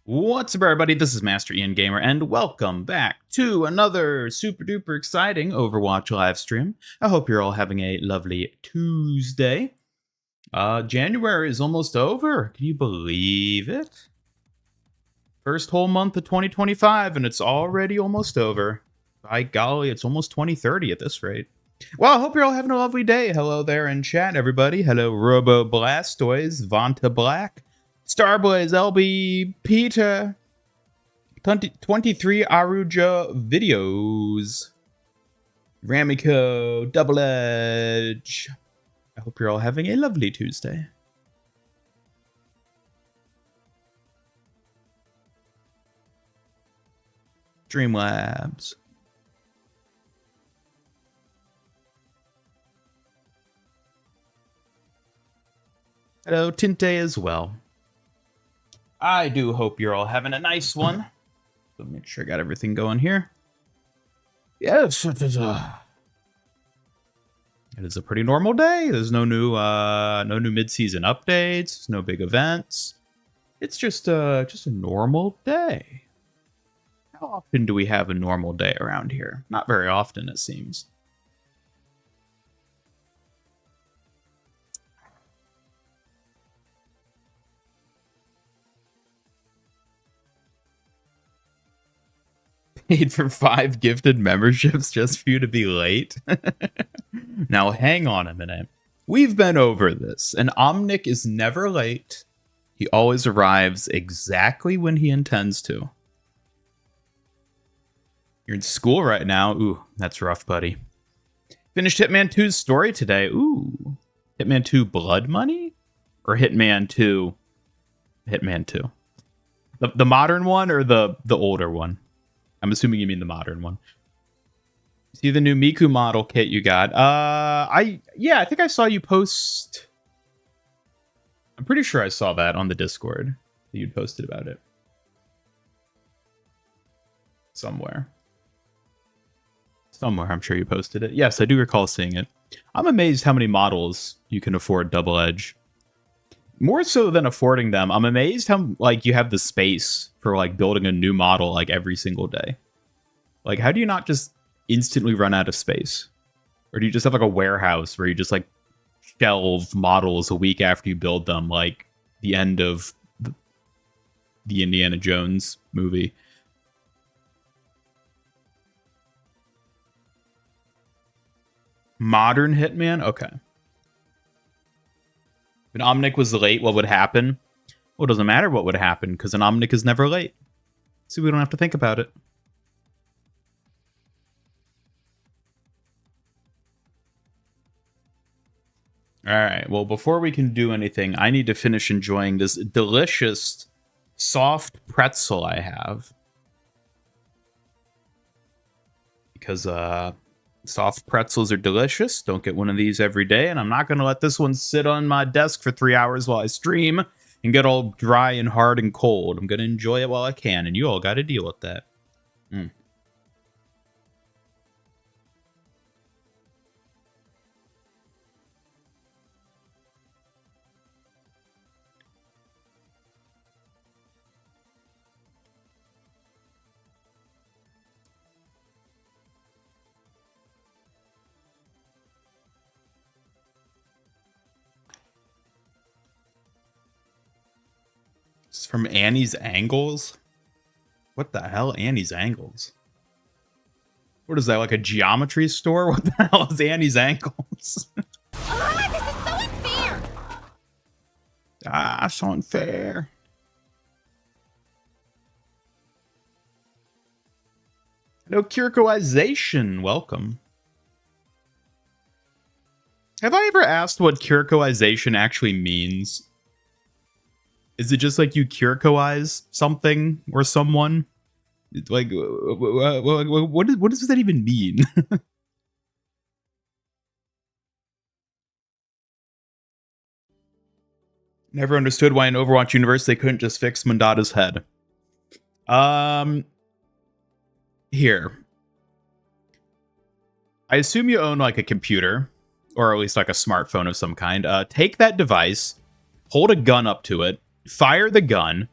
What's up, everybody? This is Master Ian Gamer, and welcome back to another super duper exciting Overwatch live stream. I hope you're all having a lovely Tuesday. January is almost over. Can you believe it? First whole month of 2025, and it's already almost over. By golly, it's almost 2030 at this rate. Well, I hope you're all having a lovely day. Hello there in chat, everybody. Hello, Robo Blastoise, Vanta Black, Starblaze, LB, Peter, 23 Aruja Videos, Ramiko, Double Edge. I hope you're all having a lovely Tuesday. Streamlabs. Hello, Tinte as well. I do hope you're all having a nice one. So make sure I got everything going here. Yes, it is a pretty normal day. There's no new mid-season updates, no big events. It's just a normal day. How often do we have a normal day around here? Not very often, it seems. Paid for 5 gifted memberships just for you to be late? Now, hang on a minute. We've been over this. An Omnic is never late. He always arrives exactly when he intends to. You're in school right now. Ooh, that's rough, buddy. Finished Hitman 2's story today. Ooh. Hitman 2 Blood Money? Or Hitman 2? Hitman 2. The modern one or the older one? I'm assuming you mean the modern one. See the new Miku model kit you got? I think I saw you post. I'm pretty sure I saw that on the Discord that you'd posted about it. Somewhere, I'm sure you posted it. Yes, I do recall seeing it. I'm amazed how many models you can afford Double Edge. More so than affording them, I'm amazed how you have the space for building a new model every single day. How do you not just instantly run out of space? Or do you just have a warehouse where you just shelve models a week after you build them, like the end of the Indiana Jones movie? Modern Hitman? Okay. If an Omnic was late, what would happen? Well, it doesn't matter what would happen, because an Omnic is never late. So we don't have to think about it. Alright, well, before we can do anything, I need to finish enjoying this delicious, soft pretzel I have. Because, soft pretzels are delicious. Don't get one of these every day, and I'm not going to let this one sit on my desk for 3 hours while I stream and get all dry and hard and cold. I'm going to enjoy it while I can, and you all got to deal with that. It's from Annie's Angles? What the hell, Annie's Angles? What is that, like a geometry store? What the hell is Annie's Angles? Ah, this is so unfair! Ah, so unfair. No Kirikoization, welcome. Have I ever asked what Kirikoization actually means? Is it just you Kirikoize something or someone? What does that even mean? Never understood why in Overwatch universe they couldn't just fix Mondada's head. Here. I assume you own a computer, or at least a smartphone of some kind. Take that device, hold a gun up to it, fire the gun,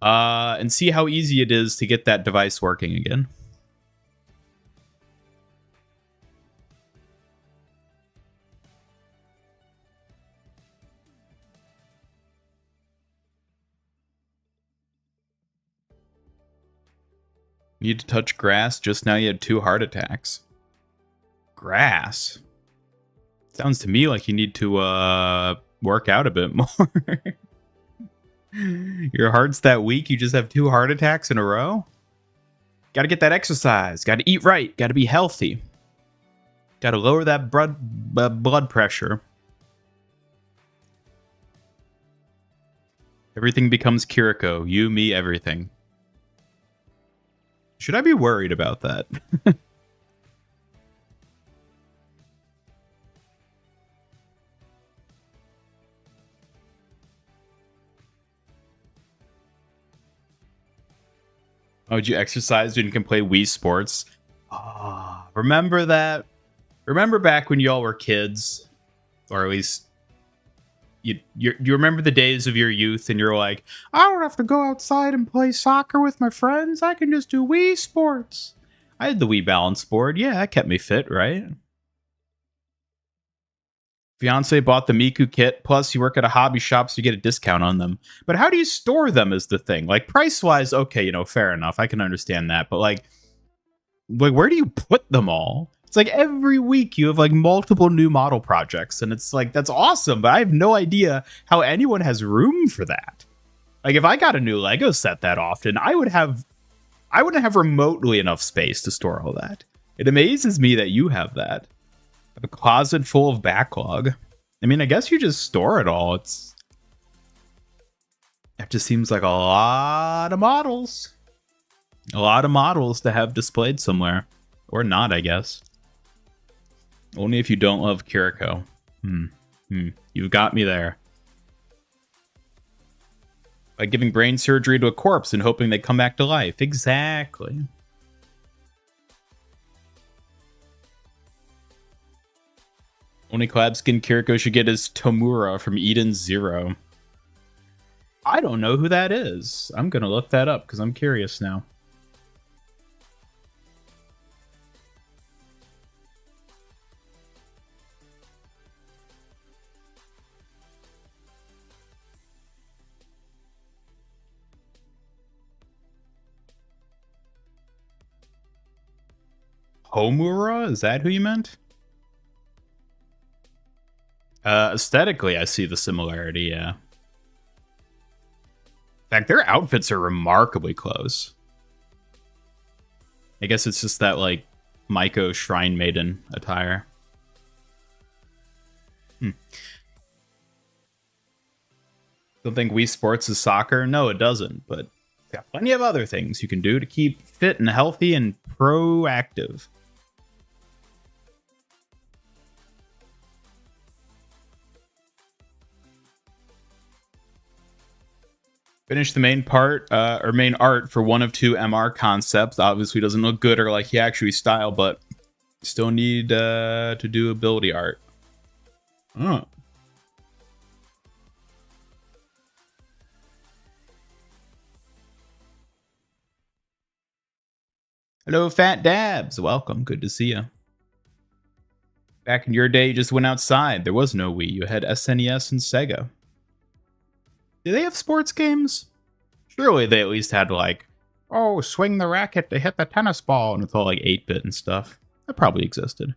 And see how easy it is to get that device working again. You need to touch grass. Just now you had 2 heart attacks. Grass? Sounds to me like you need to work out a bit more. Your heart's that weak, you just have 2 heart attacks in a row? Gotta get that exercise. Gotta eat right. Gotta be healthy. Gotta lower that blood pressure. Everything becomes Kiriko. You, me, everything. Should I be worried about that? Oh, did you exercise when you can play Wii Sports? Ah, remember that? Remember back when y'all were kids? Or at least you remember the days of your youth and you're like, I don't have to go outside and play soccer with my friends. I can just do Wii Sports. I had the Wii balance board. Yeah, that kept me fit, right? Fiance bought the Miku kit. Plus, you work at a hobby shop, so you get a discount on them. But how do you store them is the thing. Like, price-wise, okay, fair enough. I can understand that. But, like, where do you put them all? It's like every week you have, like, multiple new model projects. And it's like, that's awesome. But I have no idea how anyone has room for that. Like, if I got a new Lego set that often, I wouldn't have remotely enough space to store all that. It amazes me that you have that. A closet full of backlog. I mean, I guess you just store it all. It just seems like a lot of models. A lot of models to have displayed somewhere. Or not, I guess. Only if you don't love Kiriko. You've got me there. By giving brain surgery to a corpse and hoping they come back to life. Exactly. Only collab skin Kiriko should get is Tomura from Eden Zero. I don't know who that is. I'm going to look that up because I'm curious now. Homura? Is that who you meant? Aesthetically, I see the similarity, yeah. In fact, their outfits are remarkably close. I guess it's just that, like, Maiko Shrine Maiden attire. Don't think Wii Sports is soccer? No, it doesn't, but it's got plenty of other things you can do to keep fit and healthy and proactive. Finish the main part, or main art for one of 2 MR concepts. Obviously doesn't look good or like Yakshui's style, but still need to do ability art. Oh. Hello, Fat Dabs. Welcome. Good to see you. Back in your day, you just went outside. There was no Wii. You had SNES and Sega. Do they have sports games? Surely they at least had, like, oh, swing the racket to hit the tennis ball, and it's all, like, 8-bit and stuff. That probably existed.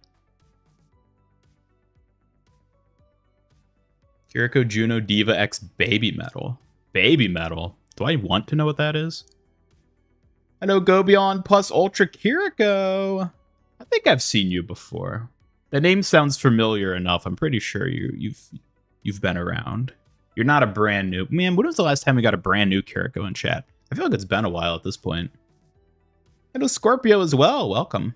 Kiriko Juno Diva X Baby Metal. Baby Metal? Do I want to know what that is? Hello, Go Beyond Plus Ultra Kiriko. I think I've seen you before. The name sounds familiar enough. I'm pretty sure you've been around. You're not a brand new... Man, when was the last time we got a brand new Kiriko in chat? I feel like it's been a while at this point. Hello, Scorpio as well. Welcome.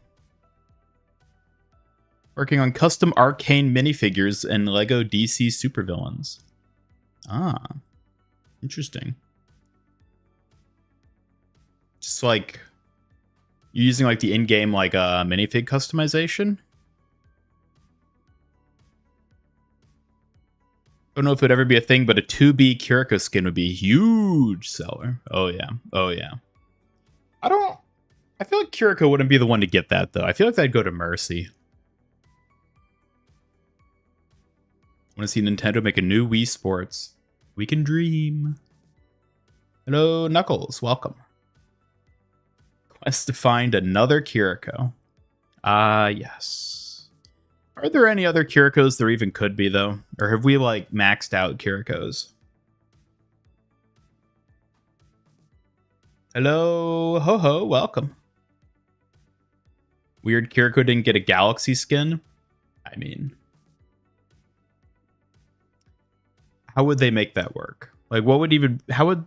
Working on custom arcane minifigures and Lego DC supervillains. Ah. Interesting. Just like... You're using like the in-game like minifig customization? Don't know if it would ever be a thing, but a 2B Kiriko skin would be a huge seller. Oh yeah. Oh yeah. I feel like Kiriko wouldn't be the one to get that though. I feel like that'd go to Mercy. Want to see Nintendo make a new Wii Sports? We can dream. Hello, Knuckles. Welcome. Quest to find another Kiriko. Yes. Are there any other Kirikos there even could be, though? Or have we, like, maxed out Kirikos? Hello, Ho-Ho. Welcome. Weird Kiriko didn't get a Galaxy skin? I mean... how would they make that work? Like, what would even... how would...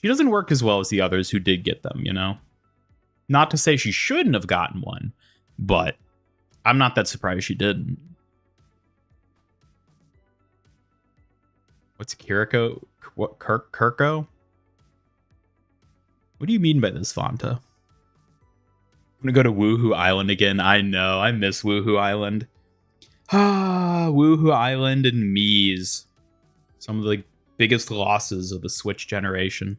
she doesn't work as well as the others who did get them, you know? Not to say she shouldn't have gotten one, but I'm not that surprised she didn't. What's Kiriko? What, Kirko? What do you mean by this, Fanta? I'm gonna go to Woohoo Island again. I know, I miss Woohoo Island. Ah, Woohoo Island and Mii's. Some of the biggest losses of the Switch generation.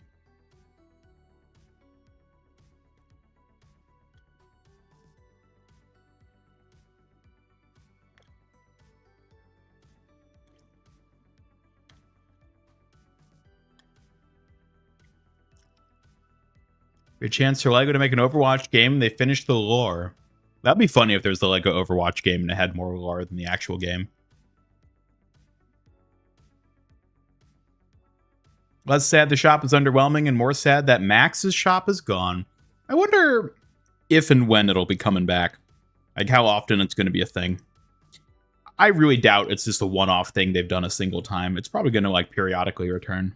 Good chance for LEGO to make an Overwatch game and they finished the lore. That'd be funny if there was the LEGO Overwatch game and it had more lore than the actual game. Less sad the shop is underwhelming and more sad that Max's shop is gone. I wonder if and when it'll be coming back. Like how often it's going to be a thing. I really doubt it's just a one-off thing they've done a single time. It's probably going to like periodically return.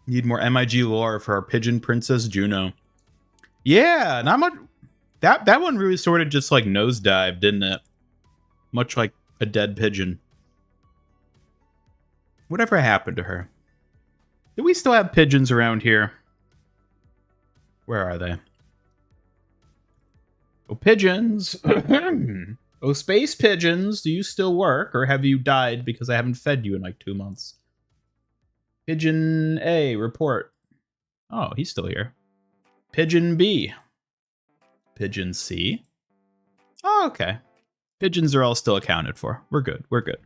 Need more MIG lore for our pigeon princess Juno. Yeah, not much. That one really sort of just like nosedived, didn't it? Much like a dead pigeon. Whatever happened to her? Do we still have pigeons around here? Where are they? Oh, pigeons. Oh, space pigeons. Do you still work or have you died because I haven't fed you in like 2 months? Pigeon A, report. Oh, he's still here. Pigeon B. Pigeon C. Oh, okay. Pigeons are all still accounted for. We're good. We're good.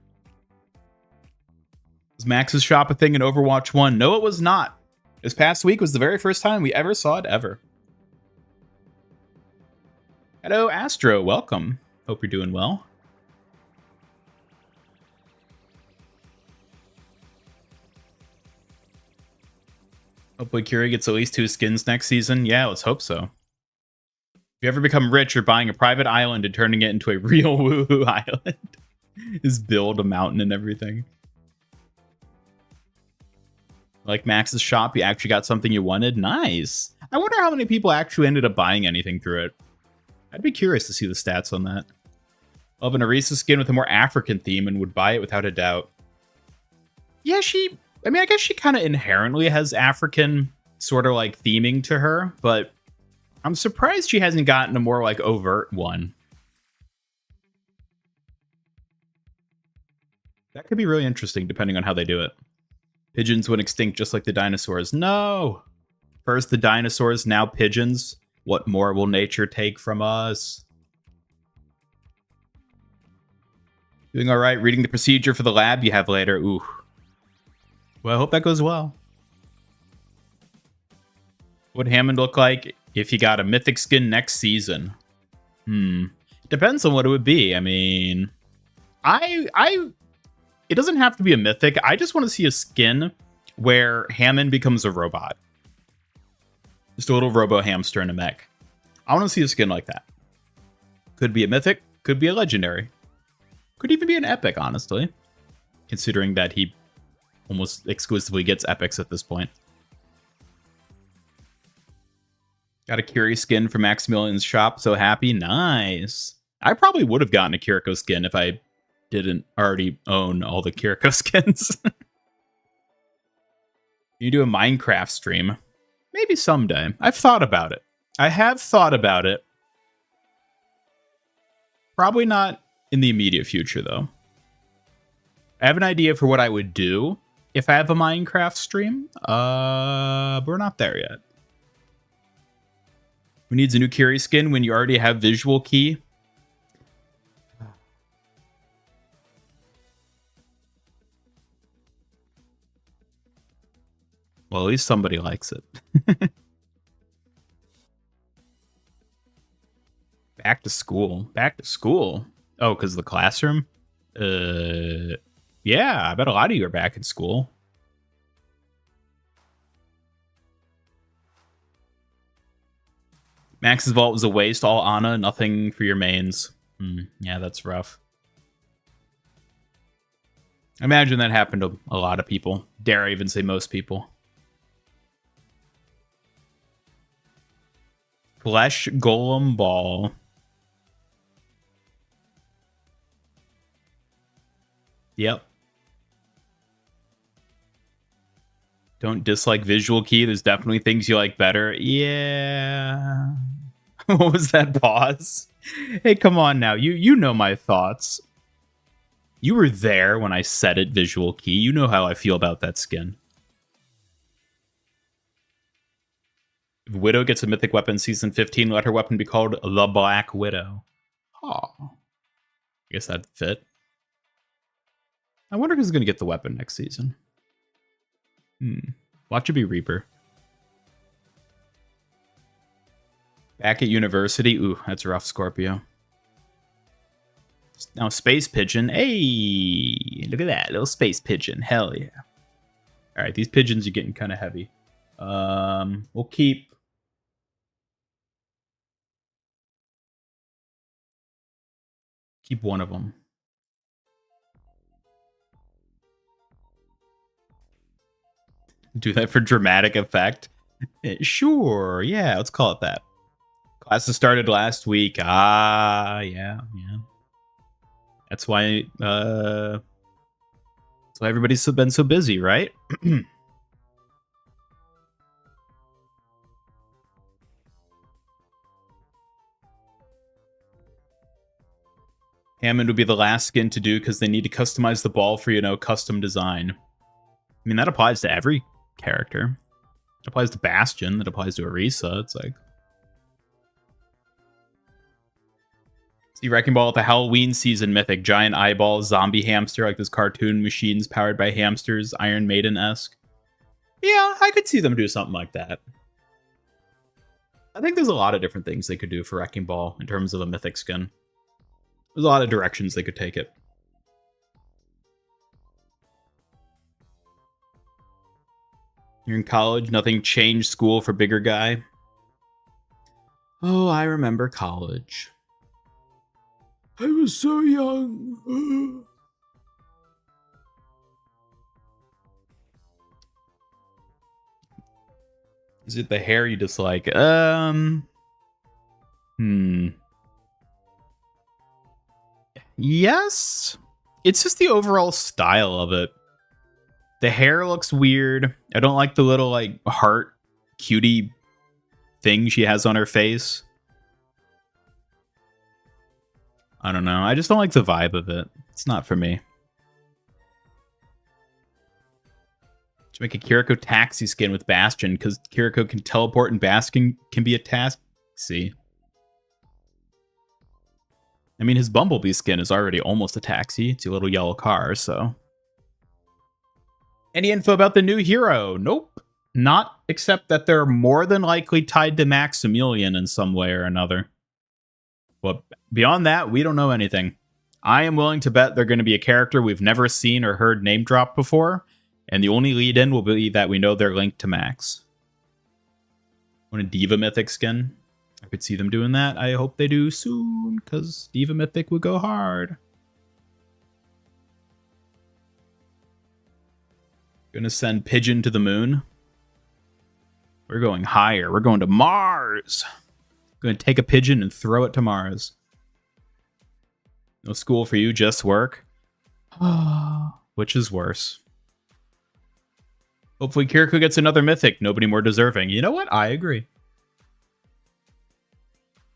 Was Max's shop a thing in Overwatch 1? No, it was not. This past week was the very first time we ever saw it ever. Hello, Astro. Welcome. Hope you're doing well. Hopefully Curie gets at least 2 skins next season. Yeah, let's hope so. If you ever become rich, you're buying a private island and turning it into a real Woohoo Island. Just build a mountain and everything. Like Max's shop, you actually got something you wanted? Nice. I wonder how many people actually ended up buying anything through it. I'd be curious to see the stats on that. Love an Orisa skin with a more African theme and would buy it without a doubt. Yeah, I mean, I guess she kind of inherently has African sort of like theming to her, but I'm surprised she hasn't gotten a more like overt one. That could be really interesting depending on how they do it. Pigeons went extinct just like the dinosaurs. No! First the dinosaurs, now pigeons. What more will nature take from us? Doing all right, reading the procedure for the lab you have later. Ooh. Well, I hope that goes well. What would Hammond look like if he got a mythic skin next season? Depends on what it would be. I mean, it doesn't have to be a mythic. I just want to see a skin where Hammond becomes a robot. Just a little robo hamster in a mech. I want to see a skin like that. Could be a mythic, could be a legendary. Could even be an epic, honestly. Considering that he almost exclusively gets epics at this point. Got a Curie skin from Maximilian's shop, so happy. Nice. I probably would have gotten a Kiriko skin if I didn't already own all the Kiriko skins. You do a Minecraft stream. Maybe someday. I've thought about it. I have thought about it. Probably not in the immediate future, though. I have an idea for what I would do if I have a Minecraft stream. But we're not there yet. Who needs a new Curie skin when you already have Visual Key? Well, at least somebody likes it. Back to school. Back to school. Oh, because of the classroom? Yeah, I bet a lot of you are back in school. Max's vault was a waste. All Ana, nothing for your mains. Yeah, that's rough. I imagine that happened to a lot of people. Dare I even say most people. Flesh Golem Ball. Yep. Don't dislike Visual Key. There's definitely things you like better. Yeah. What was that pause? Hey, come on now. You know my thoughts. You were there when I said it, Visual Key. You know how I feel about that skin. If Widow gets a mythic weapon season 15, let her weapon be called the Black Widow. Oh. I guess that'd fit. I wonder who's going to get the weapon next season. Watch it be Reaper. Back at university. Ooh, that's rough, Scorpio. Now, Space Pigeon. Hey, look at that. Little Space Pigeon. Hell yeah. All right, these pigeons are getting kind of heavy. We'll keep one of them. Do that for dramatic effect. Sure, yeah, let's call it that. Classes started last week. Yeah. That's why everybody's been so busy, right? Hammond would be the last skin to do because they need to customize the ball for, custom design. I mean, that applies to every character. It applies to Bastion. That applies to Orisa. It's like... See Wrecking Ball at the Halloween season mythic. Giant eyeball, zombie hamster, like those cartoon machines powered by hamsters. Iron Maiden-esque. Yeah, I could see them do something like that. I think there's a lot of different things they could do for Wrecking Ball in terms of a mythic skin. There's a lot of directions they could take it. You're in college, nothing changed school for bigger guy. Oh, I remember college. I was so young. Is it the hair you dislike? Yes. It's just the overall style of it. The hair looks weird. I don't like the little, heart cutie thing she has on her face. I don't know. I just don't like the vibe of it. It's not for me. Should make a Kiriko taxi skin with Bastion, because Kiriko can teleport and Bastion can be a taxi. I mean, his Bumblebee skin is already almost a taxi. It's a little yellow car, so... Any info about the new hero? Nope. Not except that they're more than likely tied to Maximilian in some way or another. But beyond that, we don't know anything. I am willing to bet they're going to be a character we've never seen or heard name dropped before, and the only lead-in will be that we know they're linked to Max. Want a Diva Mythic skin? I could see them doing that. I hope they do soon, because Diva Mythic would go hard. Gonna send Pigeon to the moon. We're going higher. We're going to Mars. Gonna take a pigeon and throw it to Mars. No school for you, just work. Which is worse? Hopefully Kiriko gets another mythic. Nobody more deserving. You know what? I agree.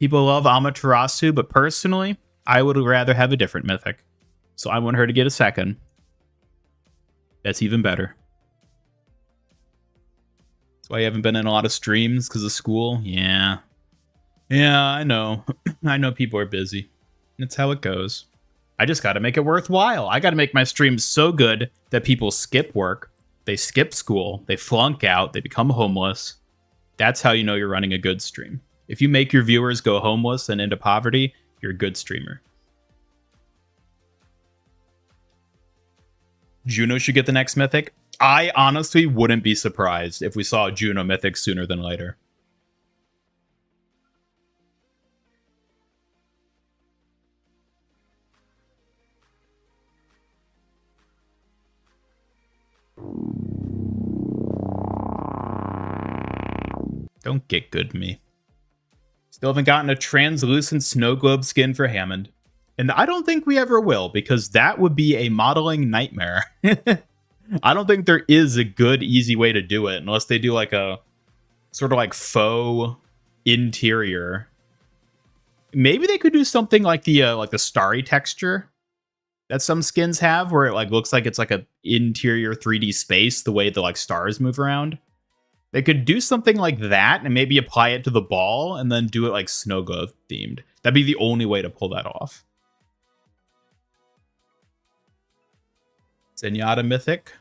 People love Amaterasu, but personally, I would rather have a different mythic. So I want her to get a second. That's even better. That's why I haven't been in a lot of streams because of school. Yeah. Yeah, I know. I know people are busy. That's how it goes. I just got to make it worthwhile. I got to make my streams so good that people skip work, they skip school, they flunk out, they become homeless. That's how you know you're running a good stream. If you make your viewers go homeless and into poverty, you're a good streamer. Juno should get the next mythic. I honestly wouldn't be surprised if we saw a Juno mythic sooner than later. Don't get good me. Still haven't gotten a translucent snow globe skin for Hammond. And I don't think we ever will, because that would be a modeling nightmare. I don't think there is a good, easy way to do it, unless they do like a sort of like faux interior. Maybe they could do something like the starry texture that some skins have, where it like looks like it's like a interior 3D space, the way the like stars move around. They could do something like that and maybe apply it to the ball and then do it like snow globe themed. That'd be the only way to pull that off. Zenyatta Mythic.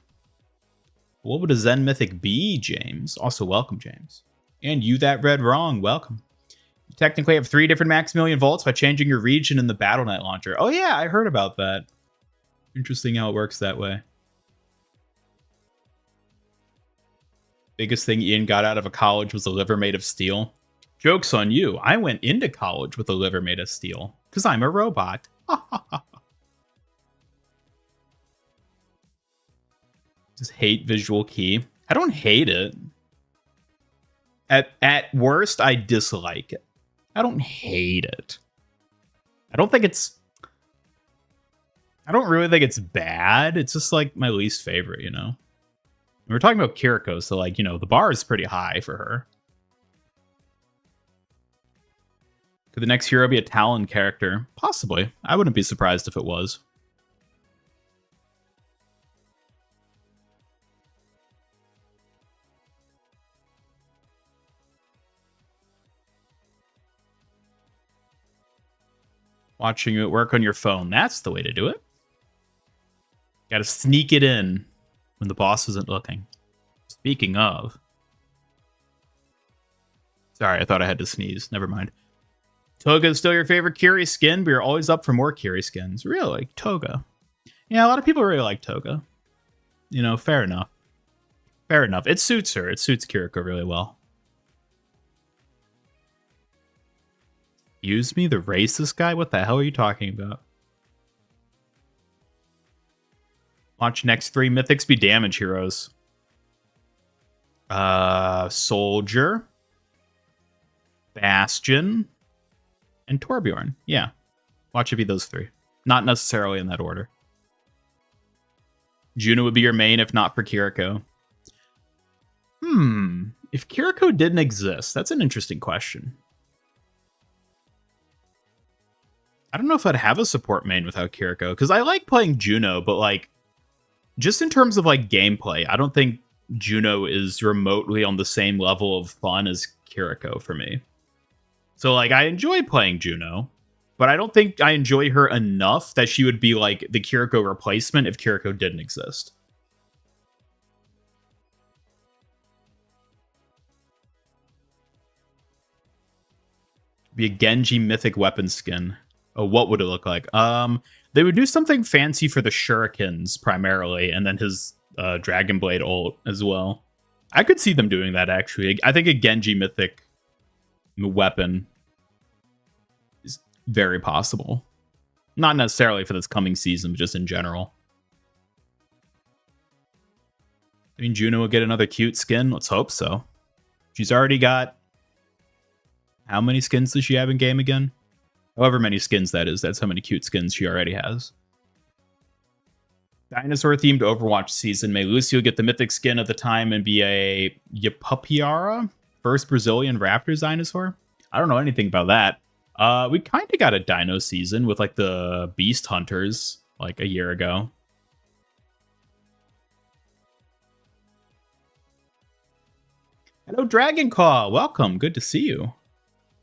What would a Zen Mythic be, James? Also, welcome, James. And you that read wrong, welcome. You technically have 3 different Maximilian Vaults by changing your region in the BattleNet launcher. Oh yeah, I heard about that. Interesting how it works that way. Biggest thing Ian got out of a college was a liver made of steel. Joke's on you. I went into college with a liver made of steel. Because I'm a robot. Just hate visual key. I don't hate it. At worst, I dislike it. I don't hate it. I don't really think it's bad. It's just like my least favorite, you know? We're talking about Kiriko, so like, you know, the bar is pretty high for her. Could the next hero be a Talon character? Possibly. I wouldn't be surprised if it was. Watching it work on your phone. That's the way to do it. Gotta sneak it in when the boss isn't looking. Speaking of. Sorry, I thought I had to sneeze. Never mind. Toga is still your favorite Kiri skin, but you're always up for more Kiri skins. Really? Toga. Yeah, a lot of people really like Toga. You know, fair enough. Fair enough. It suits her. It suits Kiriko really well. Use me, the racist guy? What the hell are you talking about? Watch next 3 mythics be damage heroes. Soldier, Bastion, and Torbjorn. Yeah. Watch it be those 3. Not necessarily in that order. Juno would be your main if not for Kiriko. If Kiriko didn't exist, that's an interesting question. I don't know if I'd have a support main without Kiriko, because I like playing Juno, but like, just in terms of like gameplay, I don't think Juno is remotely on the same level of fun as Kiriko for me. So like, I enjoy playing Juno, but I don't think I enjoy her enough that she would be like the Kiriko replacement if Kiriko didn't exist. Be a Genji mythic weapon skin. Oh, what would it look like? They would do something fancy for the shurikens primarily, and then his Dragon Blade ult as well. I could see them doing that, actually. I think a Genji mythic weapon is very possible. Not necessarily for this coming season, but just in general. I mean, Juno will get another cute skin. Let's hope so. She's already got... How many skins does she have in game again? However many skins that is, that's how many cute skins she already has. Dinosaur-themed Overwatch season. May Lucio get the mythic skin at the time and be a Yapupiara? First Brazilian Raptors dinosaur? I don't know anything about that. We kind of got a dino season with like the Beast Hunters like a year ago. Hello, Dragon Claw. Welcome. Good to see you.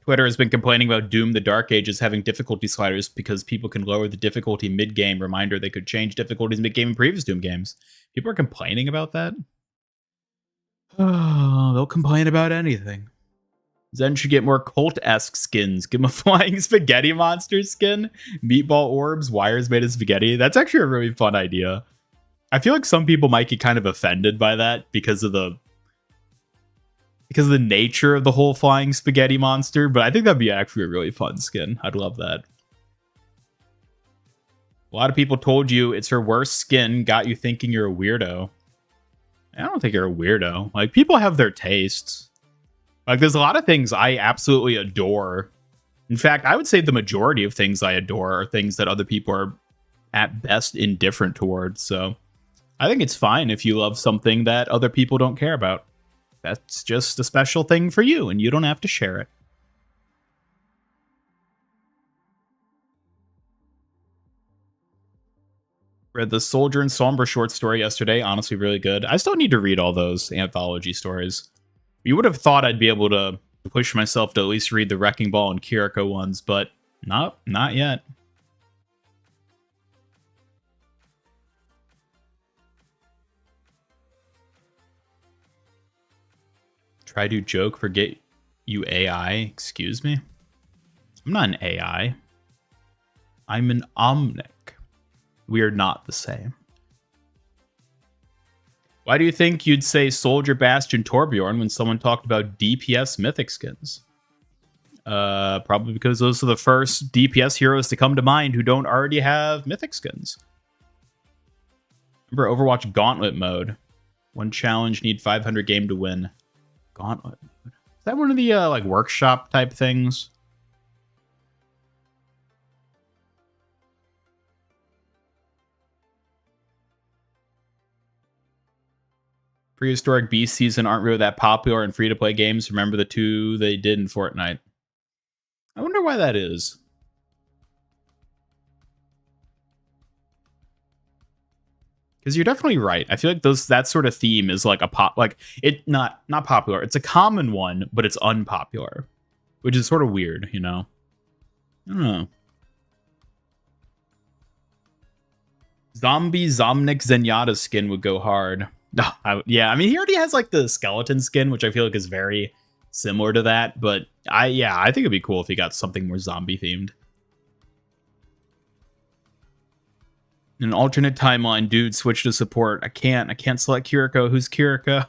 Twitter has been complaining about Doom the Dark Ages having difficulty sliders because people can lower the difficulty mid-game. Reminder, they could change difficulties mid-game in previous Doom games. People are complaining about that? Oh, they'll complain about anything. Zen should get more cult-esque skins. Give him a flying spaghetti monster skin, meatball orbs, wires made of spaghetti. That's actually a really fun idea. I feel like some people might get kind of offended by that because of the nature of the whole flying spaghetti monster, but I think that'd be actually a really fun skin. I'd love that. A lot of people told you it's her worst skin, got you thinking you're a weirdo. I don't think you're a weirdo. Like, people have their tastes. Like, there's a lot of things I absolutely adore. In fact, I would say the majority of things I adore are things that other people are at best indifferent towards. So I think it's fine if you love something that other people don't care about. That's just a special thing for you, and you don't have to share it. Read the Soldier and Sombra short story yesterday. Honestly, really good. I still need to read all those anthology stories. You would have thought I'd be able to push myself to at least read the Wrecking Ball and Kiriko ones, but not yet. Try to joke, forget you AI. Excuse me? I'm not an AI. I'm an Omnic. We are not the same. Why do you think you'd say Soldier, Bastion, Torbjorn when someone talked about DPS mythic skins? Probably because those are the first DPS heroes to come to mind who don't already have mythic skins. Remember Overwatch Gauntlet mode. One challenge, need 500 game to win. Gauntlet mode. Is that one of the like workshop type things? Prehistoric Beast season aren't really that popular in free-to-play games. Remember the two they did in Fortnite. I wonder why that is. Because you're definitely right. I feel like that sort of theme is like not popular. It's a common one, but it's unpopular, which is sort of weird, you know. I don't know. Zombie Zomnic Zenyatta skin would go hard. Yeah, I mean, he already has like the skeleton skin, which I feel like is very similar to that. But I think it'd be cool if he got something more zombie themed. In an alternate timeline, dude, switch to support. I can't select Kiriko. Who's Kiriko?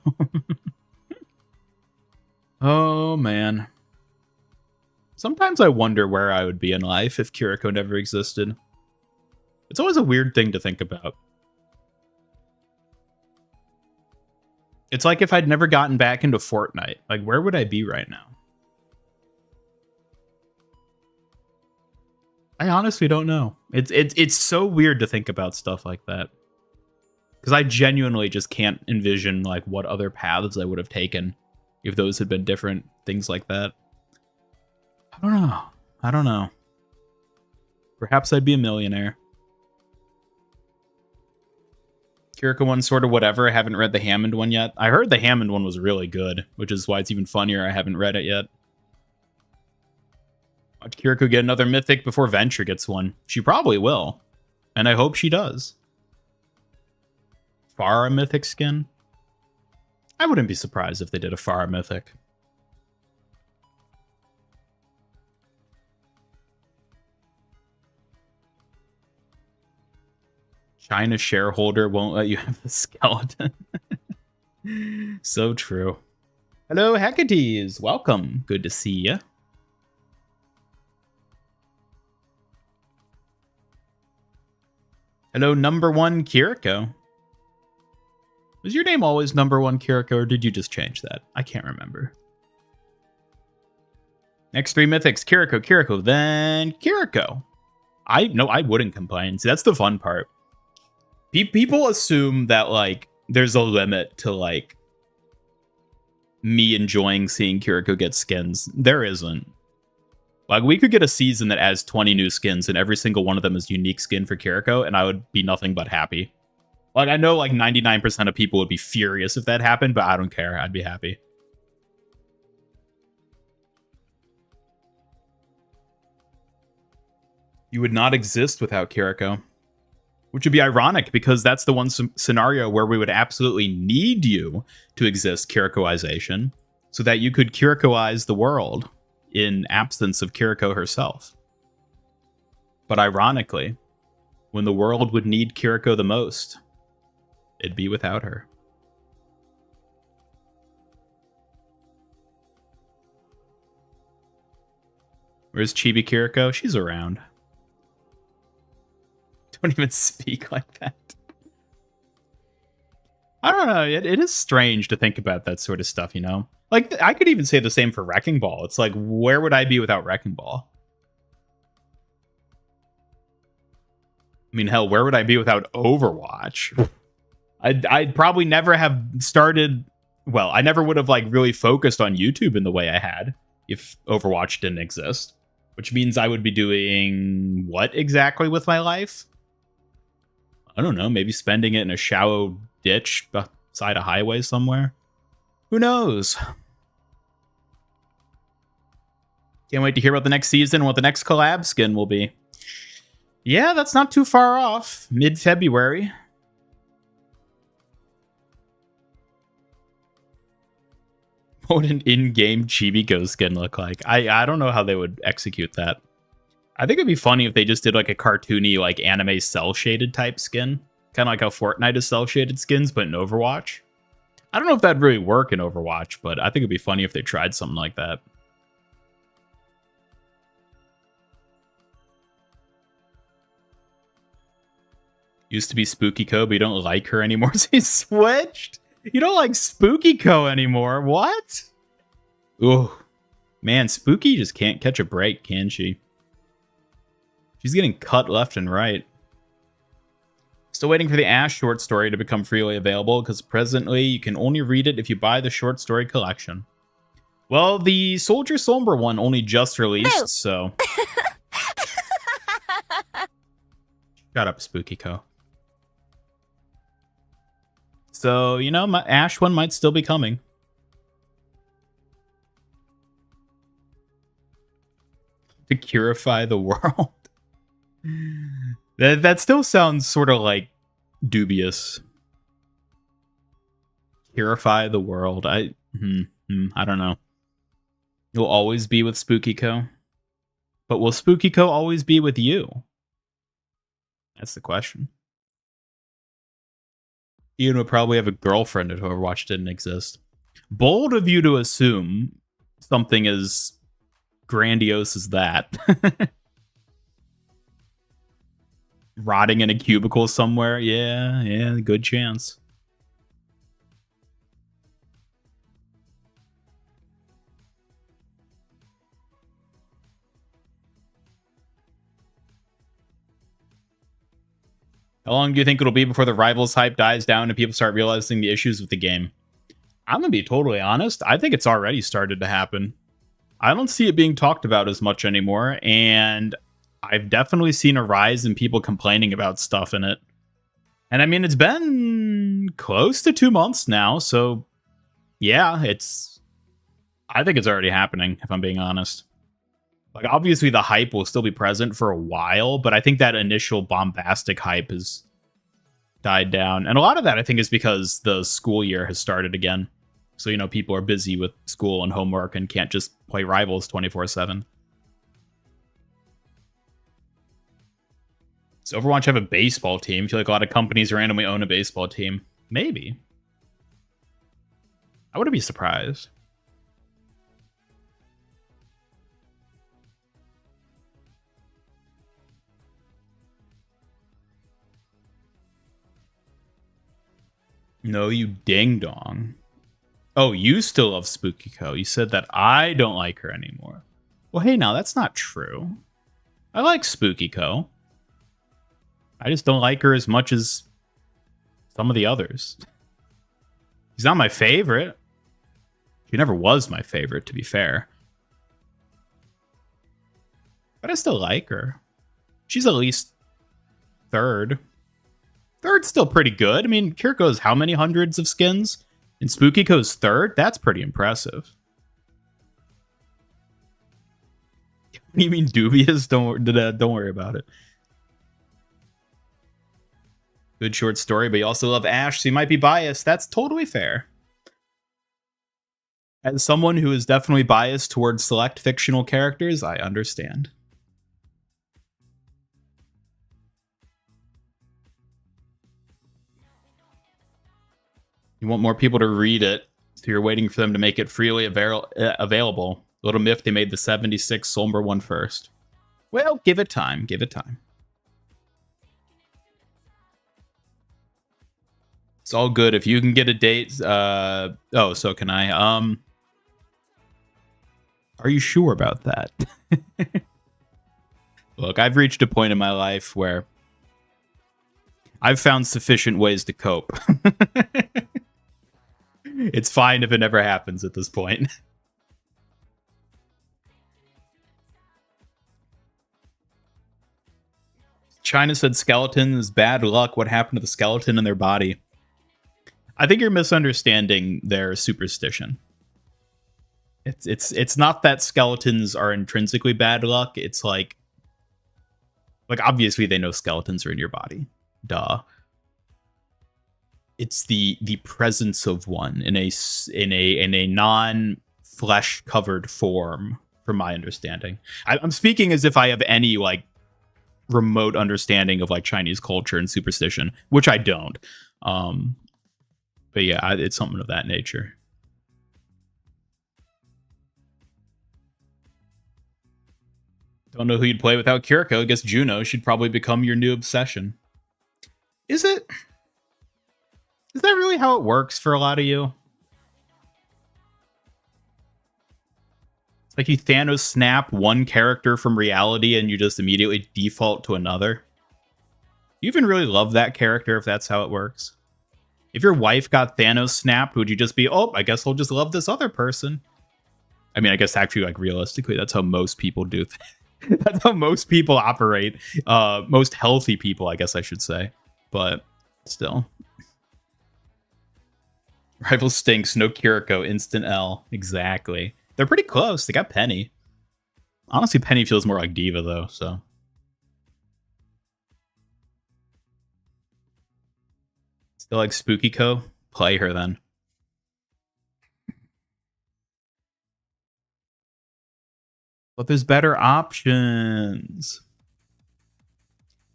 Oh, man. Sometimes I wonder where I would be in life if Kiriko never existed. It's always a weird thing to think about. It's like if I'd never gotten back into Fortnite. Like, where would I be right now? I honestly don't know. It's so weird to think about stuff like that. Because I genuinely just can't envision like what other paths I would have taken if those had been different. Things like that. I don't know. Perhaps I'd be a millionaire. Kiriko one sort of whatever. I haven't read the Hammond one yet. I heard the Hammond one was really good, which is why it's even funnier I haven't read it yet. Watch Kiriko get another mythic before Venture gets one. She probably will. And I hope she does. Pharah mythic skin? I wouldn't be surprised if they did a Pharah mythic. China shareholder won't let you have the skeleton. So true. Hello, Hecates. Welcome. Good to see you. Hello, number one Kiriko. Was your name always number one Kiriko, or did you just change that? I can't remember. Next three mythics, Kiriko, then Kiriko. I wouldn't complain. See, that's the fun part. People assume that like there's a limit to like me enjoying seeing Kiriko get skins. There isn't. Like, we could get a season that has 20 new skins, and every single one of them is unique skin for Kiriko, and I would be nothing but happy. Like, I know, like, 99% of people would be furious if that happened, but I don't care. I'd be happy. You would not exist without Kiriko. Which would be ironic, because that's the one scenario where we would absolutely need you to exist, Kirikoization, so that you could Kirikoize the world in absence of Kiriko herself. But ironically, when the world would need Kiriko the most, it'd be without her. Where's Chibi Kiriko? She's around. Don't even speak like that. I don't know. It is strange to think about that sort of stuff, you know? Like, I could even say the same for Wrecking Ball. It's like, where would I be without Wrecking Ball? I mean, hell, where would I be without Overwatch? I'd probably never have started... Well, I never would have, like, really focused on YouTube in the way I had if Overwatch didn't exist. Which means I would be doing what exactly with my life? I don't know, maybe spending it in a shallow ditch beside a highway somewhere. Who knows? Can't wait to hear about the next season and what the next collab skin will be. Yeah, that's not too far off. Mid-February. What would an in-game Chibi skin look like? I don't know how they would execute that. I think it'd be funny if they just did like a cartoony, like anime cel-shaded type skin. Kind of like how Fortnite is cel-shaded skins, but in Overwatch. I don't know if that'd really work in Overwatch, but I think it'd be funny if they tried something like that. Used to be Spooky Co, but you don't like her anymore, so you switched? You don't like Spooky Co anymore? What? Ooh. Man, Spooky just can't catch a break, can she? She's getting cut left and right. Still waiting for the Ash short story to become freely available, because presently you can only read it if you buy the short story collection. Well, the Soldier Somber one only just released, so... Shut up, Spooky Co. So, you know, my Ash one might still be coming. To Curify the world. That still sounds sort of like dubious. Curify the world. I don't know. You'll always be with Spooky Co. But will Spooky Co always be with you? That's the question. Ian would probably have a girlfriend if Overwatch didn't exist. Bold of you to assume something as grandiose as that. Rotting in a cubicle somewhere? Yeah, good chance. How long do you think it'll be before the Rivals hype dies down and people start realizing the issues with the game? I'm going to be totally honest. I think it's already started to happen. I don't see it being talked about as much anymore, and I've definitely seen a rise in people complaining about stuff in it. And I mean, it's been close to 2 months now, so yeah, I think it's already happening, if I'm being honest. Like, obviously, the hype will still be present for a while, but I think that initial bombastic hype has died down. And a lot of that, I think, is because the school year has started again. So, you know, people are busy with school and homework and can't just play Rivals 24/7. Does Overwatch have a baseball team? I feel like a lot of companies randomly own a baseball team. Maybe. I wouldn't be surprised. No, you ding dong. Oh, you still love Spooky Co. You said that I don't like her anymore. Well, hey, now that's not true. I like Spooky Co. I just don't like her as much as some of the others. She's not my favorite. She never was my favorite, to be fair. But I still like her. She's at least third. Third's still pretty good. I mean, Kiriko's how many hundreds of skins? And Spookiko's third? That's pretty impressive. You mean dubious? Don't worry about it. Good short story, but you also love Ash, so you might be biased. That's totally fair. As someone who is definitely biased towards select fictional characters, I understand. You want more people to read it, so you're waiting for them to make it freely available. Little myth, they made the 76 Sombra one first. Well, give it time. Give it time. It's all good. If you can get a date, oh, so can I. Are you sure about that? Look, I've reached a point in my life where I've found sufficient ways to cope. It's fine if it never happens at this point. China said skeleton is bad luck. What happened to the skeleton in their body? I think you're misunderstanding their superstition. It's not that skeletons are intrinsically bad luck. It's like obviously they know skeletons are in your body. Duh. It's the presence of one in a non-flesh covered form, from my understanding. I'm speaking as if I have any like remote understanding of like Chinese culture and superstition, which I don't. But yeah, it's something of that nature. Don't know who you'd play without Kiriko. I guess Juno should probably become your new obsession. Is it? Is that really how it works for a lot of you? It's like you Thanos snap one character from reality and you just immediately default to another. You even really love that character if that's how it works? If your wife got Thanos snapped, would you just be, oh, I guess I'll just love this other person? I mean, I guess actually, like, realistically, that's how most people do. That's how most people operate. Most healthy people, I guess I should say. But still. Rival stinks, no Kiriko, instant L. Exactly. They're pretty close. They got Penny. Honestly, Penny feels more like Diva, though, so. Still like Spookiko? Play her then. But there's better options.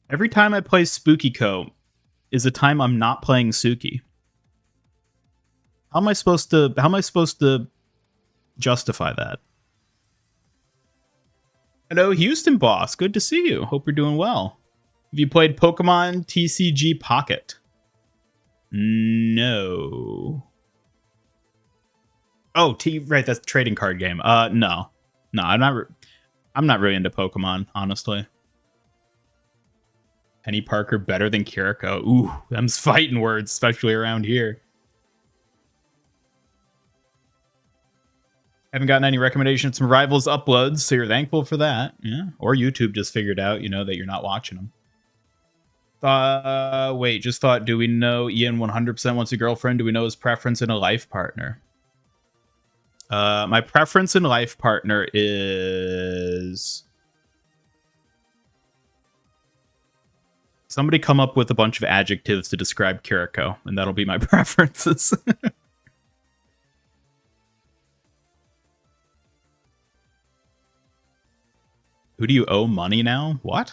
Every time I play Spookiko is a time I'm not playing Suki. How am I supposed to justify that? Hello, Houston boss. Good to see you. Hope you're doing well. Have you played Pokemon TCG Pocket? No. Oh, right, that's a trading card game. No, I'm not really into Pokemon, honestly. Penny Parker better than Kiriko. Ooh, them's fighting words, especially around here. Haven't gotten any recommendations from Rivals uploads, so you're thankful for that. Yeah, or YouTube just figured out, that you're not watching them. Wait, just thought, do we know Ian 100% wants a girlfriend? Do we know his preference in a life partner? My preference in life partner is... Somebody come up with a bunch of adjectives to describe Kiriko, and that'll be my preferences. Who do you owe money now? What?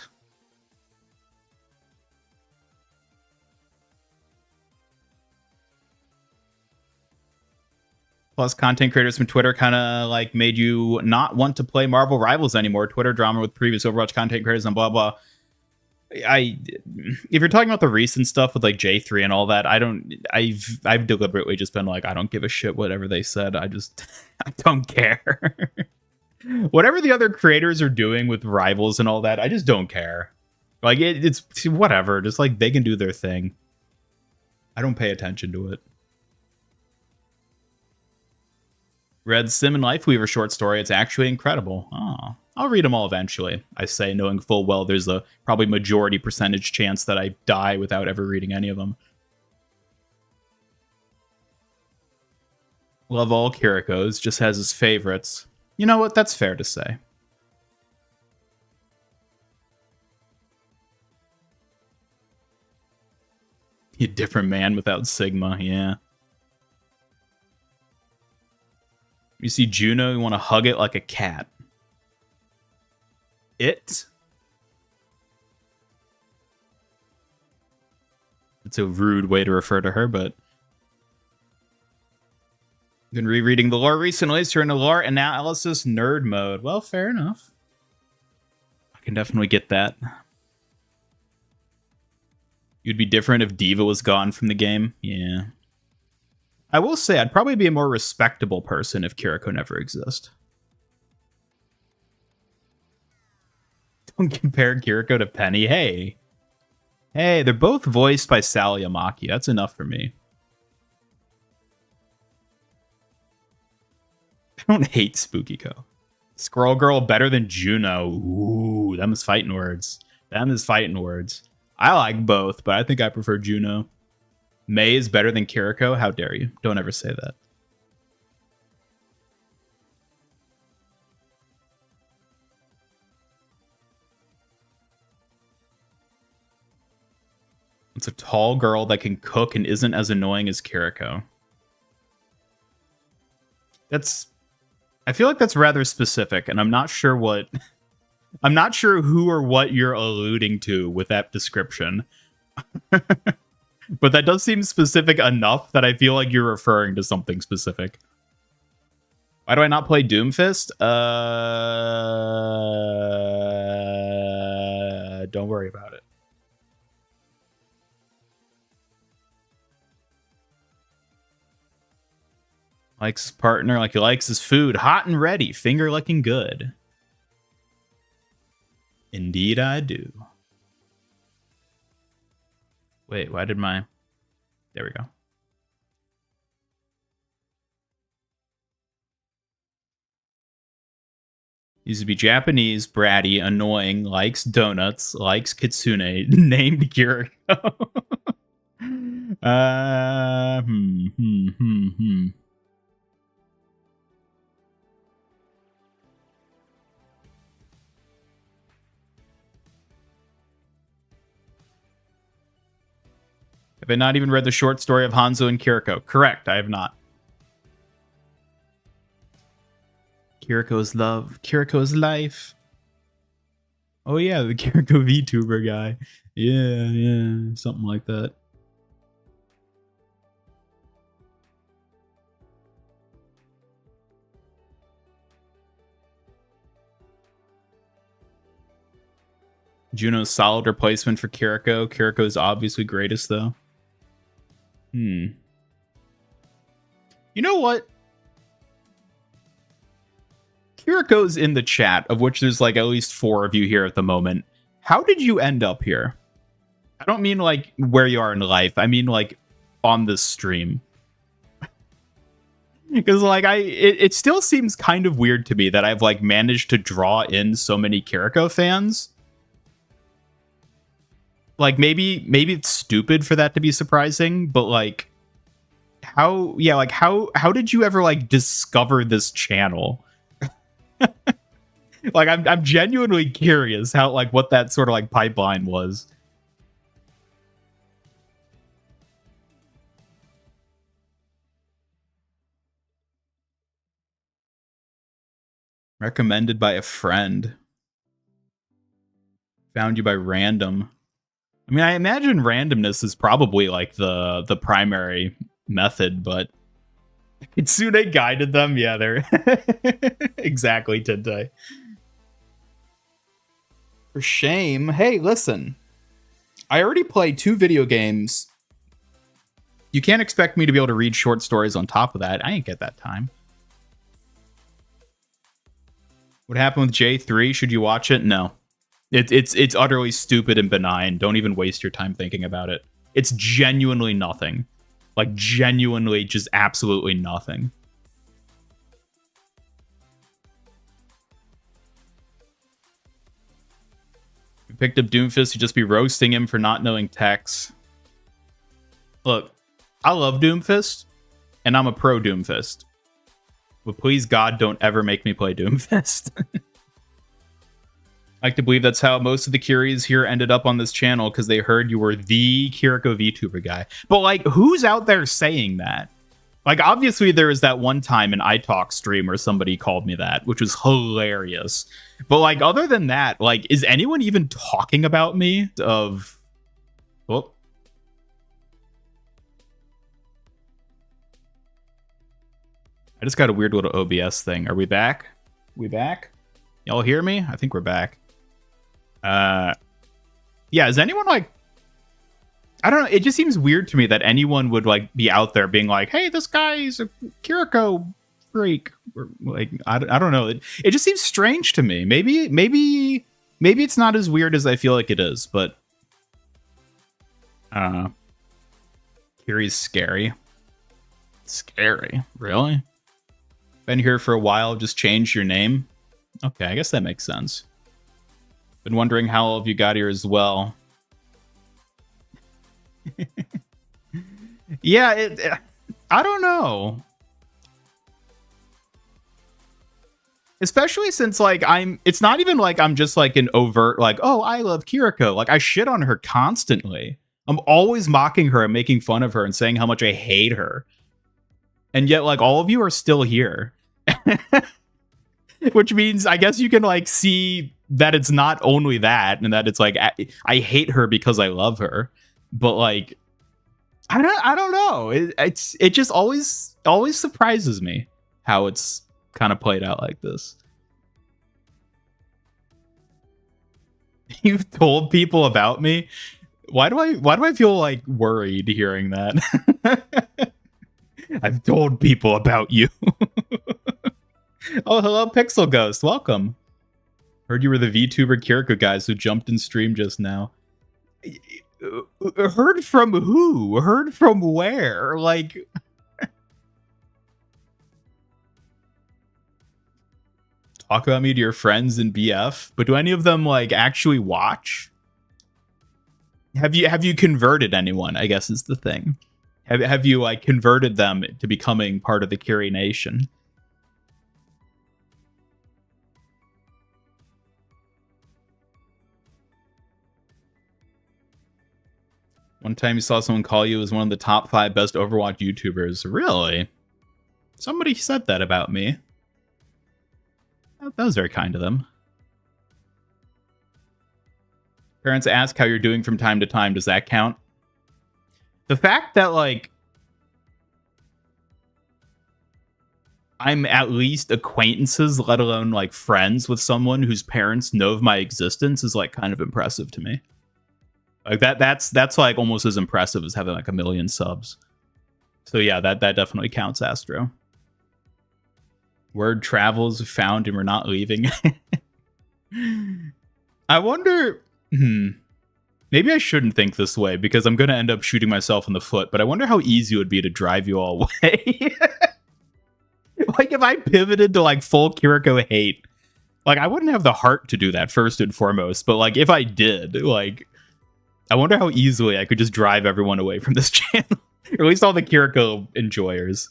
Plus, content creators from Twitter kind of like made you not want to play Marvel Rivals anymore. Twitter drama with previous Overwatch content creators and blah blah. If you're talking about the recent stuff with like J3 and all that, I've deliberately just been like, I don't give a shit whatever they said. I don't care. Whatever the other creators are doing with Rivals and all that, I just don't care. Like it's whatever. Just like they can do their thing. I don't pay attention to it. Read Sim and Lifeweaver short story. It's actually incredible. Oh, I'll read them all eventually. I say, knowing full well there's a probably majority percentage chance that I die without ever reading any of them. Love all Kiriko's, just has his favorites. You know what? That's fair to say. A different man without Sigma, yeah. You see Juno, you want to hug it like a cat. It? It's a rude way to refer to her, but... Been rereading the lore recently, so you're into lore analysis nerd mode. Well, fair enough. I can definitely get that. You'd be different if Diva was gone from the game? Yeah. I will say, I'd probably be a more respectable person if Kiriko never existed. Don't compare Kiriko to Penny. Hey, they're both voiced by Sally Amaki. That's enough for me. I don't hate Spookiko. Squirrel Girl better than Juno. Ooh, them is fighting words. Them is fighting words. I like both, but I think I prefer Juno. May is better than Kiriko? How dare you? Don't ever say that. It's a tall girl that can cook and isn't as annoying as Kiriko. I feel like that's rather specific, and I'm not sure what... I'm not sure who or what you're alluding to with that description. But that does seem specific enough that I feel like you're referring to something specific. Why do I not play Doomfist? Don't worry about it. Likes his partner like he likes his food. Hot and ready. Finger licking good. Indeed I do. Wait, why did my... There we go. Used to be Japanese, bratty, annoying, likes donuts, likes kitsune, named Kiriko. Have I not even read the short story of Hanzo and Kiriko? Correct, I have not. Kiriko's love, Kiriko's life. Oh yeah, the Kiriko VTuber guy. Yeah, something like that. Juno's solid replacement for Kiriko. Kiriko's obviously greatest, though. You know what? Kiriko's in the chat, of which there's like at least 4 of you here at the moment. How did you end up here? I don't mean like where you are in life. I mean like on this stream. Because like it still seems kind of weird to me that I've like managed to draw in so many Kiriko fans. Like maybe it's stupid for that to be surprising, but like how did you ever like discover this channel? Like I'm genuinely curious how like what that sort of like pipeline was. Recommended by a friend. Found you by random. I mean, I imagine randomness is probably like the primary method, but Kitsune guided them. Yeah, they're exactly, Tinte. For shame. Hey, listen. I already played 2 video games. You can't expect me to be able to read short stories on top of that. I ain't get that time. What happened with J3? Should you watch it? No. It's utterly stupid and benign. Don't even waste your time thinking about it. It's genuinely nothing. Like, genuinely just absolutely nothing. If you picked up Doomfist, you'd just be roasting him for not knowing Tex. Look, I love Doomfist, and I'm a pro Doomfist. But please, God, don't ever make me play Doomfist. I like to believe that's how most of the Curies here ended up on this channel, because they heard you were the Kiriko VTuber guy. But, like, who's out there saying that? Like, obviously there was that one time in iTalk stream where somebody called me that, which was hilarious. But, like, other than that, like, is anyone even talking about me? Of... Oh. I just got a weird little OBS thing. Are we back? We back? Y'all hear me? I think we're back. Yeah, is anyone, like... I don't know, it just seems weird to me that anyone would, like, be out there being like, hey, this guy's a Kiriko freak. Or, like, I don't know. It just seems strange to me. Maybe it's not as weird as I feel like it is, but... I don't know. Kiri's scary. Scary? Really? Been here for a while, just changed your name? Okay, I guess that makes sense. Been wondering how all of you got here as well. Yeah, I don't know. Especially since, like, it's not even like I'm just like an overt, like, oh, I love Kiriko. Like, I shit on her constantly. I'm always mocking her and making fun of her and saying how much I hate her. And yet, like, all of you are still here. Which means, I guess you can, like, see that it's not only that, and that it's like, I hate her because I love her. But, like, I don't know. It just always surprises me how it's kind of played out like this. You've told people about me? Why do I feel, like, worried hearing that? I've told people about you. Oh, hello, Pixel Ghost. Welcome. Heard you were the VTuber Kiriko guys who jumped in stream just now. Heard from who? Heard from where? Like... Talk about me to your friends in BF, but do any of them, like, actually watch? Have you converted anyone, I guess is the thing. Have you, like, converted them to becoming part of the Kiri Nation? One time you saw someone call you as one of the top 5 best Overwatch YouTubers. Really? Somebody said that about me. That was very kind of them. Parents ask how you're doing from time to time. Does that count? The fact that, like, I'm at least acquaintances, let alone, like, friends with someone whose parents know of my existence is, like, kind of impressive to me. Like, that's like almost as impressive as having, like, 1 million subs. So yeah, that definitely counts, Astro. Word travels, found, and we're not leaving. I wonder... Maybe I shouldn't think this way, because I'm going to end up shooting myself in the foot, but I wonder how easy it would be to drive you all away. Like, if I pivoted to, like, full Kiriko hate, like, I wouldn't have the heart to do that, first and foremost, but, like, if I did, like... I wonder how easily I could just drive everyone away from this channel. Or at least all the Kiriko enjoyers.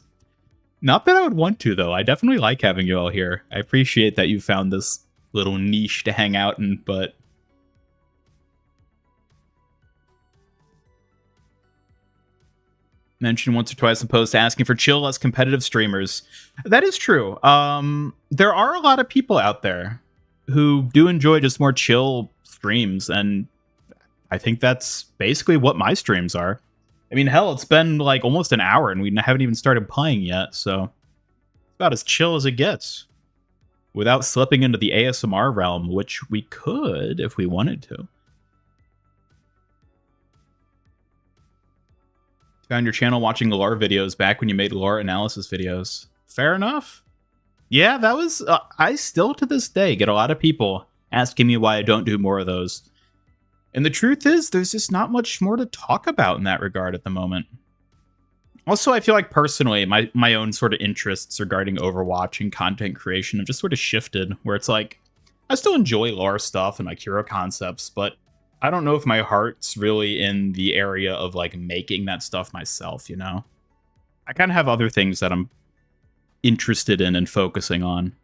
Not that I would want to, though. I definitely like having you all here. I appreciate that you found this little niche to hang out in, but... Mentioned once or twice in posts asking for chill, less competitive streamers. That is true. There are a lot of people out there who do enjoy just more chill streams, and I think that's basically what my streams are. I mean, hell, it's been like almost an hour and we haven't even started playing yet, so it's about as chill as it gets. Without slipping into the ASMR realm, which we could if we wanted to. Found your channel watching lore videos back when you made lore analysis videos. Fair enough. Yeah, that was... I still to this day get a lot of people asking me why I don't do more of those. And the truth is, there's just not much more to talk about in that regard at the moment. Also, I feel like personally, my own sort of interests regarding Overwatch and content creation have just sort of shifted, where it's like, I still enjoy lore stuff and like hero concepts, but I don't know if my heart's really in the area of like making that stuff myself, you know? I kind of have other things that I'm interested in and focusing on.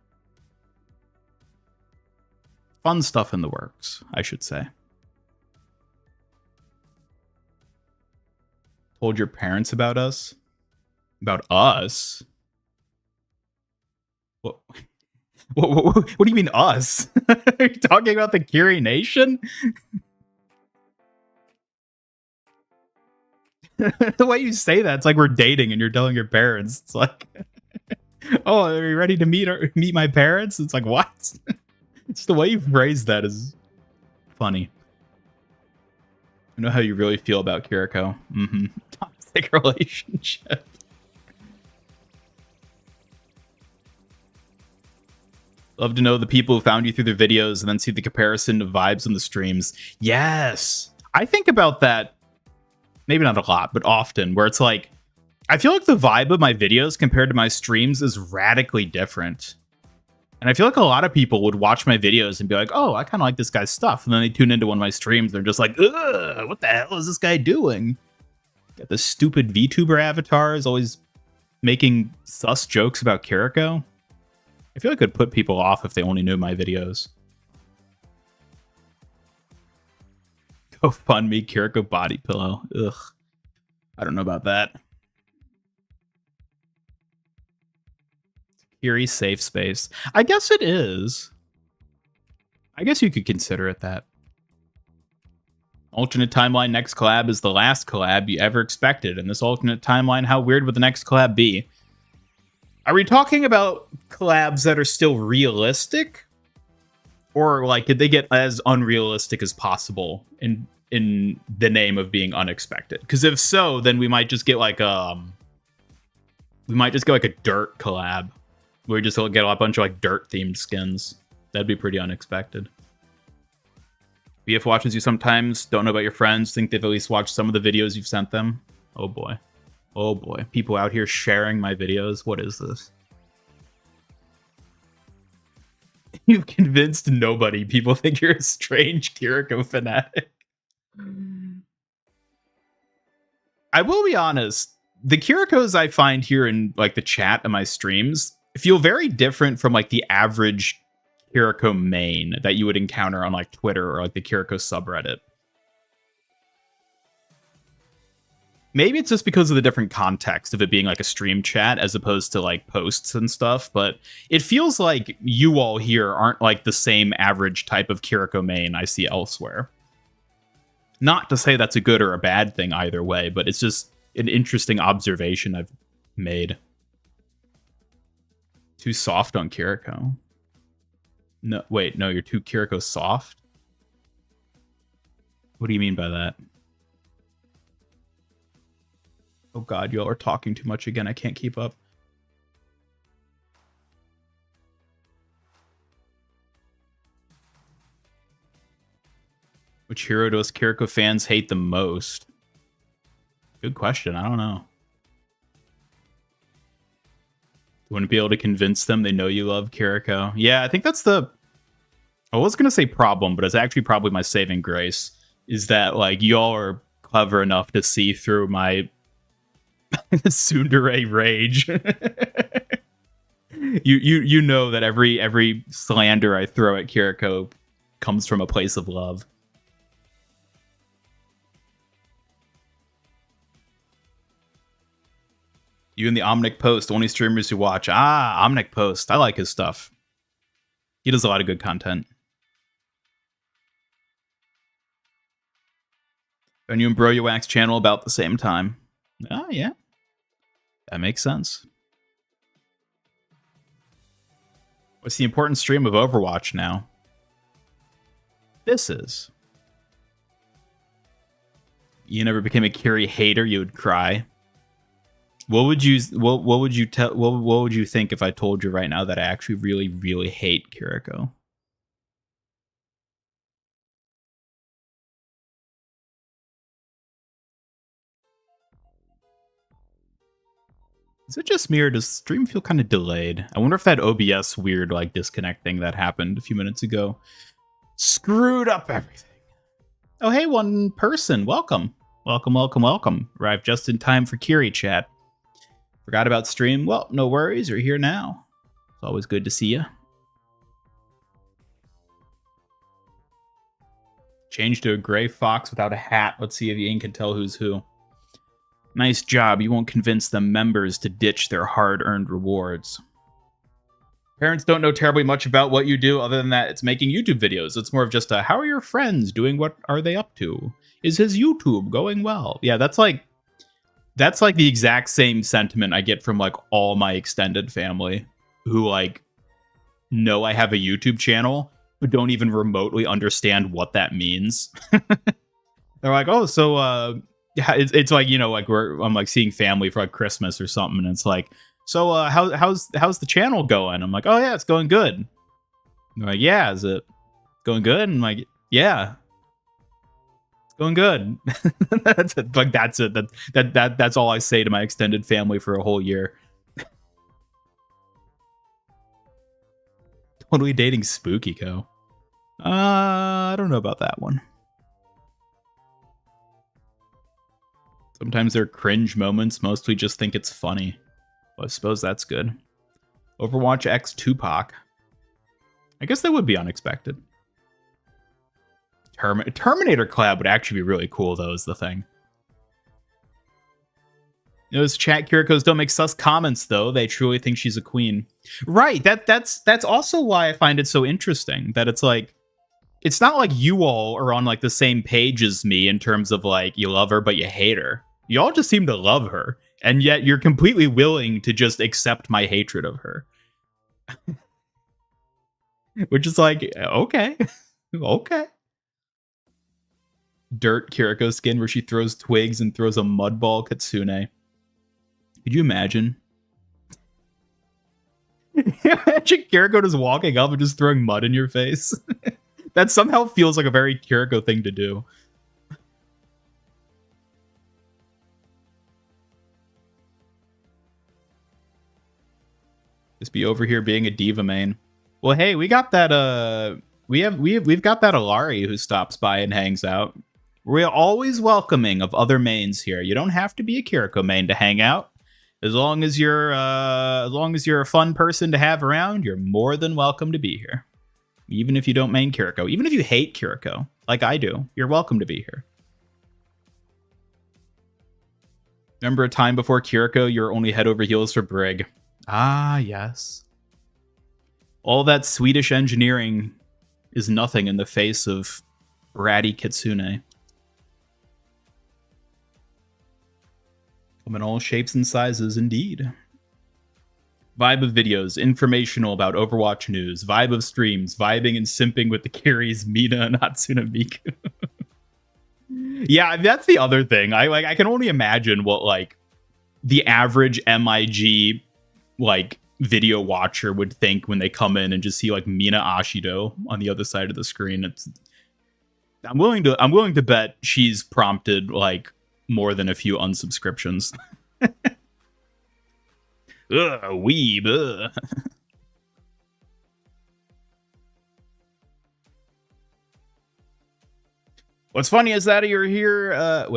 Fun stuff in the works, I should say. Told your parents about us? About us? What? What do you mean us? Are you talking about the Kiri Nation? The way you say that, it's like we're dating and you're telling your parents. It's like, oh, are you ready to meet my parents? It's like, what? It's the way you phrase that is funny. I know how you really feel about Kiriko. Mm-hmm. Toxic relationship. Love to know the people who found you through their videos and then see the comparison of vibes on the streams. Yes. I think about that, maybe not a lot, but often, where it's like, I feel like the vibe of my videos compared to my streams is radically different. And I feel like a lot of people would watch my videos and be like, oh, I kind of like this guy's stuff. And then they tune into one of my streams. They're just like, ugh, what the hell is this guy doing? Got this stupid VTuber avatars always making sus jokes about Kiriko. I feel like it would put people off if they only knew my videos. GoFundMe Kiriko body pillow. Ugh. I don't know about that. Eerie safe space. I guess it is. I guess you could consider it that. Alternate timeline next collab is the last collab you ever expected. In this alternate timeline, how weird would the next collab be? Are we talking about collabs that are still realistic? Or like, did they get as unrealistic as possible in the name of being unexpected? Because if so, then we might just get like a dirt collab. Where we just get a bunch of like dirt themed skins. That'd be pretty unexpected. BF watches you sometimes, don't know about your friends, think they've at least watched some of the videos you've sent them. Oh boy. Oh boy. People out here sharing my videos. What is this? You've convinced nobody. People think you're a strange Kiriko fanatic. I will be honest. The Kirikos I find here in like the chat of my streams feel very different from like the average Kiriko main that you would encounter on like Twitter or like the Kiriko subreddit. Maybe it's just because of the different context of it being like a stream chat as opposed to like posts and stuff, but it feels like you all here aren't like the same average type of Kiriko main I see elsewhere. Not to say that's a good or a bad thing either way, but it's just an interesting observation I've made. Too soft on Kiriko. No, wait, no, you're too Kiriko soft? What do you mean by that? Oh god, y'all are talking too much again. I can't keep up. Which hero do us Kiriko fans hate the most? Good question. I don't know. You wouldn't be able to convince them they know you love Kiriko. Yeah, I think that's the... I was going to say problem, but it's actually probably my saving grace. Is that, like, y'all are clever enough to see through my tsundere rage. You know that every slander I throw at Kiriko comes from a place of love. You and the Omnic Post, only streamers who watch. Ah, Omnic Post. I like his stuff. He does a lot of good content. And you and Bro Wax channel about the same time. Oh, yeah. That makes sense. What's the important stream of Overwatch now? This is. You never became a Kiri hater, you would cry. What would you think if I told you right now that I actually really hate Kiriko? Is it just me or does stream feel kind of delayed? I wonder if that OBS weird like disconnect thing that happened a few minutes ago screwed up everything. Oh, hey, one person. Welcome. Welcome. Arrived just in time for Kiri chat. Forgot about stream. Well, no worries. You're here now. It's always good to see you. Change to a gray fox without a hat. Let's see if Ian can tell who's who. Nice job. You won't convince the members to ditch their hard-earned rewards. Parents don't know terribly much about what you do other than that it's making YouTube videos. It's more of just a, how are your friends doing? What are they up to? Is his YouTube going well? Yeah, that's like the exact same sentiment I get from like all my extended family who like know I have a YouTube channel but don't even remotely understand what that means. They're like, oh, so yeah, it's like, you know, like I'm like seeing family for like Christmas or something, and it's like, so how's the channel going? I'm like, oh yeah, it's going good. They're like, yeah, is it going good? And I'm like, yeah, it's going good. That's it. Like that's it. That's all I say to my extended family for a whole year. Totally dating Spooky Co. I don't know about that one. Sometimes they're cringe moments, mostly just think it's funny. Well, I suppose that's good. Overwatch X Tupac. I guess that would be unexpected. Terminator collab would actually be really cool, though, is the thing. Those chat Kirikos don't make sus comments, though. They truly think she's a queen. Right, that's also why I find it so interesting, that it's like, it's not like you all are on like the same page as me in terms of like, you love her, but you hate her. You all just seem to love her, and yet you're completely willing to just accept my hatred of her. Which is like, okay. Okay. Dirt Kiriko skin where she throws twigs and throws a mud ball Kitsune. Could you imagine? Imagine Kiriko just walking up and just throwing mud in your face. That somehow feels like a very Kiriko thing to do. Just be over here being a diva main. Well, hey, we got that we've got that Alari who stops by and hangs out. We're always welcoming of other mains here. You don't have to be a Kiriko main to hang out. As long as you're a fun person to have around, you're more than welcome to be here. Even if you don't main Kiriko, even if you hate Kiriko, like I do, you're welcome to be here. Remember a time before Kiriko, you were only head over heels for Brig. Ah, yes. All that Swedish engineering is nothing in the face of bratty Kitsune. Come in all shapes and sizes, indeed. Vibe of videos, informational about Overwatch news, vibe of streams, vibing and simping with the Kiris, Mina, and Hatsune Miku. Yeah, that's the other thing. I can only imagine what like the average MIG like video watcher would think when they come in and just see like Mina Ashido on the other side of the screen. I'm willing to bet she's prompted like more than a few unsubscriptions. Ugh, weeb. Ugh. What's funny is that you're here.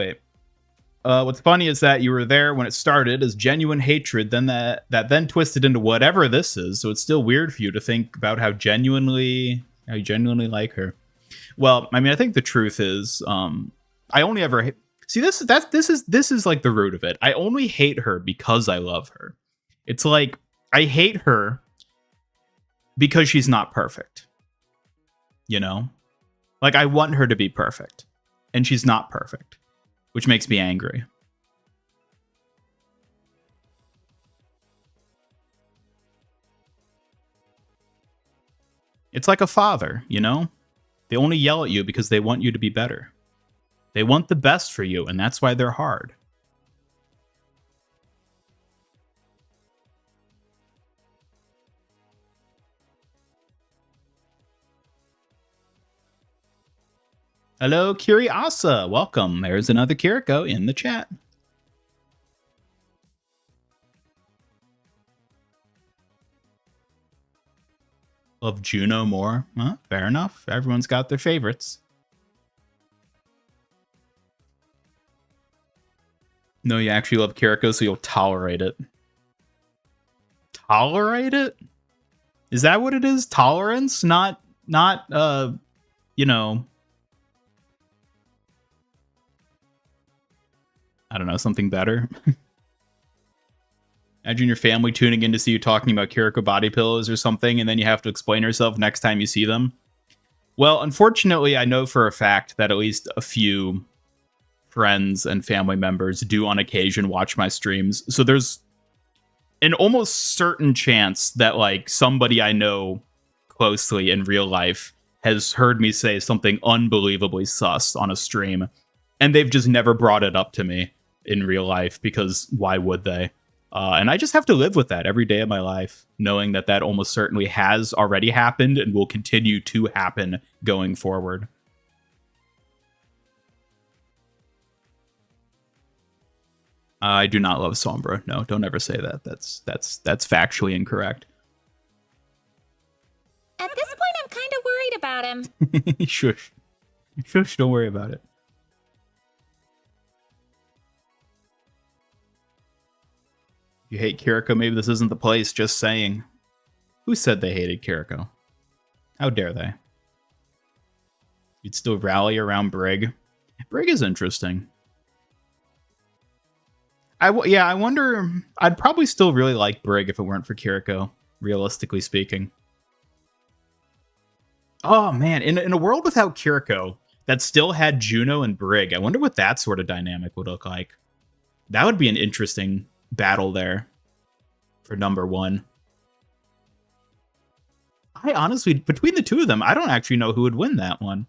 What's funny is that you were there when it started as genuine hatred, then that then twisted into whatever this is. So it's still weird for you to think about how you genuinely like her. Well, I mean, I think the truth is, I only ever see this. This is like the root of it. I only hate her because I love her. It's like I hate her because she's not perfect. You know, like I want her to be perfect, and she's not perfect, which makes me angry. It's like a father, you know? They only yell at you because they want you to be better. They want the best for you, and that's why they're hard. Hello, Curiasa. Welcome. There's another Kiriko in the chat. Love Juno more. Huh? Fair enough. Everyone's got their favorites. No, you actually love Kiriko, so you'll tolerate it. Tolerate it? Is that what it is? Tolerance? Not, you know, I don't know, something better. Imagine your family tuning in to see you talking about Kiriko body pillows or something, and then you have to explain yourself next time you see them. Well, unfortunately, I know for a fact that at least a few friends and family members do on occasion watch my streams. So there's an almost certain chance that like somebody I know closely in real life has heard me say something unbelievably sus on a stream, and they've just never brought it up to me in real life, because why would they? And I just have to live with that every day of my life, knowing that that almost certainly has already happened and will continue to happen going forward. I do not love Sombra. No, don't ever say that. That's factually incorrect. At this point, I'm kind of worried about him. Shush. Shush, don't worry about it. You hate Kiriko, maybe this isn't the place, just saying. Who said they hated Kiriko? How dare they? You'd still rally around Brig. Brig is interesting. I wonder, I'd probably still really like Brig if it weren't for Kiriko, realistically speaking. Oh man, in a world without Kiriko, that still had Juno and Brig, I wonder what that sort of dynamic would look like. That would be an interesting battle there for number one. I honestly, between the two of them, I don't actually know who would win that one.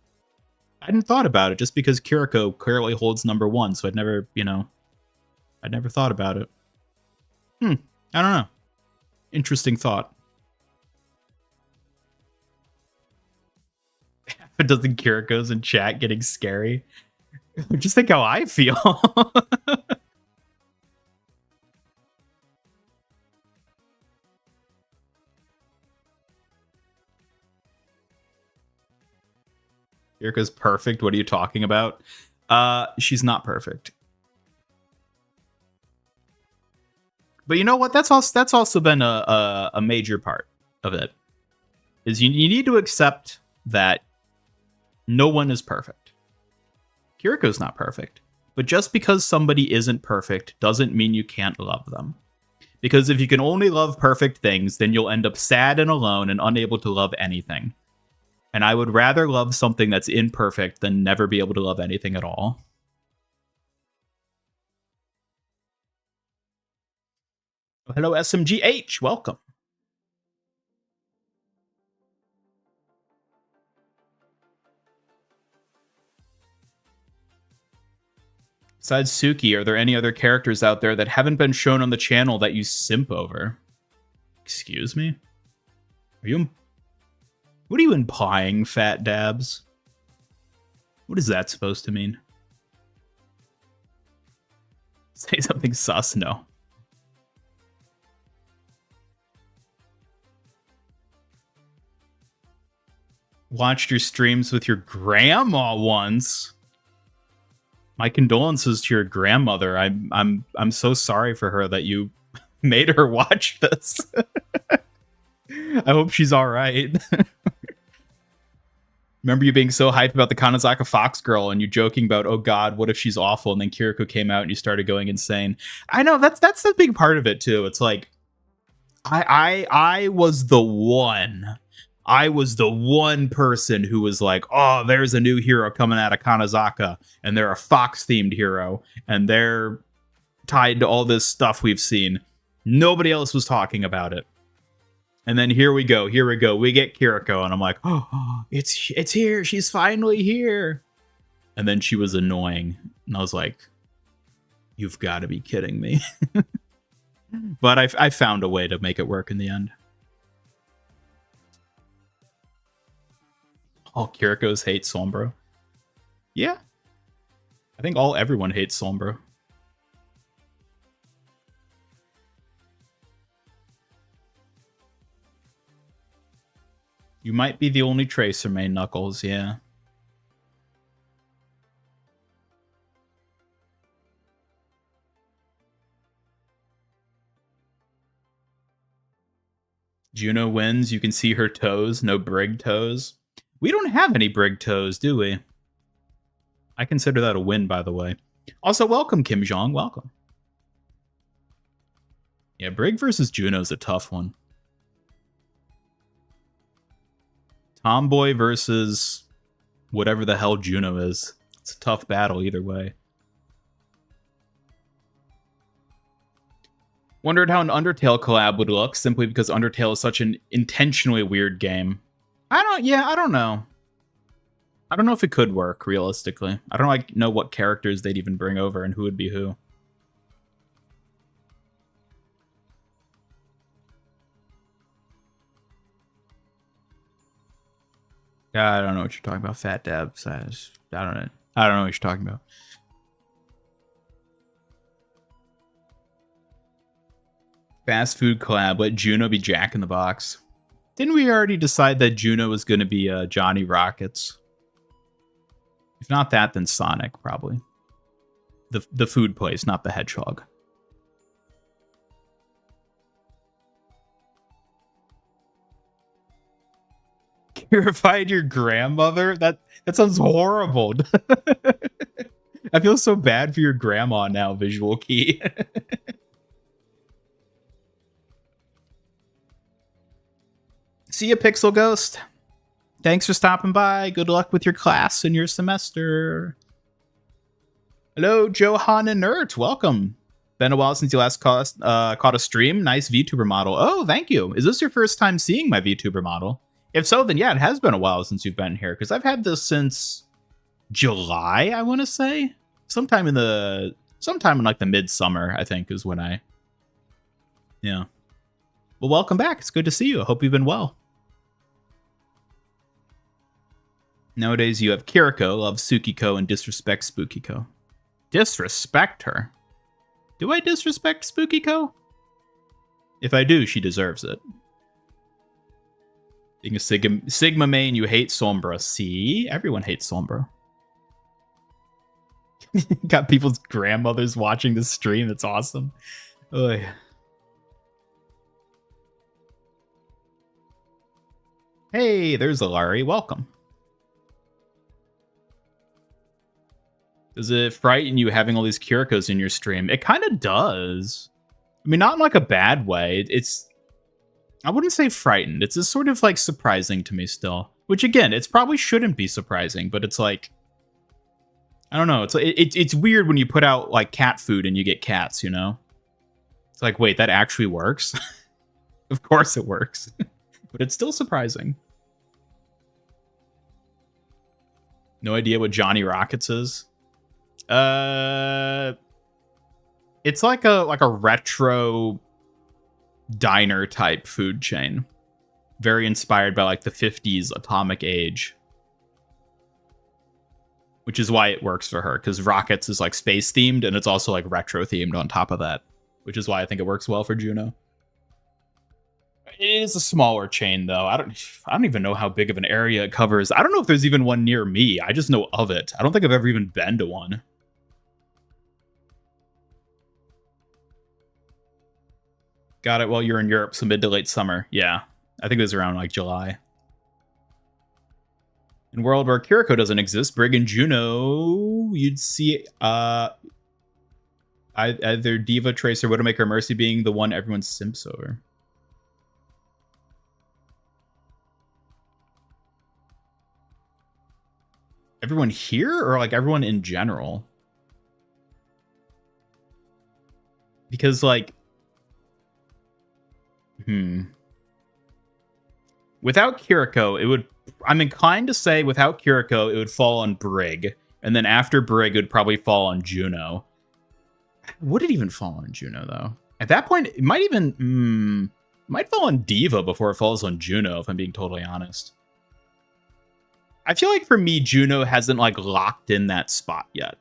I hadn't thought about it, just because Kiriko clearly holds number one, so I'd never, I'd never thought about it. I don't know. Interesting thought. A dozen Kirikos in chat getting scary. Just think how I feel. Kiriko's perfect. What are you talking about? She's not perfect. But you know what? That's also been a major part of it. Is you need to accept that no one is perfect. Kiriko's not perfect. But just because somebody isn't perfect doesn't mean you can't love them. Because if you can only love perfect things, then you'll end up sad and alone and unable to love anything. And I would rather love something that's imperfect than never be able to love anything at all. Hello, SMGH. Welcome. Besides Suki, are there any other characters out there that haven't been shown on the channel that you simp over? Excuse me? What are you implying, Fat Dabs? What is that supposed to mean? Say something sus? No. Watched your streams with your grandma once. My condolences to your grandmother. I'm so sorry for her that you made her watch this. I hope she's all right. Remember you being so hyped about the Kanazaka Fox girl and you joking about, oh god, what if she's awful? And then Kiriko came out and you started going insane. I know that's the big part of it too. It's like I was the one. I was the one person who was like, oh, there's a new hero coming out of Kanazaka, and they're a Fox-themed hero, and they're tied to all this stuff we've seen. Nobody else was talking about it. And then here we go, we get Kiriko, and I'm like, oh, it's here, she's finally here. And then she was annoying, and I was like, you've got to be kidding me. But I found a way to make it work in the end. All Kirikos hate Sombra. Yeah. I think everyone hates Sombra. You might be the only Tracer main, Knuckles, yeah. Juno wins. You can see her toes. No Brig toes. We don't have any Brig toes, do we? I consider that a win, by the way. Also, welcome, Kim Jong. Welcome. Yeah, Brig versus Juno's a tough one. Tomboy versus whatever the hell Juno is. It's a tough battle either way. Wondered how an Undertale collab would look, simply because Undertale is such an intentionally weird game. I don't know. I don't know if it could work, realistically. I don't know what characters they'd even bring over and who would be who. I don't know what you're talking about, Fat Dabs. I don't know what you're talking about. Fast food collab. Let Juno be Jack in the Box. Didn't we already decide that Juno was going to be Johnny Rockets? If not that, then Sonic, probably. The food place, not the hedgehog. Purified your grandmother? That sounds horrible. I feel so bad for your grandma now, Visual Key. See ya, Pixel Ghost. Thanks for stopping by. Good luck with your class and your semester. Hello, Johan and Nert. Welcome. Been a while since you last caught a stream. Nice VTuber model. Oh, thank you. Is this your first time seeing my VTuber model? If so, then yeah, it has been a while since you've been here, because I've had this since July, I want to say. Sometime in like the midsummer, I think, is when yeah. Well, welcome back. It's good to see you. I hope you've been well. Nowadays, you have Kiriko, loves Tsukiko, and disrespects Spookiko. Disrespect her? Do I disrespect Spookiko? If I do, she deserves it. Being a Sigma main, you hate Sombra. See? Everyone hates Sombra. Got people's grandmothers watching the stream. That's awesome. Oy. Hey, there's Alari. Welcome. Does it frighten you having all these Kirikos in your stream? It kind of does. I mean, not in like a bad way. I wouldn't say frightened. It's just sort of like surprising to me still. Which again, it probably shouldn't be surprising, but it's like, I don't know. It's weird when you put out like cat food and you get cats, you know? It's like, wait, that actually works? Of course it works. But it's still surprising. No idea what Johnny Rockets is. It's like a retro diner type food chain, very inspired by like the 50s atomic age, which is why it works for her, because Rockets is like space themed and it's also like retro themed on top of that, which is why I think it works well for Juno. It is a smaller chain though. I don't even know how big of an area it covers. I don't know if there's even one near me. I just know of it. I don't think I've ever even been to one. Got it while you're in Europe, so mid to late summer. Yeah, I think it was around like July. In a world where Kiriko doesn't exist, Brig and Juno, you'd see either Diva, Tracer, Widowmaker, or Mercy being the one everyone simps over. Everyone here, or like everyone in general? Because like, without Kiriko, it would... I'm inclined to say without Kiriko, it would fall on Brig. And then after Brig, it would probably fall on Juno. Would it even fall on Juno, though? At that point, it might even... might fall on Diva before it falls on Juno, if I'm being totally honest. I feel like for me, Juno hasn't, like, locked in that spot yet.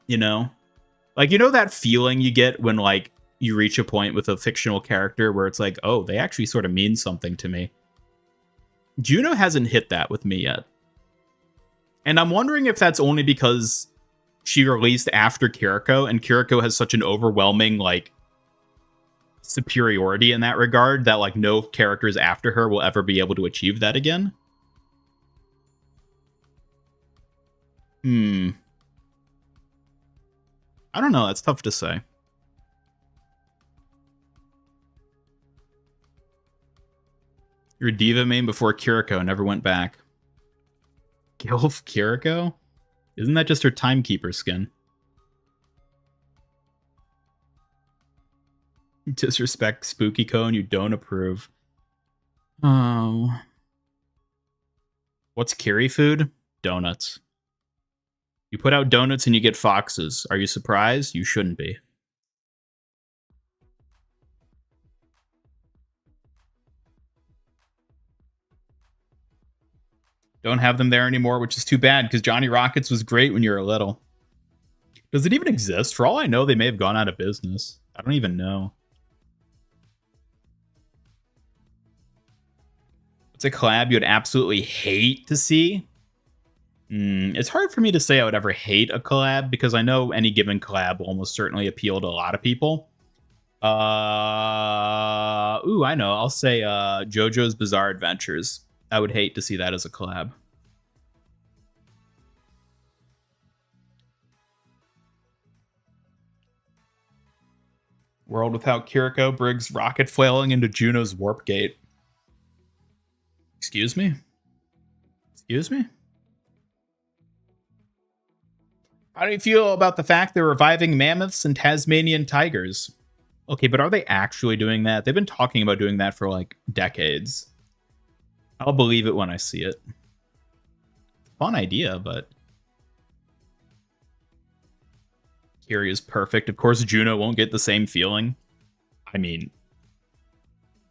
You know? Like, you know that feeling you get when, like, you reach a point with a fictional character where it's like, oh, they actually sort of mean something to me. Juno hasn't hit that with me yet. And I'm wondering if that's only because she released after Kiriko, and Kiriko has such an overwhelming, like, superiority in that regard that, like, no characters after her will ever be able to achieve that again. I don't know. That's tough to say. You're a diva main before Kiriko, never went back. Gilf Kiriko? Isn't that just her timekeeper skin? Disrespect Spooky Cone, you don't approve. Oh. What's Kiri food? Donuts. You put out donuts and you get foxes. Are you surprised? You shouldn't be. Don't have them there anymore, which is too bad, because Johnny Rockets was great when you were little. Does it even exist? For all I know, they may have gone out of business. I don't even know. What's a collab you'd absolutely hate to see? It's hard for me to say I would ever hate a collab, because I know any given collab will almost certainly appeal to a lot of people. I know. I'll say JoJo's Bizarre Adventures. I would hate to see that as a collab. World without Kiriko, Briggs rocket flailing into Juno's warp gate. Excuse me? Excuse me? How do you feel about the fact they're reviving mammoths and Tasmanian tigers? Okay, but are they actually doing that? They've been talking about doing that for, like, decades. I'll believe it when I see it. Fun idea, but... Kiri is perfect. Of course, Juno won't get the same feeling. I mean,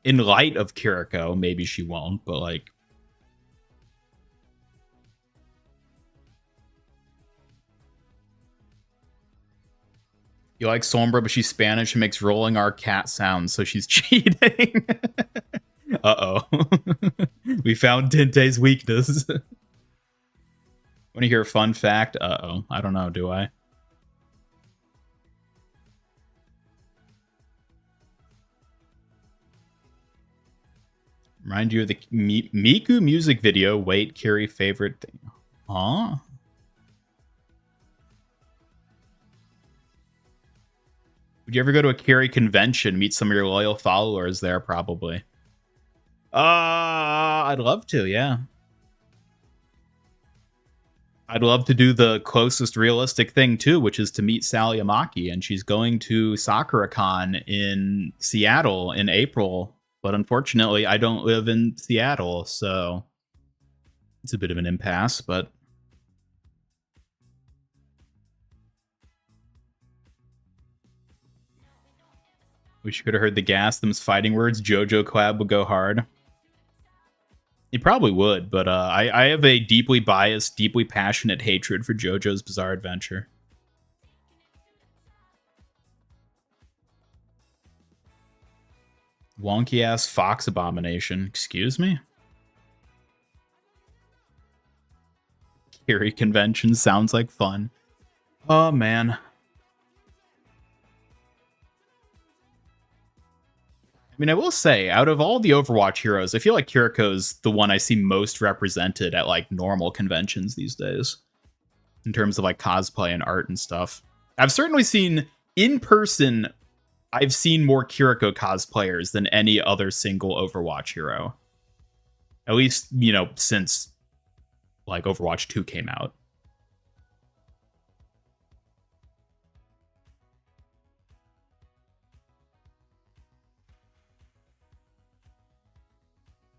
in light of Kiriko, maybe she won't, but, like... You like Sombra, but she's Spanish and makes rolling R cat sounds, so she's cheating. Uh-oh. We found Tinte's weakness. Want to hear a fun fact? Uh-oh. I don't know, do I? Remind you of the Miku music video. Wait, Kiri favorite thing. Huh? Would you ever go to a Kiri convention, meet some of your loyal followers there? Probably. I'd love to, yeah. I'd love to do the closest realistic thing, too, which is to meet Sally Amaki, and she's going to SakuraCon in Seattle in April, but unfortunately, I don't live in Seattle, so it's a bit of an impasse, but... Wish you could have heard the gas, them's fighting words. JoJo collab would go hard. He probably would, but I have a deeply biased, deeply passionate hatred for JoJo's Bizarre Adventure. Wonky-ass fox abomination. Excuse me? Kiri convention sounds like fun. Oh, man. I mean, I will say, out of all the Overwatch heroes, I feel like Kiriko's the one I see most represented at, like, normal conventions these days. In terms of, like, cosplay and art and stuff. I've certainly seen, in person, I've seen more Kiriko cosplayers than any other single Overwatch hero. At least, you know, since, like, Overwatch 2 came out.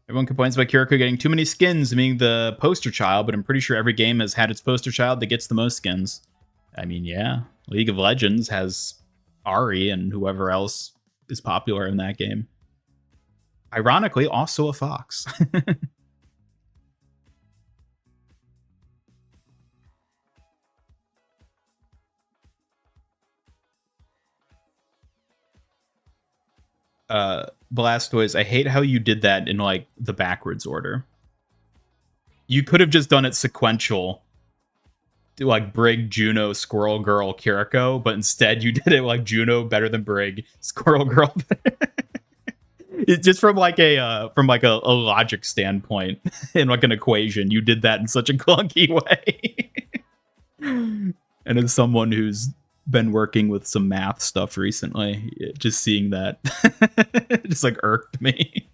Everyone complains about Kiriko getting too many skins and being the poster child, but I'm pretty sure every game has had its poster child that gets the most skins. I mean, yeah. League of Legends has Ari and whoever else is popular in that game. Ironically, also a fox. Blastoise, I hate how you did that in, like, the backwards order. You could have just done it sequential, like Brig, Juno, Squirrel Girl, Kiriko, but instead you did it like Juno better than Brig, Squirrel Girl. It's just from like a logic standpoint in like an equation, you did that in such a clunky way. And as someone who's been working with some math stuff recently, just seeing that just like irked me.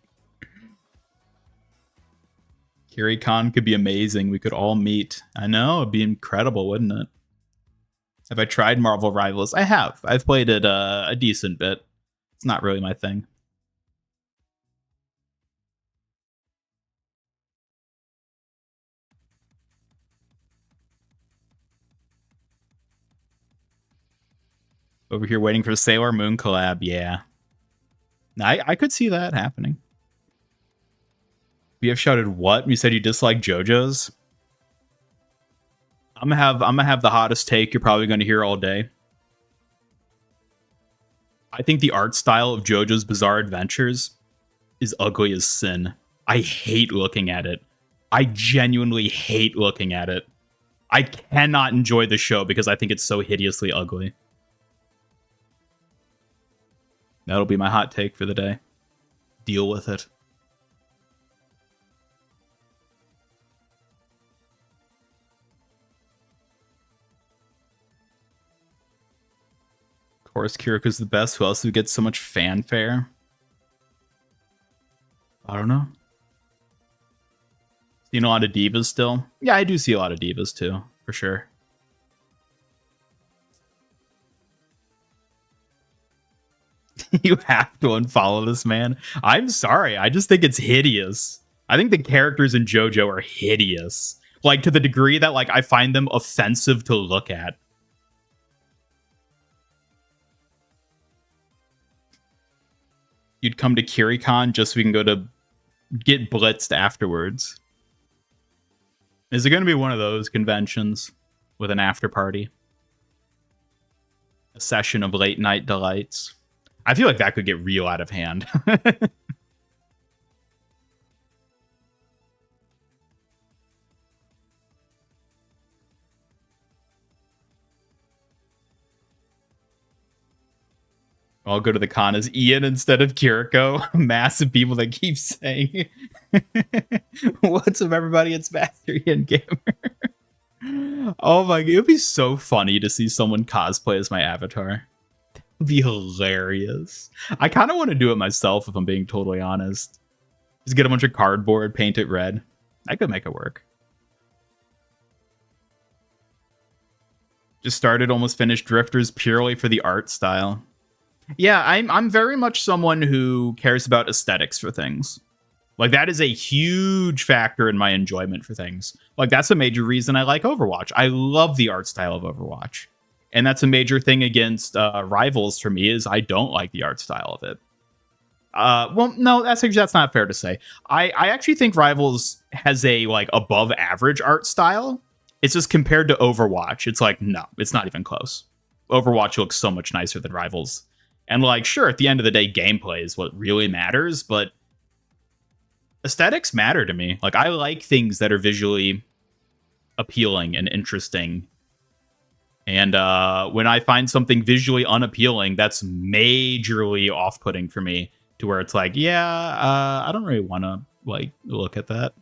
Kirikon could be amazing. We could all meet. I know, it'd be incredible, wouldn't it? Have I tried Marvel Rivals? I have. I've played it a decent bit. It's not really my thing. Over here waiting for Sailor Moon collab. Yeah. I could see that happening. We have shouted what? You said you dislike JoJo's? I'm gonna have the hottest take you're probably gonna hear all day. I think the art style of JoJo's Bizarre Adventures is ugly as sin. I hate looking at it. I genuinely hate looking at it. I cannot enjoy the show because I think it's so hideously ugly. That'll be my hot take for the day. Deal with it. Of course, Kiriko's the best. Who else would get so much fanfare? I don't know. Seen a lot of divas still? Yeah, I do see a lot of divas too, for sure. You have to unfollow this man. I'm sorry. I just think it's hideous. I think the characters in JoJo are hideous. Like, to the degree that, like, I find them offensive to look at. You'd come to Kirikon just so we can go to get blitzed afterwards. Is it going to be one of those conventions with an after party? A session of late night delights? I feel like that could get real out of hand. I'll go to the con as Ian instead of Kiriko. Massive people that keep saying, "What's up, everybody? It's Master Ian Gamer." Oh my god, it would be so funny to see someone cosplay as my avatar. It would be hilarious. I kind of want to do it myself if I'm being totally honest. Just get a bunch of cardboard, paint it red. I could make it work. Just started, almost finished Drifters purely for the art style. Yeah, I'm very much someone who cares about aesthetics for things. Like, that is a huge factor in my enjoyment for things. Like, that's a major reason I like Overwatch. I love the art style of Overwatch. And that's a major thing against Rivals for me, is I don't like the art style of it. Well, no, that's not fair to say. I actually think Rivals has a, like, above average art style. It's just compared to Overwatch, it's like, no, it's not even close. Overwatch looks so much nicer than Rivals. And, like, sure, at the end of the day, gameplay is what really matters, but aesthetics matter to me. Like, I like things that are visually appealing and interesting. And when I find something visually unappealing, that's majorly off-putting for me, to where it's like, yeah, I don't really want to, like, look at that.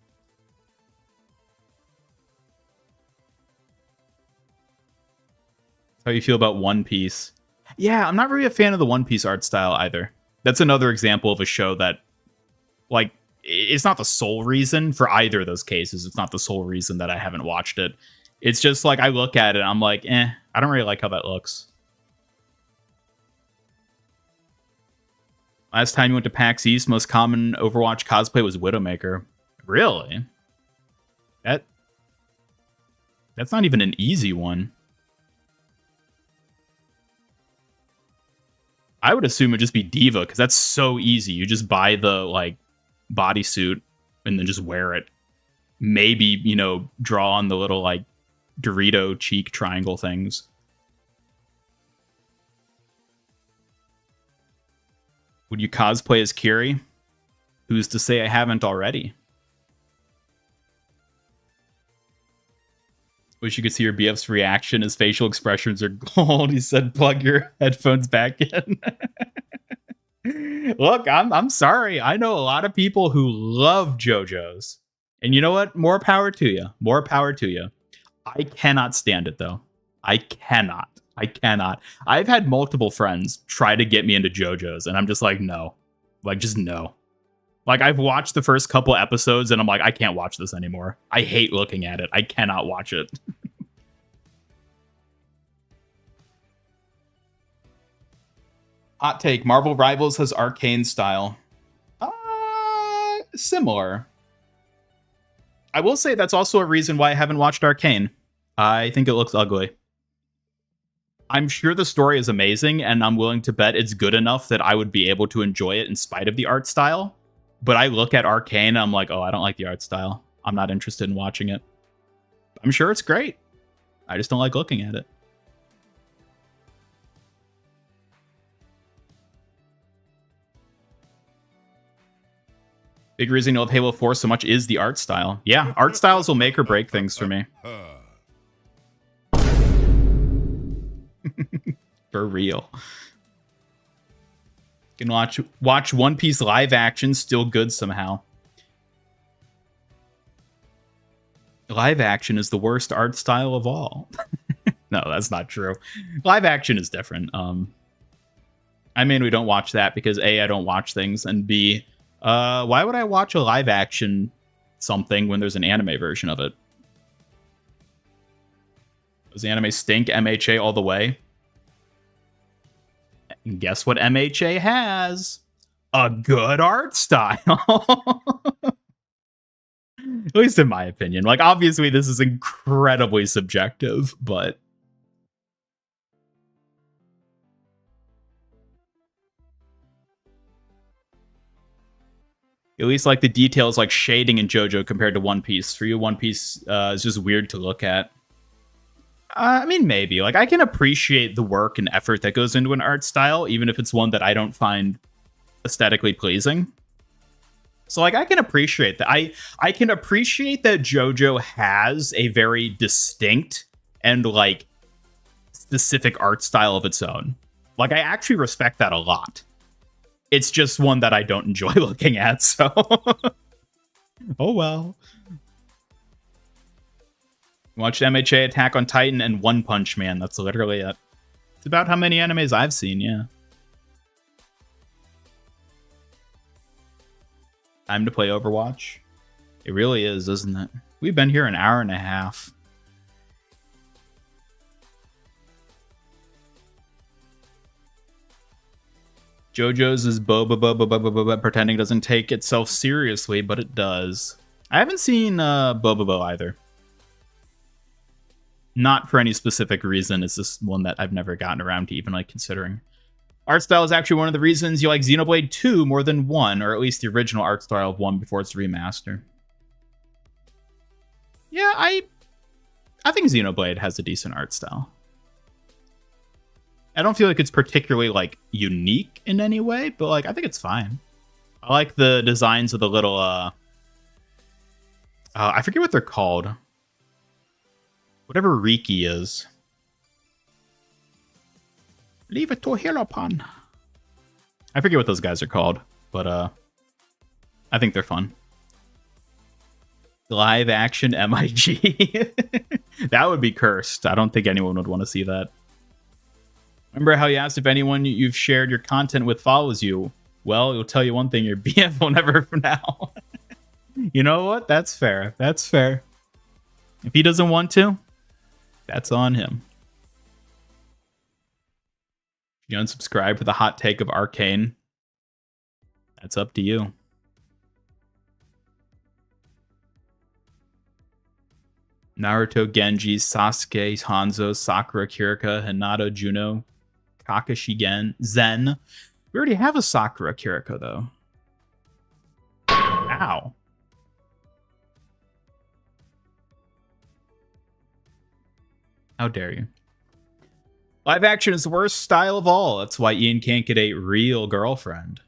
How you feel about One Piece? Yeah, I'm not really a fan of the One Piece art style either. That's another example of a show that, like, it's not the sole reason for either of those cases. It's not the sole reason that I haven't watched it. It's just like, I look at it and I'm like, I don't really like how that looks. Last time you went to PAX East, most common Overwatch cosplay was Widowmaker. Really? That's not even an easy one. I would assume it'd just be Diva, because that's so easy. You just buy the, like, bodysuit and then just wear it. Maybe, you know, draw on the little, like, Dorito cheek triangle things. Would you cosplay as Kiri? Who's to say I haven't already? Wish you could see your BF's reaction. His facial expressions are gold. He said, plug your headphones back in. Look, I'm sorry. I know a lot of people who love JoJo's. And you know what? More power to you. More power to you. I cannot stand it, though. I cannot. I've had multiple friends try to get me into JoJo's, and I'm just like, no. Like, just no. Like, I've watched the first couple episodes, and I'm like, I can't watch this anymore. I hate looking at it. I cannot watch it. Hot take. Marvel Rivals has arcane style. Similar. I will say that's also a reason why I haven't watched Arcane. I think it looks ugly. I'm sure the story is amazing, and I'm willing to bet it's good enough that I would be able to enjoy it in spite of the art style. But I look at Arcane and I'm like, oh, I don't like the art style. I'm not interested in watching it. I'm sure it's great. I just don't like looking at it. Big reason you love Halo 4 so much is the art style. Yeah, art styles will make or break things for me. For real. You can watch One Piece live action, still good somehow. Live action is the worst art style of all. No, that's not true. Live action is different. I mean, we don't watch that because A, I don't watch things, and B, why would I watch a live action something when there's an anime version of it? Does anime stink? MHA all the way. And guess what MHA has? A good art style. At least in my opinion. Like, obviously, this is incredibly subjective, but... At least, like, the details, like shading in JoJo compared to One Piece. For you, One Piece is just weird to look at. I mean, maybe. Like, I can appreciate the work and effort that goes into an art style, even if it's one that I don't find aesthetically pleasing. So, like, I can appreciate that. I can appreciate that JoJo has a very distinct and, like, specific art style of its own. Like, I actually respect that a lot. It's just one that I don't enjoy looking at, so... Oh, well. Watched MHA, Attack on Titan, and One Punch Man. That's literally it. It's about how many animes I've seen, yeah. Time to play Overwatch. It really is, isn't it? We've been here an hour and a half. JoJo's is Boba pretending it doesn't take itself seriously, but it does. I haven't seen Boba either. Not for any specific reason. It's just one that I've never gotten around to even like considering. Art style is actually one of the reasons you like Xenoblade 2 more than 1, or at least the original art style of 1 before its remaster. Yeah, I think Xenoblade has a decent art style. I don't feel like it's particularly like unique in any way, but like I think it's fine. I like the designs of the little I forget what they're called. Whatever Riki is. Leave it to Hilopan. I forget what those guys are called, but I think they're fun. Live action MIG. That would be cursed. I don't think anyone would want to see that. Remember how you asked if anyone you've shared your content with follows you? Well, it'll tell you one thing, your BF will never from now. You know what? That's fair. That's fair. If he doesn't want to, that's on him. You unsubscribe for the hot take of Arcane. That's up to you. Naruto, Genji, Sasuke, Hanzo, Sakura, Kirika, Hinata, Juno, Kakashi, Zen. We already have a Sakura Kirika, though. Ow. How dare you? Live action is the worst style of all. That's why Ian can't get a real girlfriend.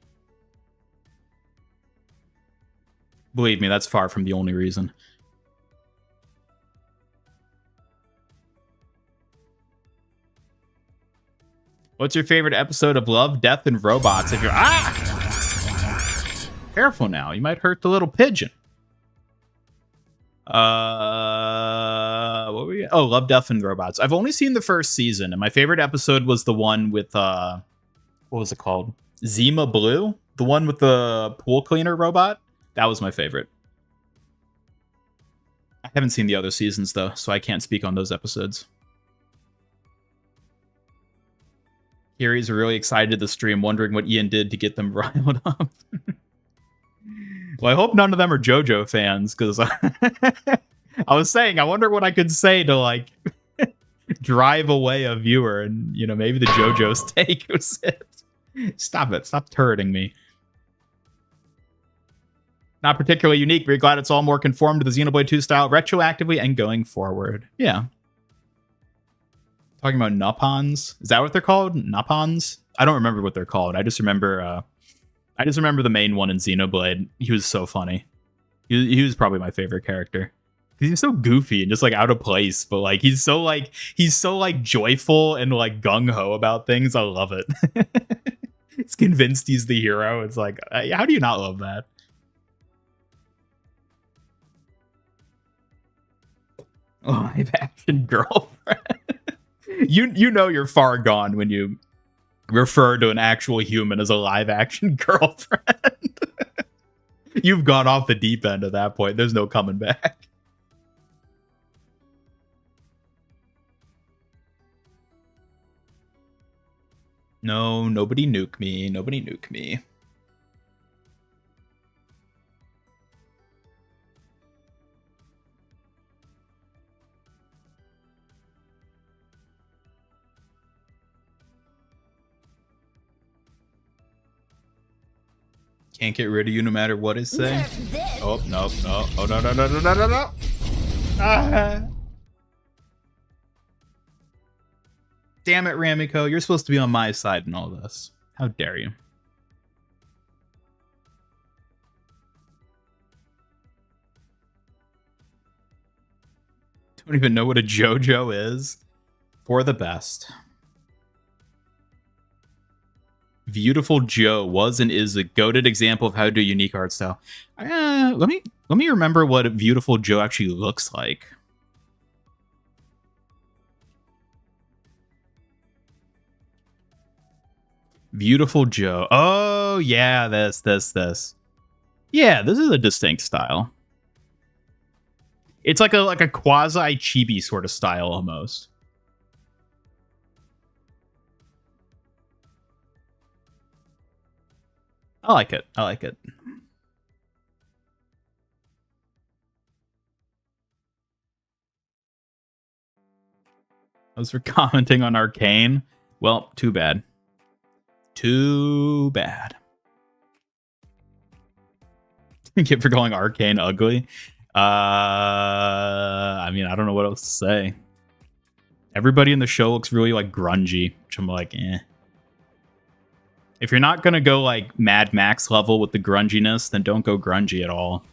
Believe me, that's far from the only reason. What's your favorite episode of Love, Death, and Robots? If you're careful now, you might hurt the little pigeon. What were we? Oh, Love, Death, and Robots. I've only seen the first season, and my favorite episode was the one with what was it called? Zima Blue, the one with the pool cleaner robot. That was my favorite. I haven't seen the other seasons though, so I can't speak on those episodes. Gary's really excited to stream, wondering what Ian did to get them riled up. Well, I hope none of them are JoJo fans, because I was saying, I wonder what I could say to, like, drive away a viewer, and, you know, maybe the JoJo's take was it. Stop it. Stop turreting me. Not particularly unique, but you're glad it's all more conformed to the Xenoblade 2 style retroactively and going forward. Yeah. Talking about Nopons. Is that what they're called? Nopons? I don't remember what they're called. I just remember the main one in Xenoblade. He was so funny. He was probably my favorite character. He's so goofy and just like out of place, but like he's so joyful and like gung ho about things. I love it. He's convinced he's the hero. It's like, how do you not love that? Live action girlfriend. You know you're far gone when you refer to an actual human as a live action girlfriend. You've gone off the deep end at that point. There's no coming back. No, nobody nuke me. Nobody nuke me. Can't get rid of you no matter what it say. Oh, no, no. Oh, no, no, no, no, no, no, no. Ah. Damn it, Ramiko. You're supposed to be on my side in all this. How dare you? Don't even know what a JoJo is. For the best. Beautiful Joe was and is a goated example of how to do unique art style. Let me remember what a Beautiful Joe actually looks like. Beautiful Joe. Oh yeah, this. Yeah, this is a distinct style. It's like a quasi chibi sort of style almost. I like it. I like it. Those for commenting on Arcane. Well, too bad. Too bad. Thank you for calling Arcane ugly. I mean, I don't know what else to say. Everybody in the show looks really like grungy, which I'm like, eh. If you're not gonna go like Mad Max level with the grunginess, then don't go grungy at all.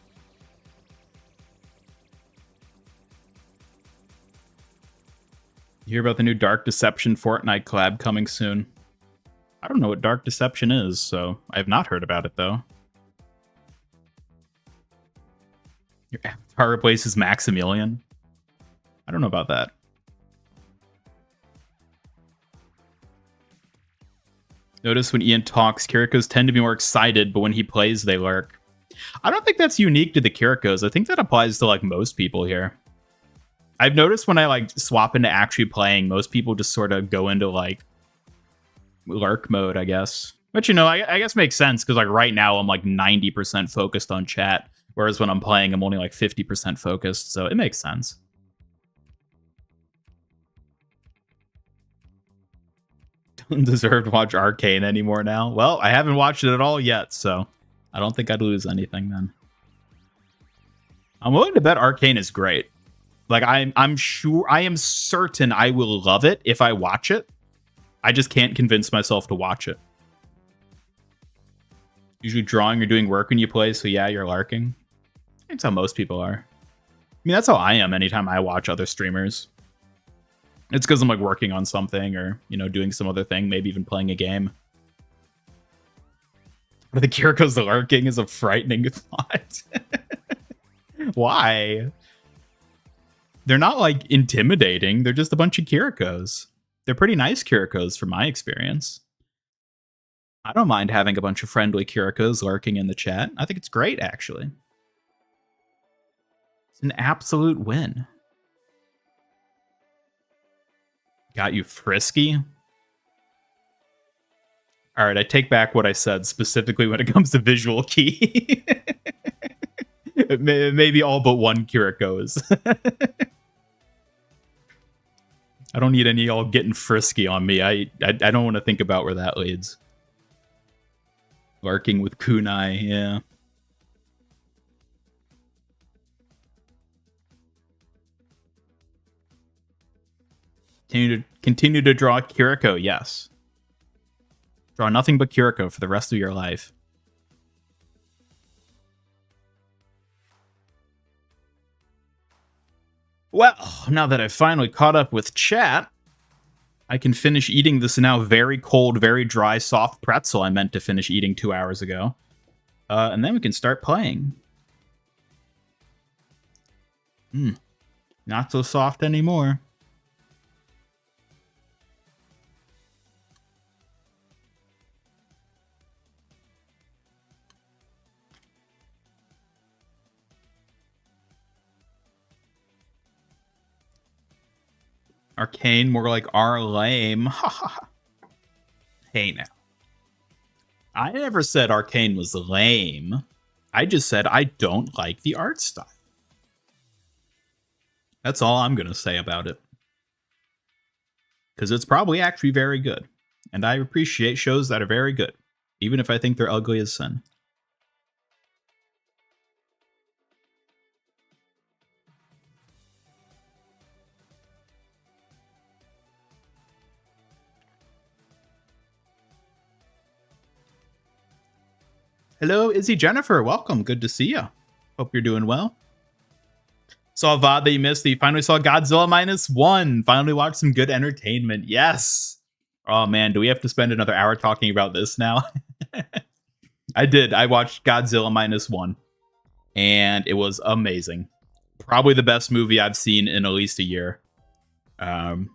You hear about the new Dark Deception Fortnite collab coming soon? I don't know what Dark Deception is, so I have not heard about it though. Your avatar replaces Maximilian? I don't know about that. Notice when Ian talks, Kirikos tend to be more excited, but when he plays, they lurk. I don't think that's unique to the Kirikos. I think that applies to like most people here. I've noticed when I like swap into actually playing, most people just sort of go into like lurk mode, I guess. But you know, I guess makes sense because like right now I'm like 90% focused on chat, whereas when I'm playing, I'm only like 50% focused. So it makes sense. Don't deserve to watch Arcane anymore now. Well, I haven't watched it at all yet, so I don't think I'd lose anything then. I'm willing to bet Arcane is great. Like I am certain I will love it if I watch it. I just can't convince myself to watch it. Usually drawing or doing work when you play, so yeah, you're larking. That's how most people are. I mean, that's how I am anytime I watch other streamers. It's because I'm like working on something or, doing some other thing, maybe even playing a game. But the Kiriko's lurking is a frightening thought. Why? They're not like intimidating. They're just a bunch of Kirikos. They're pretty nice Kirikos from my experience. I don't mind having a bunch of friendly Kirikos lurking in the chat. I think it's great, actually. It's an absolute win. Got you frisky? All right, I take back what I said, specifically when it comes to visual key. Maybe all but one Kiriko is. I don't need any all getting frisky on me. I don't want to think about where that leads. Lurking with kunai, yeah. Continue to draw Kiriko, yes. Draw nothing but Kiriko for the rest of your life. Well, now that I've finally caught up with chat, I can finish eating this now very cold, very dry, soft pretzel I meant to finish eating 2 hours ago. And then we can start playing. Not so soft anymore. Arcane, more like R lame. Hey now. I never said Arcane was lame. I just said I don't like the art style. That's all I'm going to say about it. Because it's probably actually very good. And I appreciate shows that are very good. Even if I think they're ugly as sin. Hello, Izzy Jennifer. Welcome. Good to see you. Hope you're doing well. Saw a VOD that you missed. That you finally saw Godzilla -1. Finally watched some good entertainment. Yes. Oh, man. Do we have to spend another hour talking about this now? I did. I watched Godzilla -1. And it was amazing. Probably the best movie I've seen in at least a year. The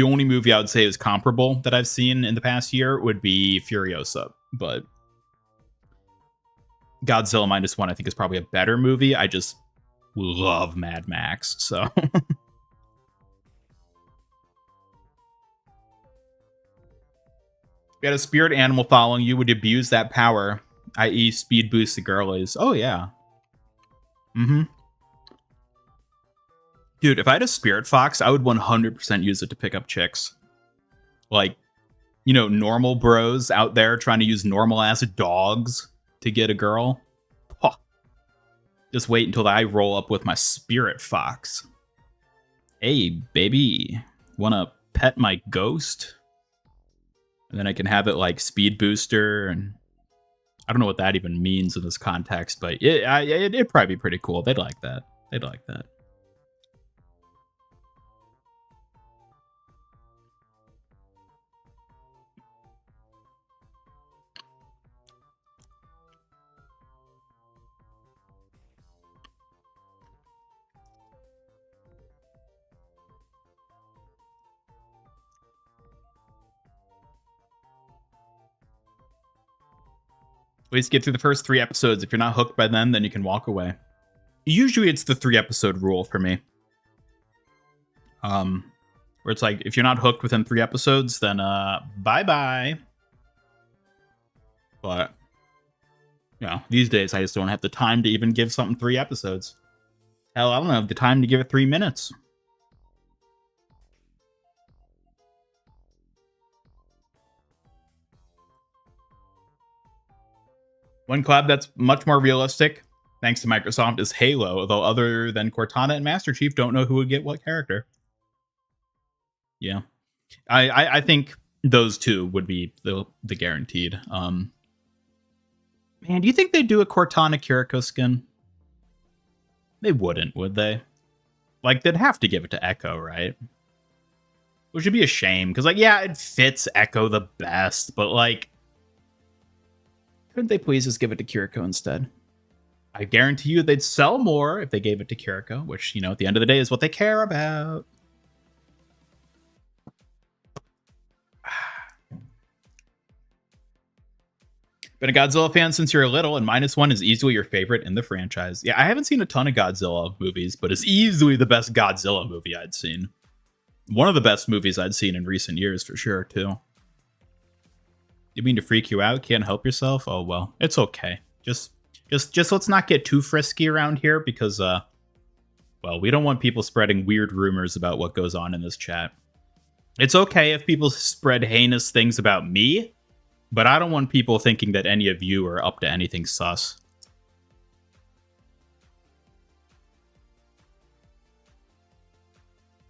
only movie I would say is comparable that I've seen in the past year would be Furiosa. But Godzilla -1, I think, is probably a better movie. I just love Mad Max, so. If you had a spirit animal following you, would abuse that power, i.e. speed boost the girlies? Oh, yeah. Dude, if I had a spirit fox, I would 100% use it to pick up chicks. Like, normal bros out there trying to use normal-ass dogs to get a girl. Oh. Just wait until I roll up with my spirit fox. Hey, baby. Wanna pet my ghost? And then I can have it like speed booster, and I don't know what that even means in this context, but it'd probably be pretty cool. They'd like that. They'd like that. Please get through the first 3 episodes. If you're not hooked by then you can walk away. Usually it's the 3-episode rule for me. Where it's like, if you're not hooked within 3 episodes, then bye-bye. But, these days I just don't have the time to even give something 3 episodes. Hell, I don't have the time to give it 3 minutes. One collab that's much more realistic, thanks to Microsoft, is Halo, though other than Cortana and Master Chief, don't know who would get what character. Yeah. I think those two would be the guaranteed. Man, do you think they'd do a Cortana Kiriko skin? They wouldn't, would they? Like, they'd have to give it to Echo, right? which would be a shame because, like, yeah, it fits Echo the best, but like, couldn't they please just give it to Kiriko instead? I guarantee you they'd sell more if they gave it to Kiriko, which, you know, at the end of the day is what they care about. Been a Godzilla fan since you were little, and -1 is easily your favorite in the franchise. Yeah, I haven't seen a ton of Godzilla movies, but it's easily the best Godzilla movie I'd seen. One of the best movies I'd seen in recent years, for sure, too. You mean to freak you out? Can't help yourself? Oh, well, it's okay. Just let's not get too frisky around here because, well, we don't want people spreading weird rumors about what goes on in this chat. It's okay if people spread heinous things about me, but I don't want people thinking that any of you are up to anything sus.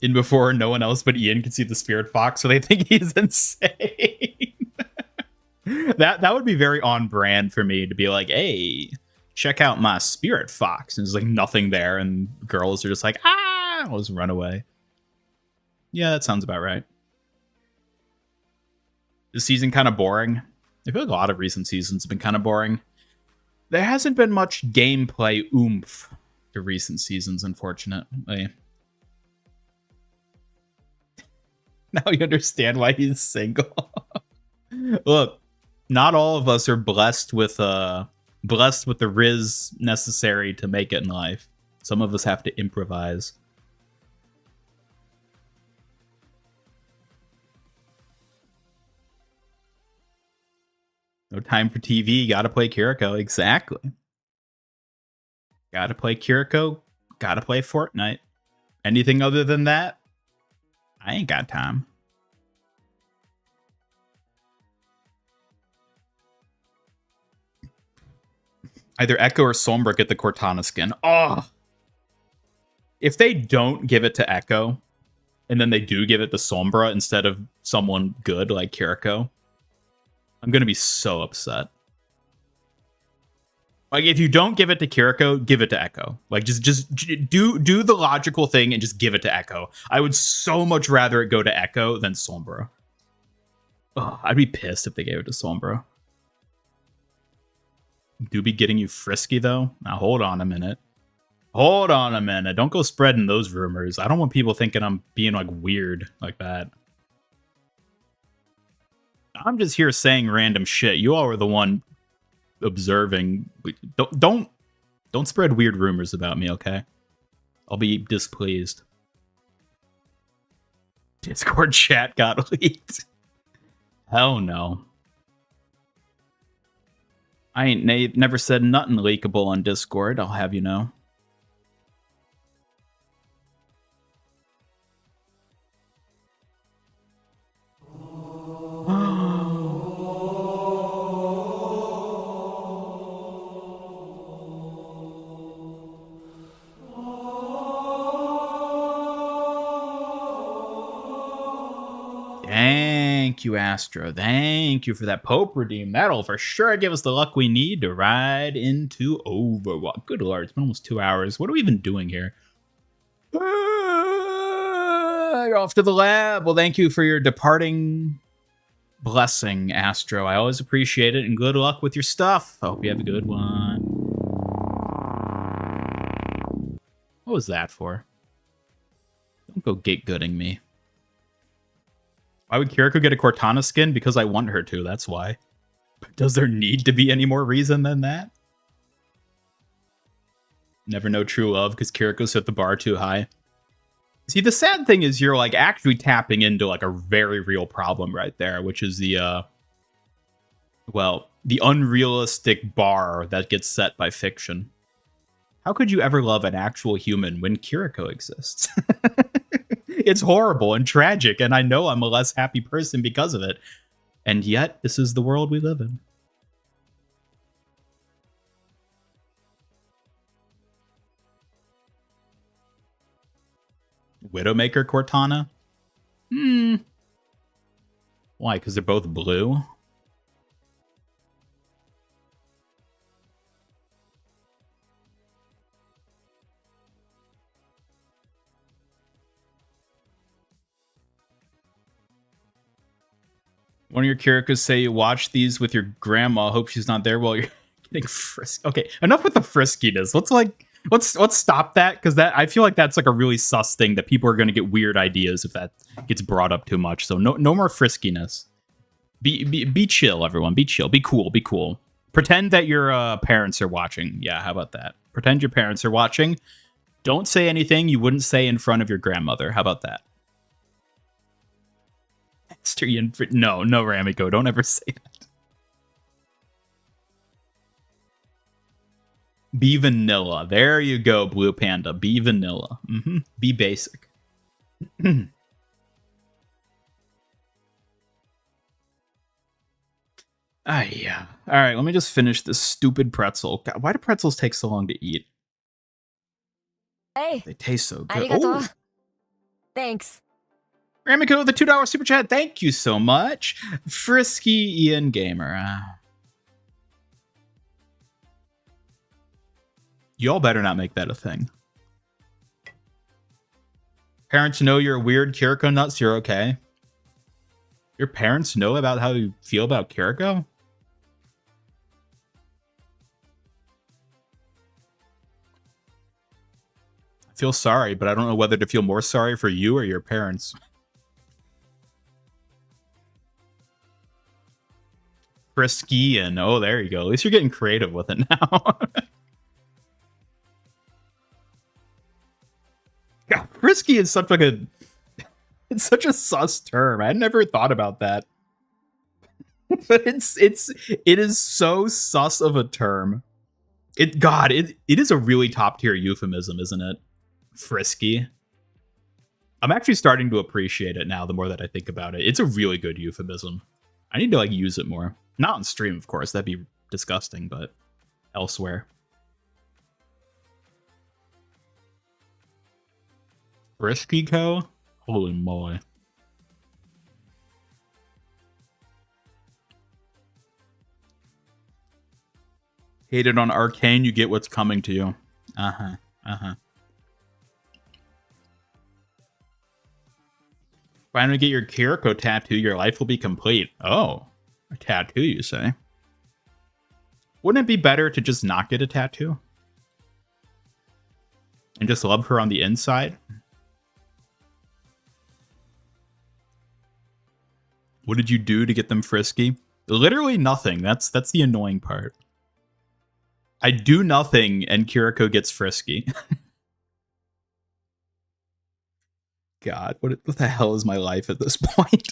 In before no one else but Ian can see the spirit fox, so they think he's insane. That would be very on brand for me to be like, hey, check out my spirit fox. And there's like nothing there, and girls are just like, ah, I'll just run away. Yeah, that sounds about right. This season kind of boring. I feel like a lot of recent seasons have been kind of boring. There hasn't been much gameplay oomph to recent seasons, unfortunately. Now you understand why he's single. Look, not all of us are blessed with the riz necessary to make it in life. Some of us have to improvise. No time for TV. Gotta play Kiriko. Exactly. Gotta play Kiriko. Gotta play Fortnite. Anything other than that, I ain't got time. Either Echo or Sombra get the Cortana skin. Oh! If they don't give it to Echo, and then they do give it to Sombra instead of someone good like Kiriko, I'm gonna be so upset. Like, if you don't give it to Kiriko, give it to Echo. Like, just do the logical thing and just give it to Echo. I would so much rather it go to Echo than Sombra. Oh, I'd be pissed if they gave it to Sombra. Do be getting you frisky, though? Now, hold on a minute. Hold on a minute. Don't go spreading those rumors. I don't want people thinking I'm being, like, weird like that. I'm just here saying random shit. You all are the one observing. Don't spread weird rumors about me, okay? I'll be displeased. Discord chat got leaked. Hell no. I ain't never said nothing leakable on Discord, I'll have you know. Thank you, Astro. Thank you for that Pope redeem. That'll for sure give us the luck we need to ride into Overwatch. Good lord, it's been almost 2 hours. What are we even doing here? You're off to the lab. Well, thank you for your departing blessing, Astro. I always appreciate it, and good luck with your stuff. I hope you have a good one. What was that for? Don't go gategooding me. Why would Kiriko get a Cortana skin? Because I want her to, that's why. But does there need to be any more reason than that? Never know true love because Kiriko set the bar too high. See, the sad thing is you're, like, actually tapping into, like, a very real problem right there, which is the, well, the unrealistic bar that gets set by fiction. How could you ever love an actual human when Kiriko exists? It's horrible and tragic, and I know I'm a less happy person because of it. And yet, this is the world we live in. Widowmaker Cortana? Why? Because they're both blue? One of your characters say, watch these with your grandma. Hope she's not there while you're getting frisked. Okay, enough with the friskiness. Let's stop that, because that, I feel like that's like a really sus thing that people are going to get weird ideas if that gets brought up too much. So no more friskiness. Be chill, everyone. Be chill. Be cool. Be cool. Pretend that your parents are watching. Yeah, how about that? Pretend your parents are watching. Don't say anything you wouldn't say in front of your grandmother. How about that? No, Ramiko, don't ever say that. Be vanilla. There you go, Blue Panda. Be vanilla. Be basic. Yeah. All right, let me just finish this stupid pretzel. God, why do pretzels take so long to eat? Hey. They taste so good. Arigato. Oh. Thanks. Ramiko, the $2 super chat. Thank you so much. Frisky Ian Gamer. Y'all better not make that a thing. Parents know you're a weird Kiriko nuts. You're okay. Your parents know about how you feel about Kiriko? I feel sorry, but I don't know whether to feel more sorry for you or your parents. Frisky and oh, there you go. At least you're getting creative with it now. God, frisky is such like it's such a sus term. I never thought about that. But it is so sus of a term. It is a really top tier euphemism, isn't it? Frisky. I'm actually starting to appreciate it now the more that I think about it. It's a really good euphemism. I need to like use it more. Not on stream, of course. That'd be disgusting, but elsewhere. Frisky Co? Holy moly. Hated on Arcane, you get what's coming to you. Finally get your Kiriko tattoo, your life will be complete. Oh, a tattoo, you say? Wouldn't it be better to just not get a tattoo? And just love her on the inside? What did you do to get them frisky? Literally nothing. That's the annoying part. I do nothing and Kiriko gets frisky. God, what the hell is my life at this point?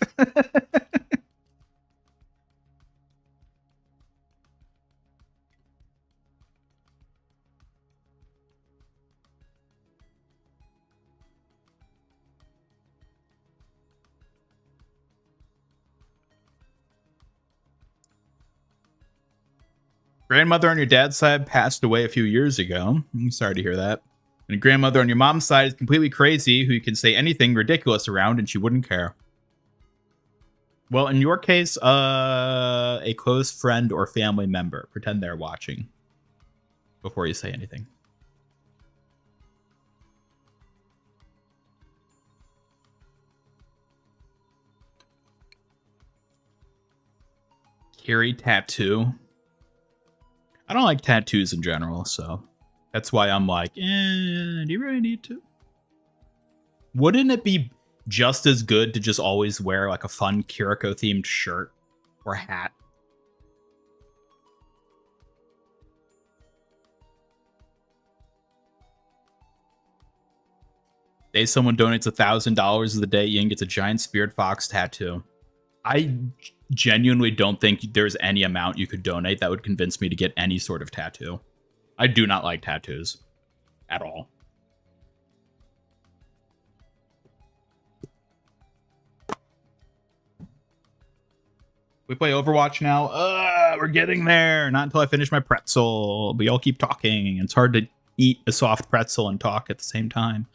Grandmother on your dad's side passed away a few years ago. I'm sorry to hear that. And grandmother on your mom's side is completely crazy, who you can say anything ridiculous around and she wouldn't care. Well, in your case, a close friend or family member. Pretend they're watching before you say anything. Kiri tattoo. I don't like tattoos in general, so that's why I'm like, do you really need to? Wouldn't it be just as good to just always wear like a fun Kiriko-themed shirt or hat? Day someone donates $1,000 of the day, Ian gets a giant Spirit Fox tattoo. I genuinely don't think there's any amount you could donate that would convince me to get any sort of tattoo. I do not like tattoos at all. We play Overwatch now. We're getting there. Not until I finish my pretzel. But y'all keep talking. It's hard to eat a soft pretzel and talk at the same time.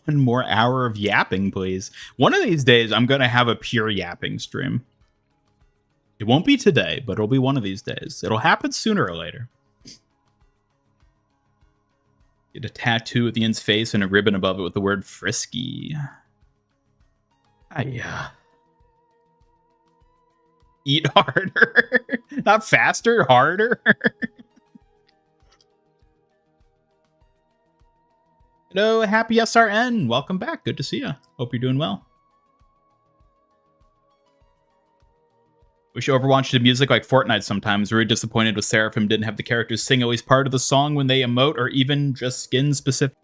One more hour of yapping, please. One of these days, I'm going to have a pure yapping stream. It won't be today, but it'll be one of these days. It'll happen sooner or later. Get a tattoo with Ian's face and a ribbon above it with the word frisky. Eat harder. Not faster, harder. Hello, happy SRN. Welcome back. Good to see you. Hope you're doing well. Wish Overwatch did music like Fortnite sometimes. Very disappointed with Seraphim didn't have the characters sing always part of the song when they emote or even just skin specific.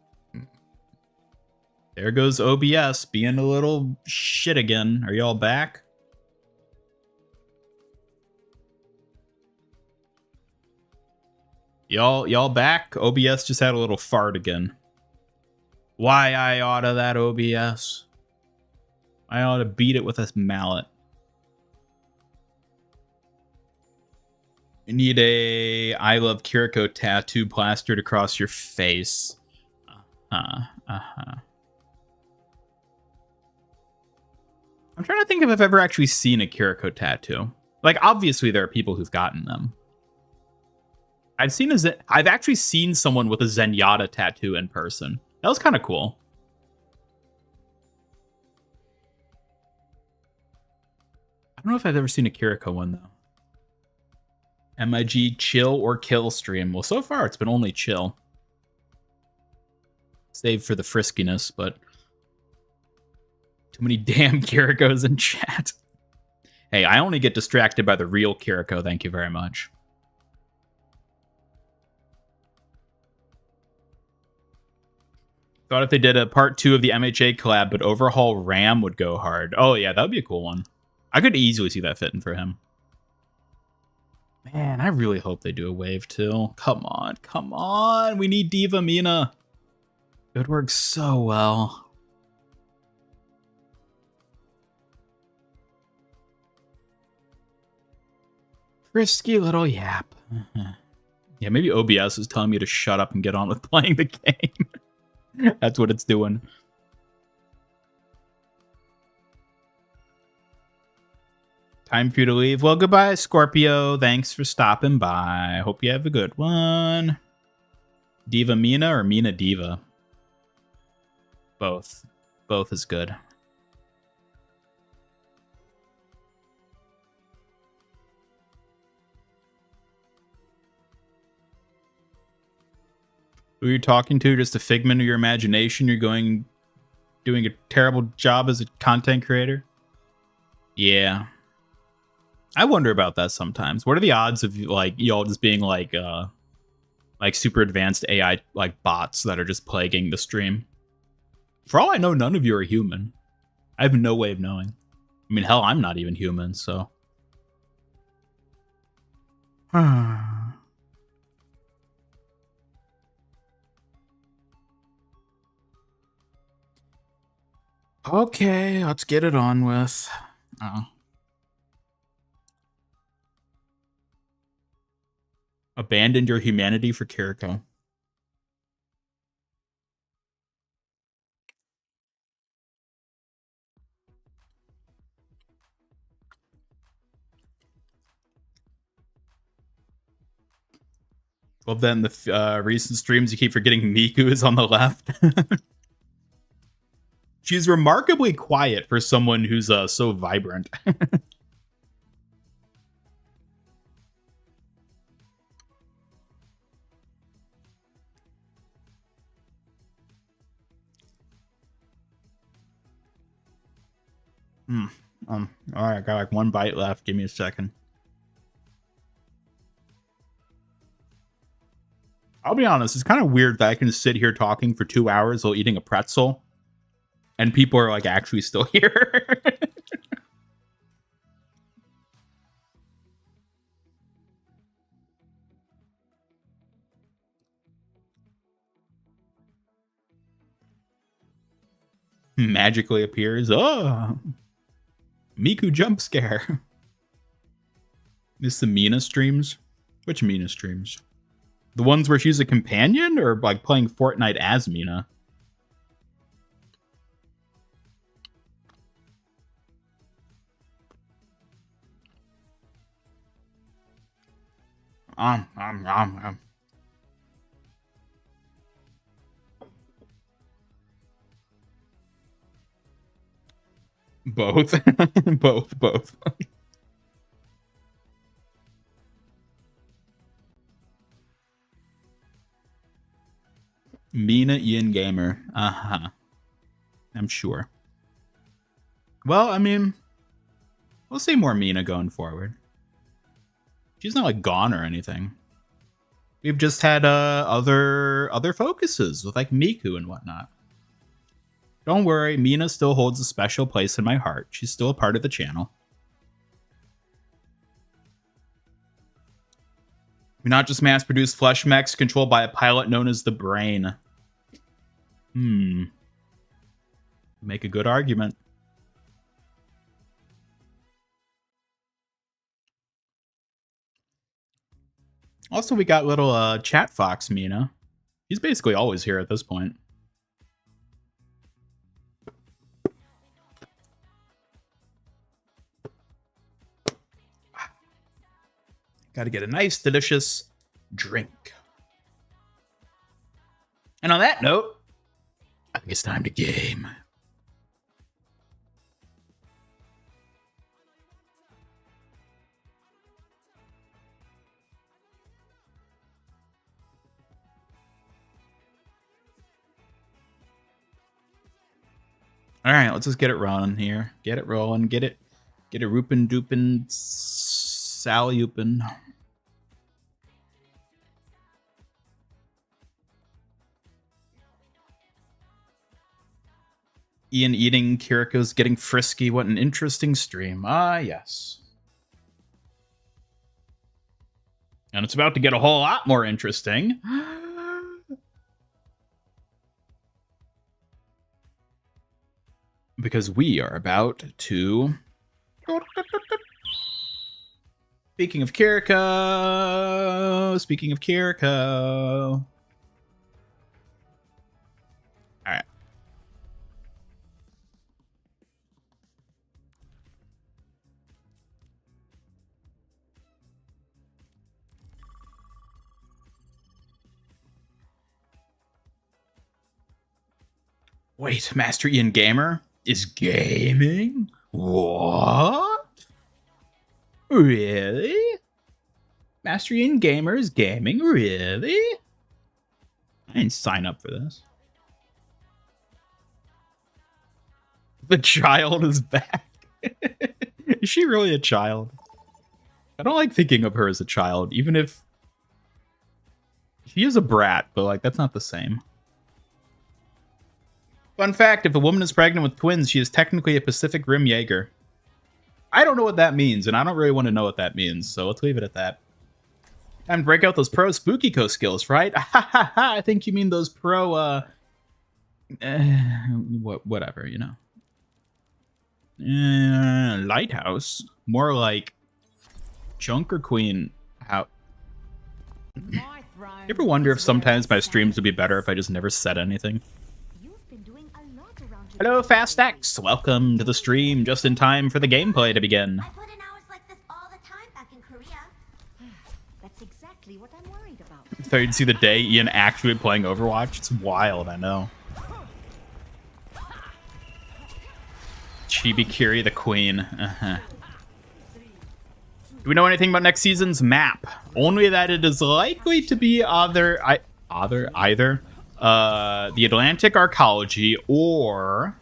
There goes OBS being a little shit again. Are y'all back? Y'all back? OBS just had a little fart again. Why I oughta that OBS? I ought to beat it with a mallet. You need a I love Kiriko tattoo plastered across your face. I'm trying to think if I've ever actually seen a Kiriko tattoo. Like, obviously there are people who've gotten them. I've actually seen someone with a Zenyatta tattoo in person. That was kind of cool. I don't know if I've ever seen a Kiriko one, though. MIG chill or kill stream. Well, so far it's been only chill. Save for the friskiness, but too many damn Kirikos in chat. Hey, I only get distracted by the real Kiriko, thank you very much. Thought if they did a part 2 of the MHA collab, but overhaul Ram would go hard. Oh yeah, that would be a cool one. I could easily see that fitting for him. Man, I really hope they do a wave too. Come on, come on. We need Diva Mina. It would work so well. Frisky little yap. Yeah, maybe OBS is telling me to shut up and get on with playing the game. That's what it's doing. Time for you to leave. Well, goodbye, Scorpio. Thanks for stopping by. Hope you have a good one. Diva Mina or Mina Diva? Both. Both is good. Who you're talking to, just a figment of your imagination? You're doing a terrible job as a content creator? Yeah. I wonder about that sometimes. What are the odds of like y'all just being like super advanced AI like bots that are just plaguing the stream? For all I know, none of you are human. I have no way of knowing. I mean, hell, I'm not even human, so. Okay, let's get it on with. Abandoned your humanity for Kiriko. Well, then the recent streams, you keep forgetting Miku is on the left. She's remarkably quiet for someone who's so vibrant. All right, I got like one bite left. Give me a second. I'll be honest, it's kind of weird that I can sit here talking for 2 hours while eating a pretzel, and people are like actually still here. Magically appears. Oh, Miku jump scare. This the Mina streams? Which Mina streams? The ones where she's a companion or like playing Fortnite as Mina? Both. both. Mina Ian Gamer. Uh-huh. I'm sure. Well, I mean, we'll see more Mina going forward. She's not like gone or anything. We've just had other focuses with like Miku and whatnot. Don't worry, Mina still holds a special place in my heart. She's still a part of the channel. We not just mass-produced flesh mechs controlled by a pilot known as the Brain. Make a good argument. Also, we got little chat fox Mina. He's basically always here at this point. Gotta get a nice, delicious drink. And on that note, I think it's time to game. All right, let's just get it rolling here. Get it rolling. Get it roopin' doopin' salupin'. Ian eating, Kiriko's getting frisky. What an interesting stream. Ah, yes. And it's about to get a whole lot more interesting. Because we are about to... Speaking of Kiriko... Alright. Wait, Master Ian Gamer is gaming? What? Really? Master Ian Gamer is gaming? Really? I didn't sign up for this. The child is back. Is she really a child? I don't like thinking of her as a child, even if she is a brat, but like that's not the same. Fun fact, if a woman is pregnant with twins, she is technically a Pacific Rim Jaeger. I don't know what that means, and I don't really want to know what that means, so let's leave it at that. Time to break out those pro Spookiko skills, right? I think you mean those pro, whatever, you know. Lighthouse? More like Junker Queen. How? You ever wonder if sometimes my streams would be better if I just never said anything? Hello, FastX. Welcome to the stream, just in time for the gameplay to begin. I put in hours like this all the time back in Korea. That's exactly what I'm worried about. I thought you'd see the day Ian actually playing Overwatch. It's wild, I know. Chibi Kiri the Queen. Do we know anything about next season's map? Only that it is likely to be either the Atlantic Arcology or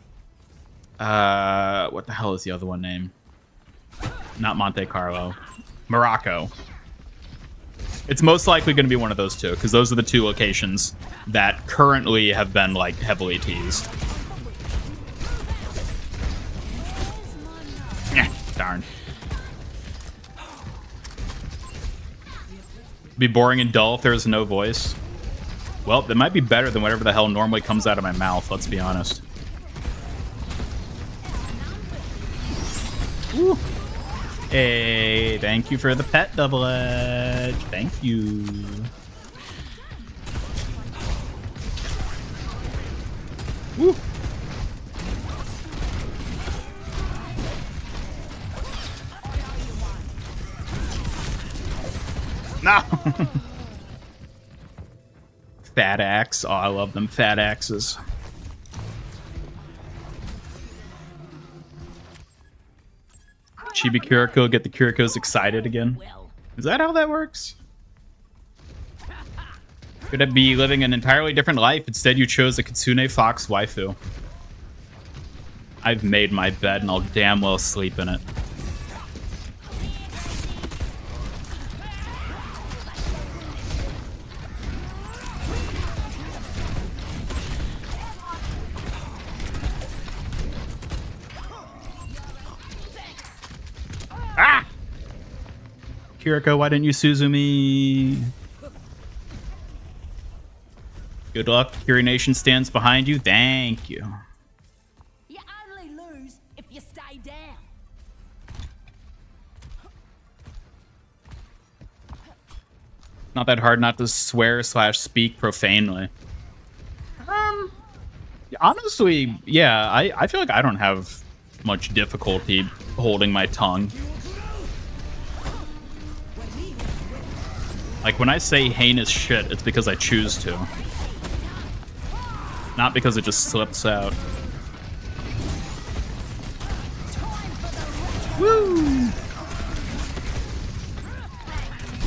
what the hell is the other one name? Not Monte Carlo. Morocco. It's most likely going to be one of those two, because those are the two locations that currently have been like heavily teased. Darn. It'd be boring and dull if there was no voice. Well, that might be better than whatever the hell normally comes out of my mouth, let's be honest. Ooh. Hey, thank you for the pet double edge. Thank you. Woo. No. Fat axe. Oh, I love them fat axes. Chibi Kiriko, get the Kirikos excited again. Is that how that works? Could it be living an entirely different life? Instead, you chose a Kitsune Fox waifu. I've made my bed and I'll damn well sleep in it. Ah! Kiriko, why didn't you Suzumi? Good luck. Kiri Nation stands behind you. Thank you. You only lose if you stay down. Not that hard not to swear / speak profanely. Honestly, yeah, I feel like I don't have much difficulty holding my tongue. Like, when I say heinous shit, it's because I choose to. Not because it just slips out. Woo!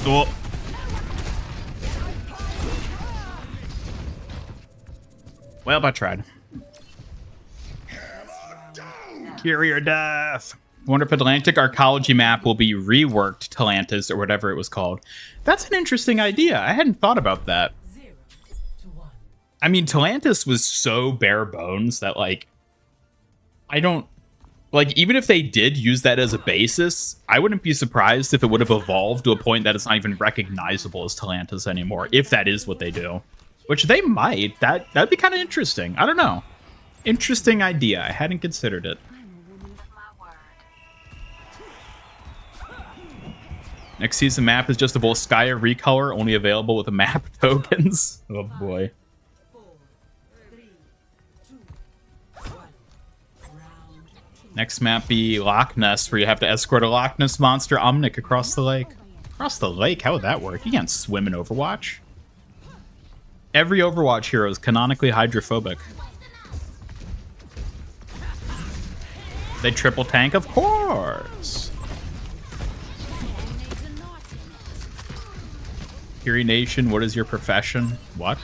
Oh. Well, I tried. Kiri or death. Wonder if Atlantic Arcology map will be reworked Talantis or whatever it was called. That's an interesting idea. I hadn't thought about that. I mean, Talantis was so bare bones that, like, I don't... Like, even if they did use that as a basis, I wouldn't be surprised if it would have evolved to a point that it's not even recognizable as Talantis anymore, if that is what they do. Which they might. That'd be kind of interesting. I don't know. Interesting idea. I hadn't considered it. Next season map is just a Volskaya recolor, only available with the map tokens. Oh boy. Next map be Loch Ness, where you have to escort a Loch Ness monster Omnic across the lake. Across the lake? How would that work? You can't swim in Overwatch. Every Overwatch hero is canonically hydrophobic. They triple tank? Of course! Kiri Nation, what is your profession? What?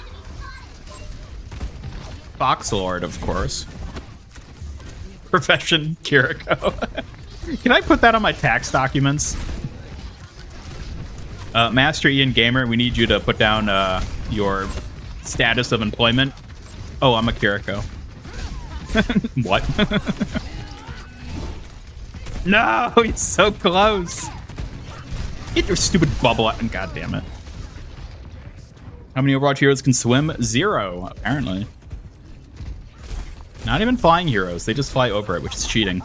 Fox Lord, of course. Profession Kiriko. Can I put that on my tax documents? Master Ian Gamer, we need you to put down your status of employment. Oh, I'm a Kiriko. What? No, he's so close. Get your stupid bubble out, and god damn it. How many Overwatch heroes can swim? 0, apparently. Not even flying heroes. They just fly over it, which is cheating.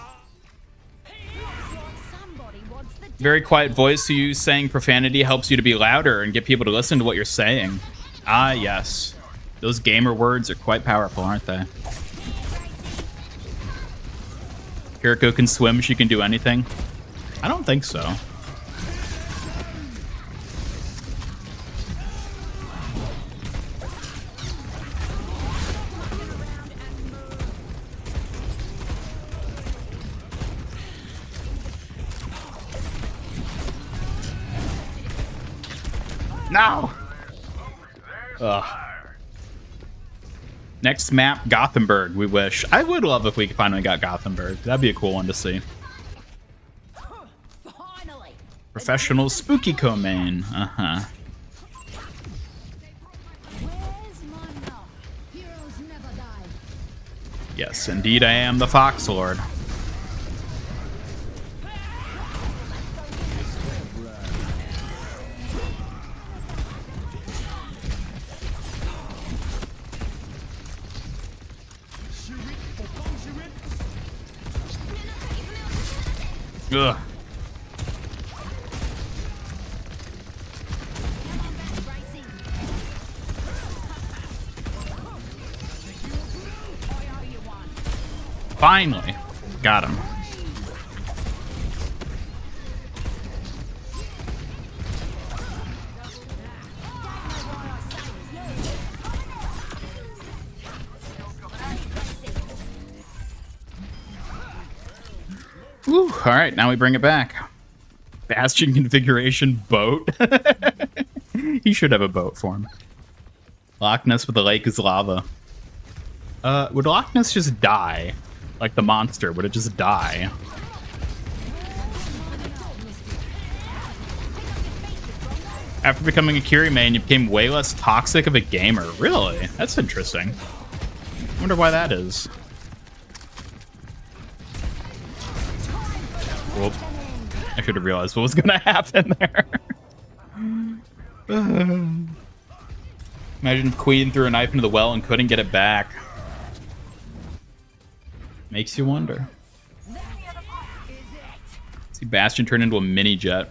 Very quiet voice to you saying profanity helps you to be louder and get people to listen to what you're saying. Ah, yes. Those gamer words are quite powerful, aren't they? Kiriko can swim. She can do anything. I don't think so. No! Ugh. Next map, Gothenburg, we wish. I would love if we finally got Gothenburg. That'd be a cool one to see. Professional Spooky Co-main. Uh-huh. Yes, indeed I am the Fox Lord. Ugh. Finally. Got him. Whew, all right, now we bring it back. Bastion configuration boat. He should have a boat form. Loch Ness with the lake is lava. Would Loch Ness just die? Like the monster, would it just die? After becoming a Kiri main, you became way less toxic of a gamer. Really? That's interesting. I wonder why that is. Whoop. I should have realized what was going to happen there. Imagine if Queen threw a knife into the well and couldn't get it back. Makes you wonder. See Bastion turn into a mini jet.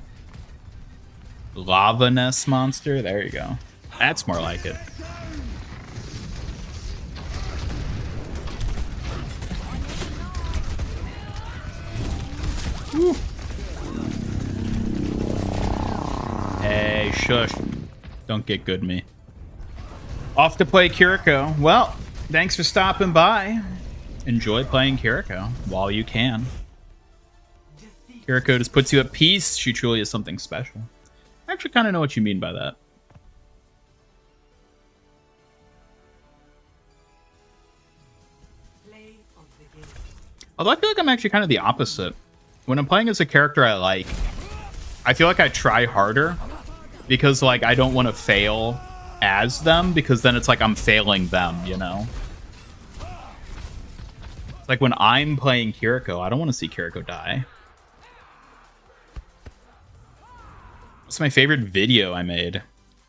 Lava Nest monster. There you go. That's more like it. Woo. Hey, shush. Don't get good me. Off to play Kiriko. Well, thanks for stopping by. Enjoy playing Kiriko while you can. Kiriko just puts you at peace. She truly is something special. I actually kind of know what you mean by that. Although I feel like I'm actually kind of the opposite. When I'm playing as a character I like, I feel like I try harder because like I don't want to fail as them, because then it's like I'm failing them, you know? It's like when I'm playing Kiriko, I don't want to see Kiriko die. What's my favorite video I made?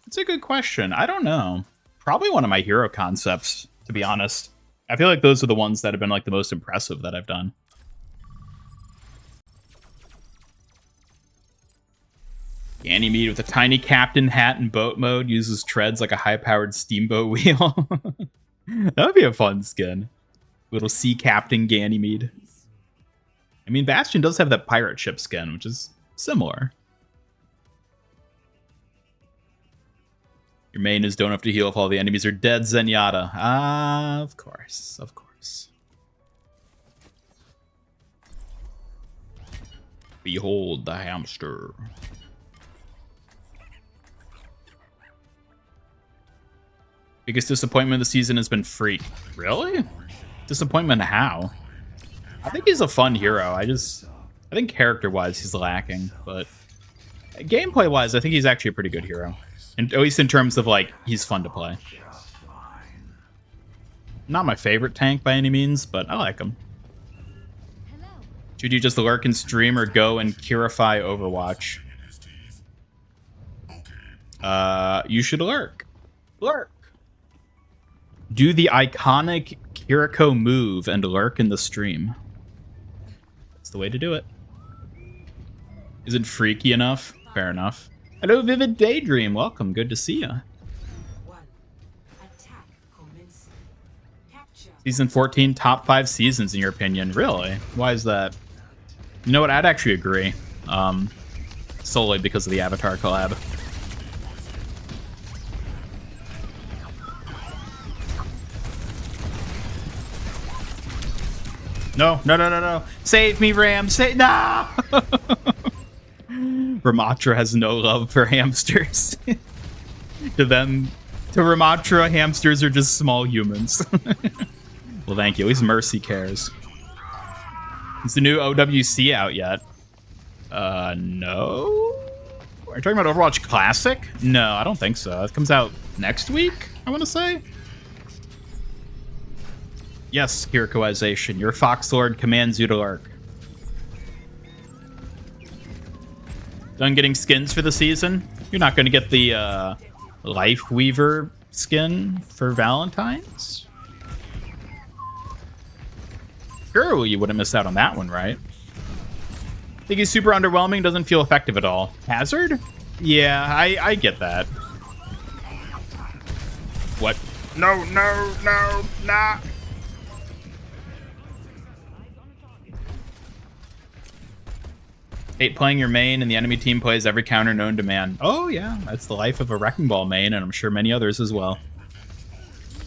It's a good question. I don't know. Probably one of my hero concepts, to be honest. I feel like those are the ones that have been like the most impressive that I've done. Ganymede with a tiny captain hat and boat mode uses treads like a high-powered steamboat wheel. That would be a fun skin. Little sea captain Ganymede. I mean, Bastion does have that pirate ship skin, which is similar. Your main is don't have to heal if all the enemies are dead, Zenyatta. Ah, of course, of course. Behold the hamster. Biggest disappointment of the season has been Freak. Really? Disappointment how? I think he's a fun hero. I think character-wise he's lacking, but gameplay-wise, I think he's actually a pretty good hero. And at least in terms of, like, he's fun to play. Not my favorite tank by any means, but I like him. Should you just lurk and stream or go and Kirify Overwatch? You should lurk. Lurk. Do the iconic Kiriko move and lurk in the stream. That's the way to do it. Isn't freaky enough? Fair enough. Hello, Vivid Daydream. Welcome. Good to see you. Season 14, top 5 seasons in your opinion. Really? Why is that? You know what? I'd actually agree. Solely because of the Avatar collab. No, no, no, no, no. Save me, Ram. No! Ramatra has no love for hamsters. To Ramatra, hamsters are just small humans. Well, thank you. At least Mercy cares. Is the new OWC out yet? No? Are you talking about Overwatch Classic? No, I don't think so. It comes out next week, I want to say. Yes, Kirikoization. Your Fox Lord commands you to lurk. Done getting skins for the season? You're not going to get the Life Weaver skin for Valentine's? Sure, you wouldn't miss out on that one, right? I think he's super underwhelming, doesn't feel effective at all. Hazard? Yeah, I get that. What? No, no, no, nah. Hate playing your main and the enemy team plays every counter known to man. Oh yeah, that's the life of a Wrecking Ball main, and I'm sure many others as well.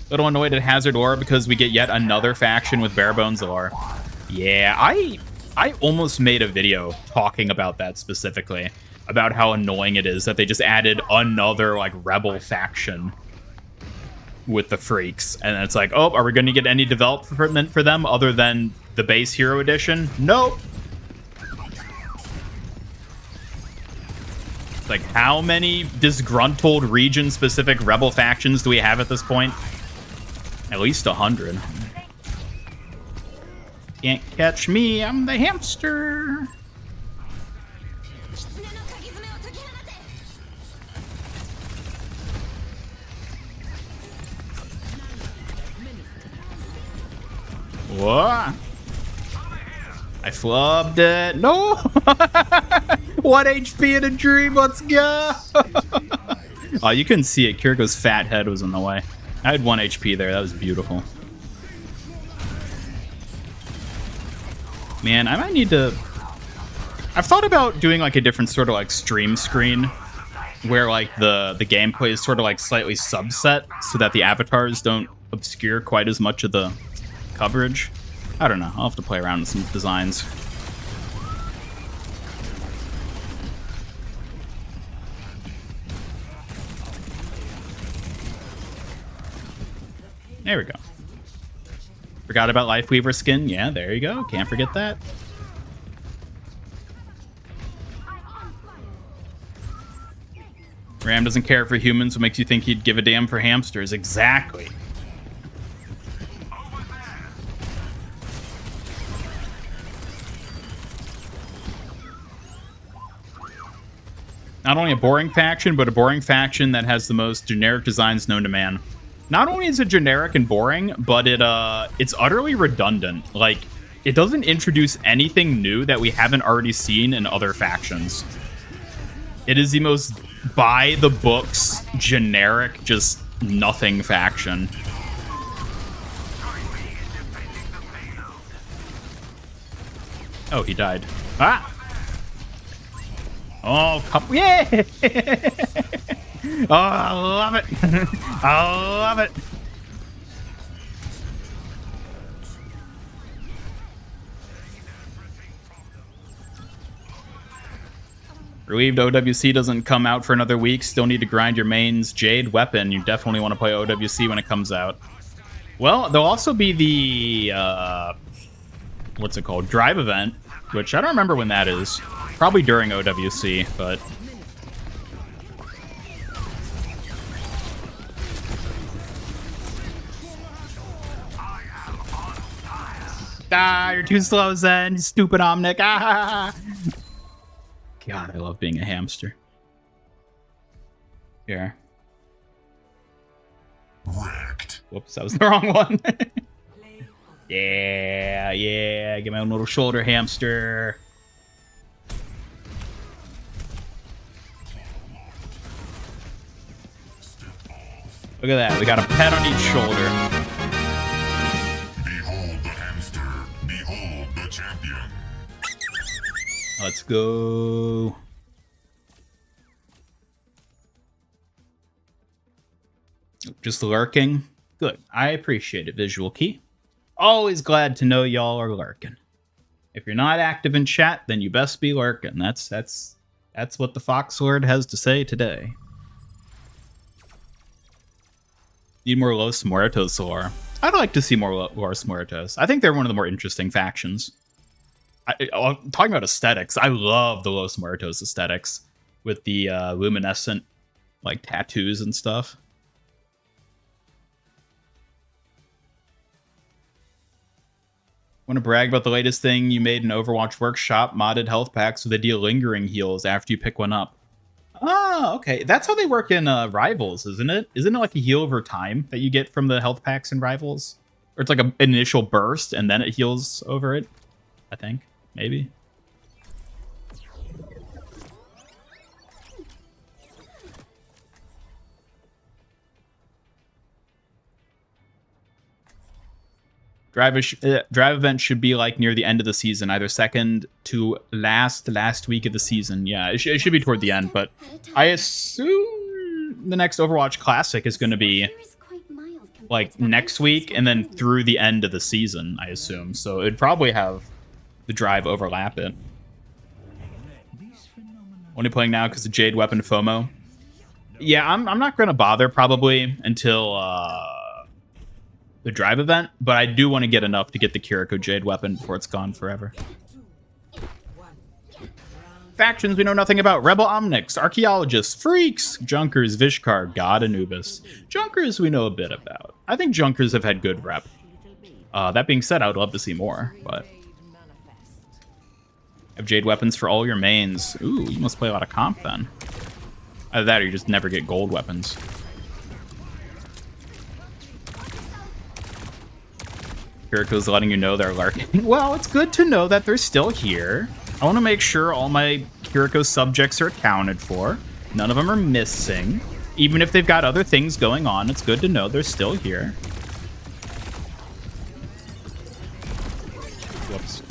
Little annoyed at Hazard lore because we get yet another faction with bare bones lore. Yeah, I I almost made a video talking about that specifically, about how annoying it is that they just added another like rebel faction with the freaks, and it's like, oh, are we going to get any development for them other than the base hero edition? Nope. Like, how many disgruntled region-specific rebel factions do we have at this point? At least 100. Can't catch me, I'm the hamster. What? I flubbed it. No! 1 HP in a dream, let's go! Oh, you couldn't see it. Kiriko's fat head was in the way. I had 1 HP there. That was beautiful. Man, I might need to... I've thought about doing like a different sort of like stream screen where like the gameplay is sort of like slightly subset so that the avatars don't obscure quite as much of the coverage. I don't know. I'll have to play around with some designs. There we go. Forgot about Lifeweaver skin. Yeah, there you go. Can't forget that. Ram doesn't care for humans. What makes you think he'd give a damn for hamsters? Exactly. Not only a boring faction, but a boring faction that has the most generic designs known to man. Not only is it generic and boring, but it's utterly redundant. Like, it doesn't introduce anything new that we haven't already seen in other factions. It is the most by-the-books, generic, just nothing faction. Oh, he died. Ah! Oh, yeah! Oh, I love it. I love it. Relieved OWC doesn't come out for another week. Still need to grind your main's Jade weapon. You definitely want to play OWC when it comes out. Well, there'll also be the, what's it called? Drive event, which I don't remember when that is. Probably during OWC, but... Ah, you're too slow, Zen. Stupid Omnic. Ah! God, I love being a hamster. Here. Wrecked. Whoops, that was the wrong one. Yeah, yeah. Get my own little shoulder hamster. Look at that. We got a pet on each shoulder. Behold the hamster. Behold the champion. Let's go. Just lurking. Good. I appreciate it, Visual Key. Always glad to know y'all are lurking. If you're not active in chat, then you best be lurking. That's what the Fox Lord has to say today. Need more Los Muertos lore. I'd like to see more Los Muertos. I think they're one of the more interesting factions. Talking about aesthetics, I love the Los Muertos aesthetics with the luminescent like tattoos and stuff. Want to brag about the latest thing you made in Overwatch Workshop? Modded health packs with a deal lingering heals after you pick one up. Oh, okay. That's how they work in Rivals, isn't it? Isn't it like a heal over time that you get from the health packs in Rivals? Or it's like an initial burst and then it heals over it? I think. Maybe. Drive event should be like near the end of the season, either second to last week of the season. Yeah, it should be toward the end, but I assume the next Overwatch Classic is going to be like next week and then through the end of the season, I assume. So it'd probably have the drive overlap it. Only playing now because of Jade Weapon FOMO. Yeah, I'm not going to bother probably until the drive event, but I do want to get enough to get the Kiriko Jade Weapon before it's gone forever. Factions we know nothing about. Rebel Omnics, Archaeologists, Freaks, Junkers, Vishkar, God Anubis. Junkers we know a bit about. I think Junkers have had good rep. That being said, I would love to see more, but... Have Jade Weapons for all your mains. Ooh, you must play a lot of comp then. Either that or you just never get gold weapons. Kiriko's letting you know they're lurking. Well, it's good to know that they're still here. I want to make sure all my Kiriko subjects are accounted for. None of them are missing. Even if they've got other things going on, it's good to know they're still here. Whoops.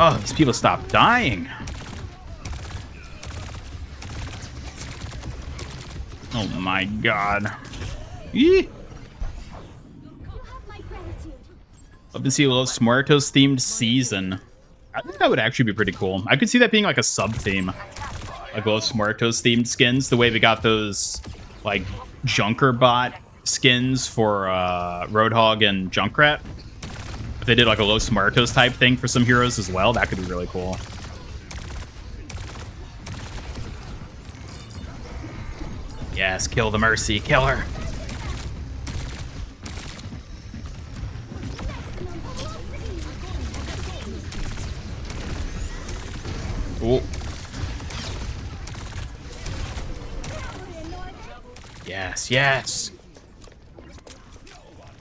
Oh, these people stop dying. Oh my god. Eee. Love to see a little Muertos themed season. I think that would actually be pretty cool. I could see that being like a sub theme. Like Los Muertos themed skins, the way we got those like Junker bot skins for Roadhog and Junkrat. If they did like a Los Muertos type thing for some heroes as well, that could be really cool. Yes, kill the Mercy, kill her. Ooh. Yes, yes.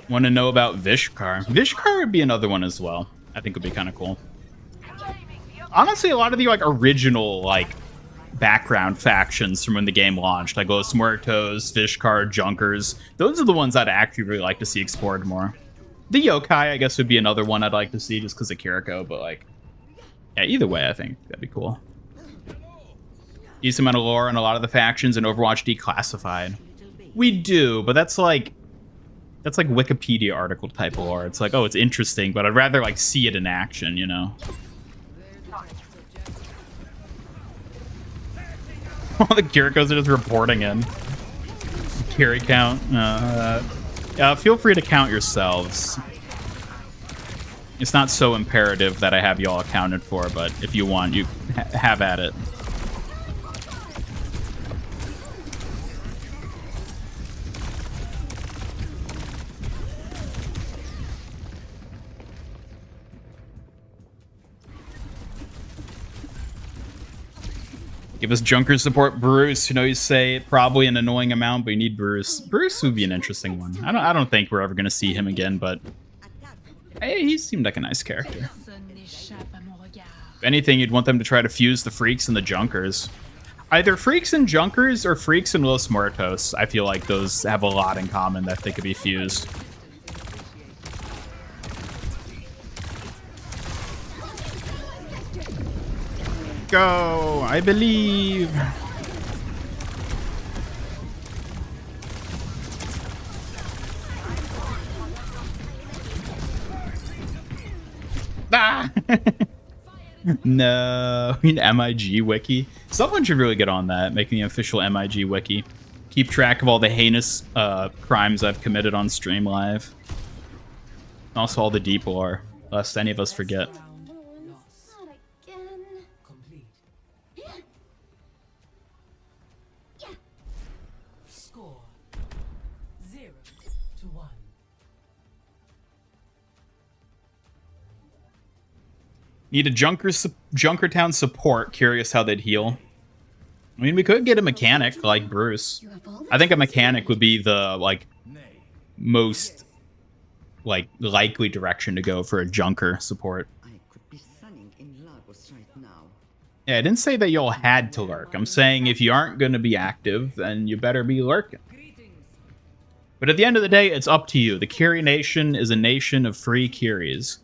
Want to know about Vishkar? Vishkar would be another one as well. I think would be kind of cool. Honestly, a lot of the like original like background factions from when the game launched, like Los Muertos, Vishkar, Junkers, those are the ones I'd actually really like to see explored more. The Yokai, I guess, would be another one I'd like to see just because of Kiriko, but like, yeah, either way, I think that'd be cool. Decent amount of lore and a lot of the factions in Overwatch declassified. We do, but that's like Wikipedia article type of lore. It's like, oh, it's interesting, but I'd rather like see it in action, you know? All the Kirikos are just reporting in. Carry count. Feel free to count yourselves. It's not so imperative that I have you all accounted for, but if you want, you have at it. Give us Junker support, Bruce. You know, you say probably an annoying amount, but you need Bruce. Bruce would be an interesting one. I don't think we're ever going to see him again, but hey, he seemed like a nice character. If anything, you'd want them to try to fuse the Freaks and the Junkers. Either Freaks and Junkers or Freaks and Los Muertos. I feel like those have a lot in common that they could be fused. Go! I believe! Ah! No, I mean MIG wiki. Someone should really get on that, making the official MIG wiki. Keep track of all the heinous crimes I've committed on Stream Live. Also all the deep lore, lest any of us forget. Need a Junkertown support. Curious how they'd heal. I mean, we could get a mechanic like Bruce. I think a mechanic would be the like most like likely direction to go for a Junker support. Yeah, I didn't say that y'all had to lurk. I'm saying if you aren't going to be active, then you better be lurking. But at the end of the day, it's up to you. The Kyrie Nation is a nation of free Kyries.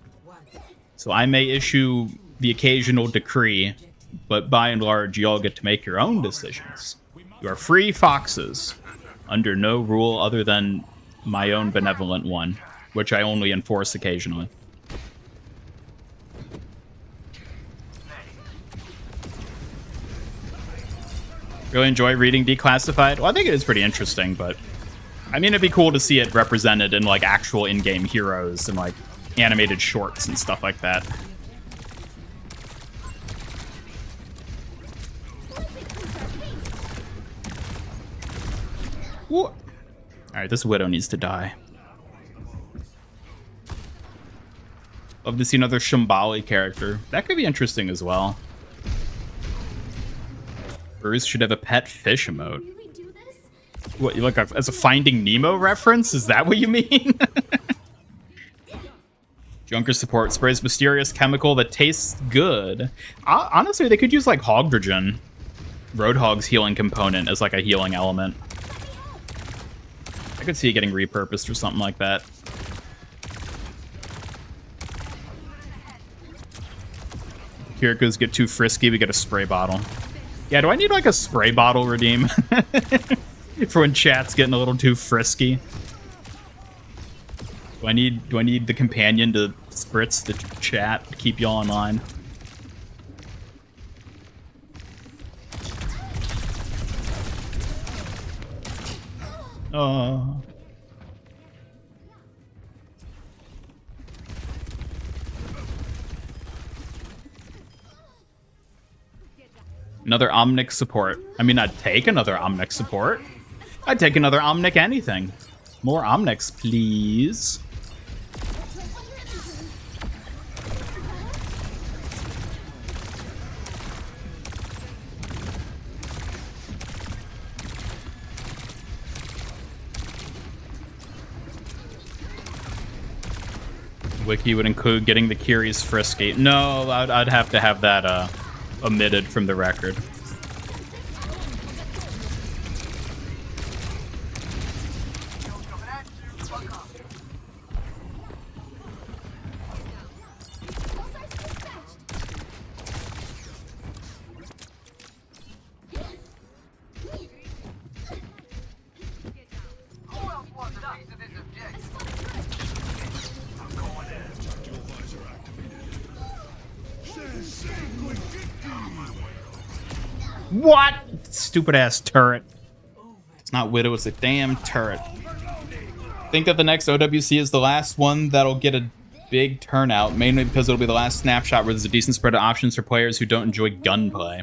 So I may issue the occasional decree, but by and large, you all get to make your own decisions. You are free foxes. under no rule other than my own benevolent one, which I only enforce occasionally. Really enjoy reading Declassified? Well, I think it is pretty interesting, but I mean, it'd be cool to see it represented in like actual in-game heroes and like animated shorts and stuff like that. All right, this Widow needs to die. Love to see another Shambali character. That could be interesting as well. Bruce should have a pet fish emote. What, you look as a Finding Nemo reference? Is that what you mean? Junker support sprays mysterious chemical that tastes good. Honestly, they could use like Hogdrogen, Roadhog's healing component, as like a healing element. I could see it getting repurposed or something like that. Kiriko's get too frisky, we get a spray bottle. Yeah, do I need like a spray bottle redeem? For when chat's getting a little too frisky? Do I need the companion to spritz the chat to keep y'all online? Oh. Another Omnic support. I mean, I'd take another Omnic support. I'd take another Omnic anything. More Omnics, please. Wiki would include getting the Kiri's frisky. No, I'd have to have that omitted from the record. What? Stupid ass turret. It's not Widow, it's a damn turret. Think that the next OWC is the last one that'll get a big turnout, mainly because it'll be the last snapshot where there's a decent spread of options for players who don't enjoy gunplay.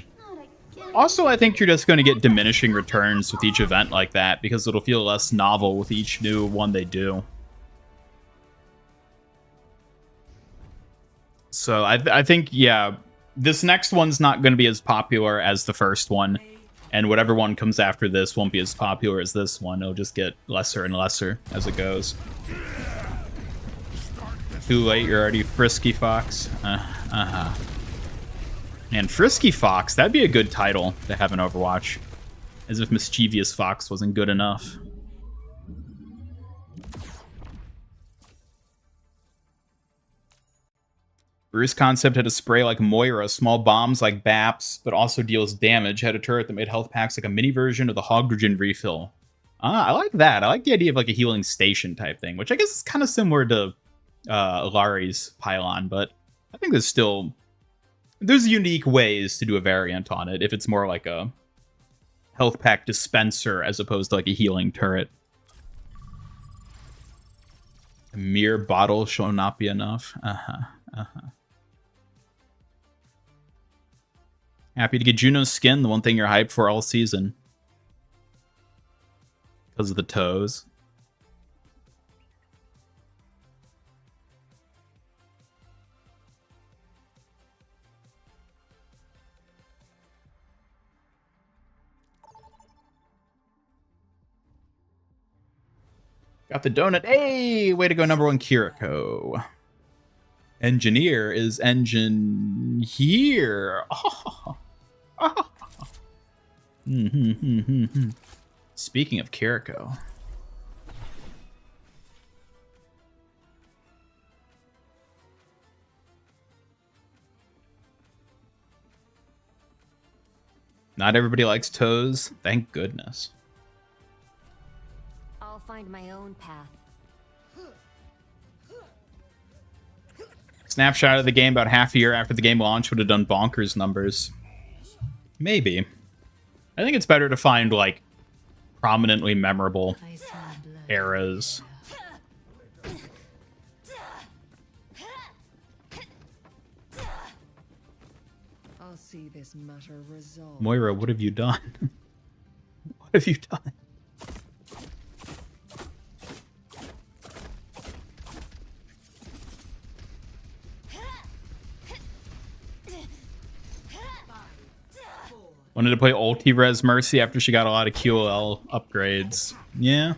Also, I think you're just going to get diminishing returns with each event like that, because it'll feel less novel with each new one they do. So I think, yeah, this next one's not going to be as popular as the first one, and whatever one comes after this won't be as popular as this one. It'll just get lesser and lesser as it goes. Too late, you're already Frisky Fox. And Frisky Fox, that'd be a good title to have in Overwatch. As if Mischievous Fox wasn't good enough. Bruce concept had a spray like Moira, small bombs like Baps, but also deals damage. Had a turret that made health packs like a mini version of the Hogdrogen refill. I like that. I like the idea of like a healing station type thing, which I guess is kind of similar to Lari's pylon, but I think there's unique ways to do a variant on it if it's more like a health pack dispenser as opposed to like a healing turret. A mere bottle shall not be enough. Happy to get Juno's skin, the one thing you're hyped for all season. Because of the toes. Got the donut. Hey, way to go, number one, Kiriko. Engineer is engine here. Oh. Oh. Speaking of Kiriko. Not everybody likes toes. Thank goodness. find my own path. Snapshot of the game about half a year after the game launch would have done bonkers numbers. Maybe. I think it's better to find, like, prominently memorable eras. I'll see this matter resolved. Moira, what have you done? What have you done? Wanted to play Ulti-Res Mercy after she got a lot of QOL upgrades. Yeah.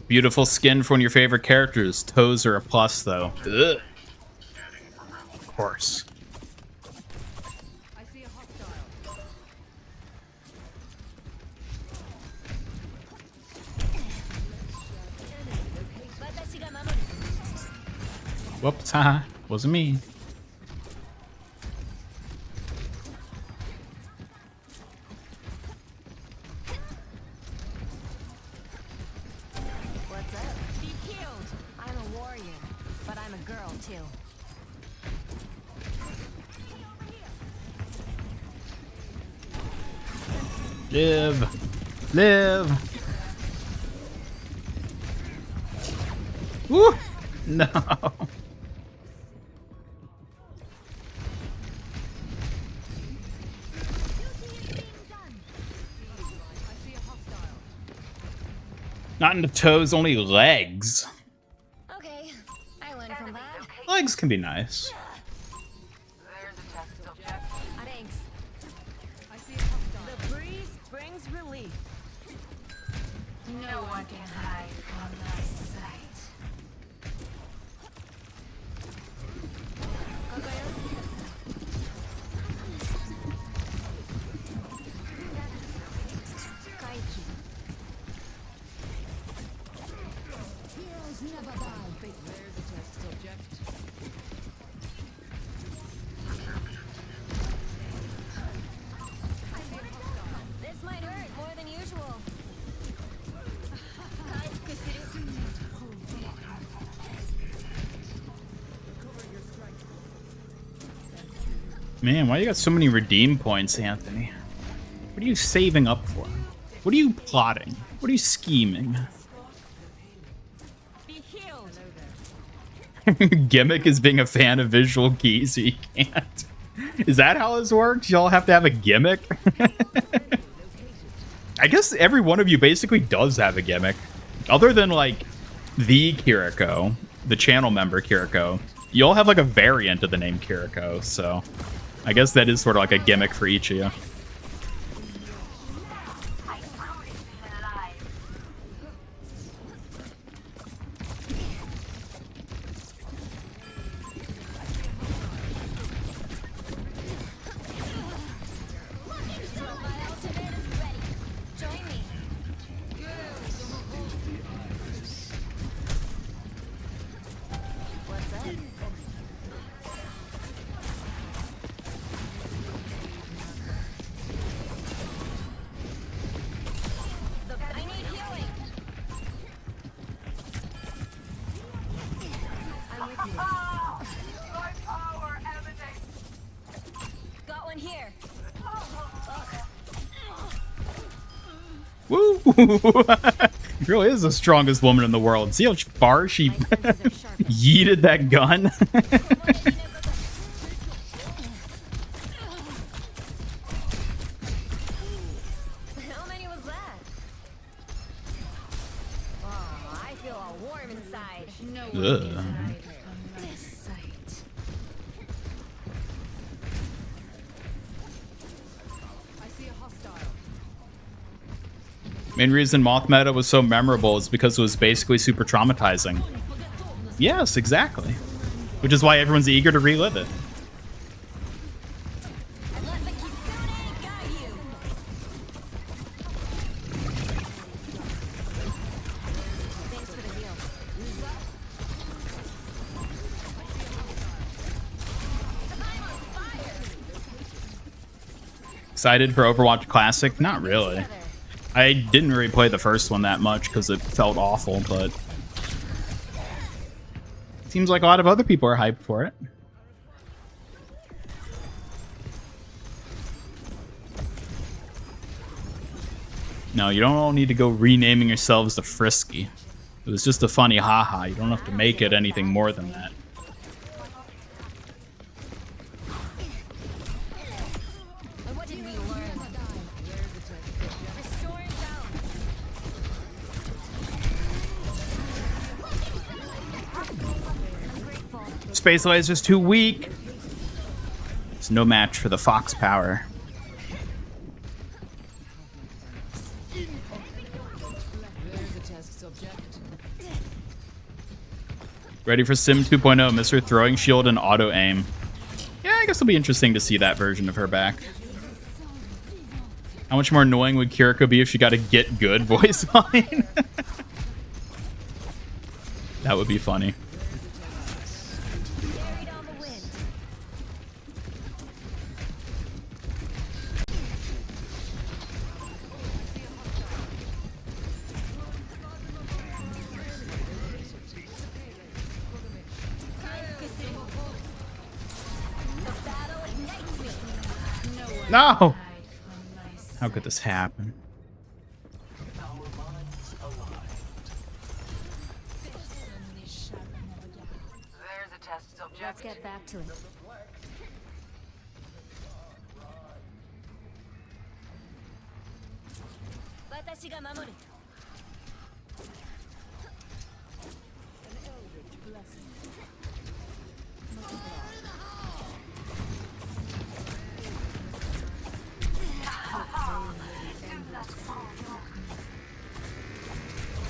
Beautiful skin for one of your favorite characters. Toes are a plus, though. Ugh. Of course. I see a hostile. Whoops, haha. Wasn't me. What's up? Be healed. I'm a warrior, but I'm a girl too. Live. Live. Woo! No. Not into toes, only legs. Okay, I learned from that. Legs can be nice. Thanks. I see a hostile. The breeze brings relief. No one can hide from my sight. Kaiki. Heroes never die. There's a test subject. This might hurt more than usual. Man, why you got so many redeem points, Anthony? What are you saving up for? What are you plotting? What are you scheming? Be healed. Gimmick is being a fan of visual keys, so you can't. Is that how this works? Y'all have to have a gimmick? I guess every one of you basically does have a gimmick. Other than, like, the Kiriko, the channel member Kiriko, you all have, like, a variant of the name Kiriko, so I guess that is sort of like a gimmick for each of you. My ultimate is ready. Join me. What's up? I need healing. I'm with you. Got one here. Woo! Really is the strongest woman in the world. See how far she My senses are sharp. yeeted that gun? How many was that? Oh, I feel all warm inside. Ugh. I see a hostile. Main reason Moth Meta was so memorable is because it was basically super traumatizing. Yes, exactly. Which is why everyone's eager to relive it. And let the Kitsune guide you. Thanks for the heal. I'm on Excited for Overwatch Classic? Not really. I didn't really play the first one that much because it felt awful, but seems like a lot of other people are hyped for it. No, you don't all need to go renaming yourselves to Frisky. It was just a funny haha. You don't have to make it anything more than that. What did we learn? Restoring balance. Space Laser's too weak. It's no match for the Fox power. There's a test subject. Ready for Sim 2.0, Mr. Throwing Shield and Auto Aim. Yeah, I guess it'll be interesting to see that version of her back. How much more annoying would Kiriko be if she got a get good voice line? That would be funny. Carried on the wind. The battle ignites me. No! How could this happen? There's a test subject. Let's get back to it. Watashi ga mamoru.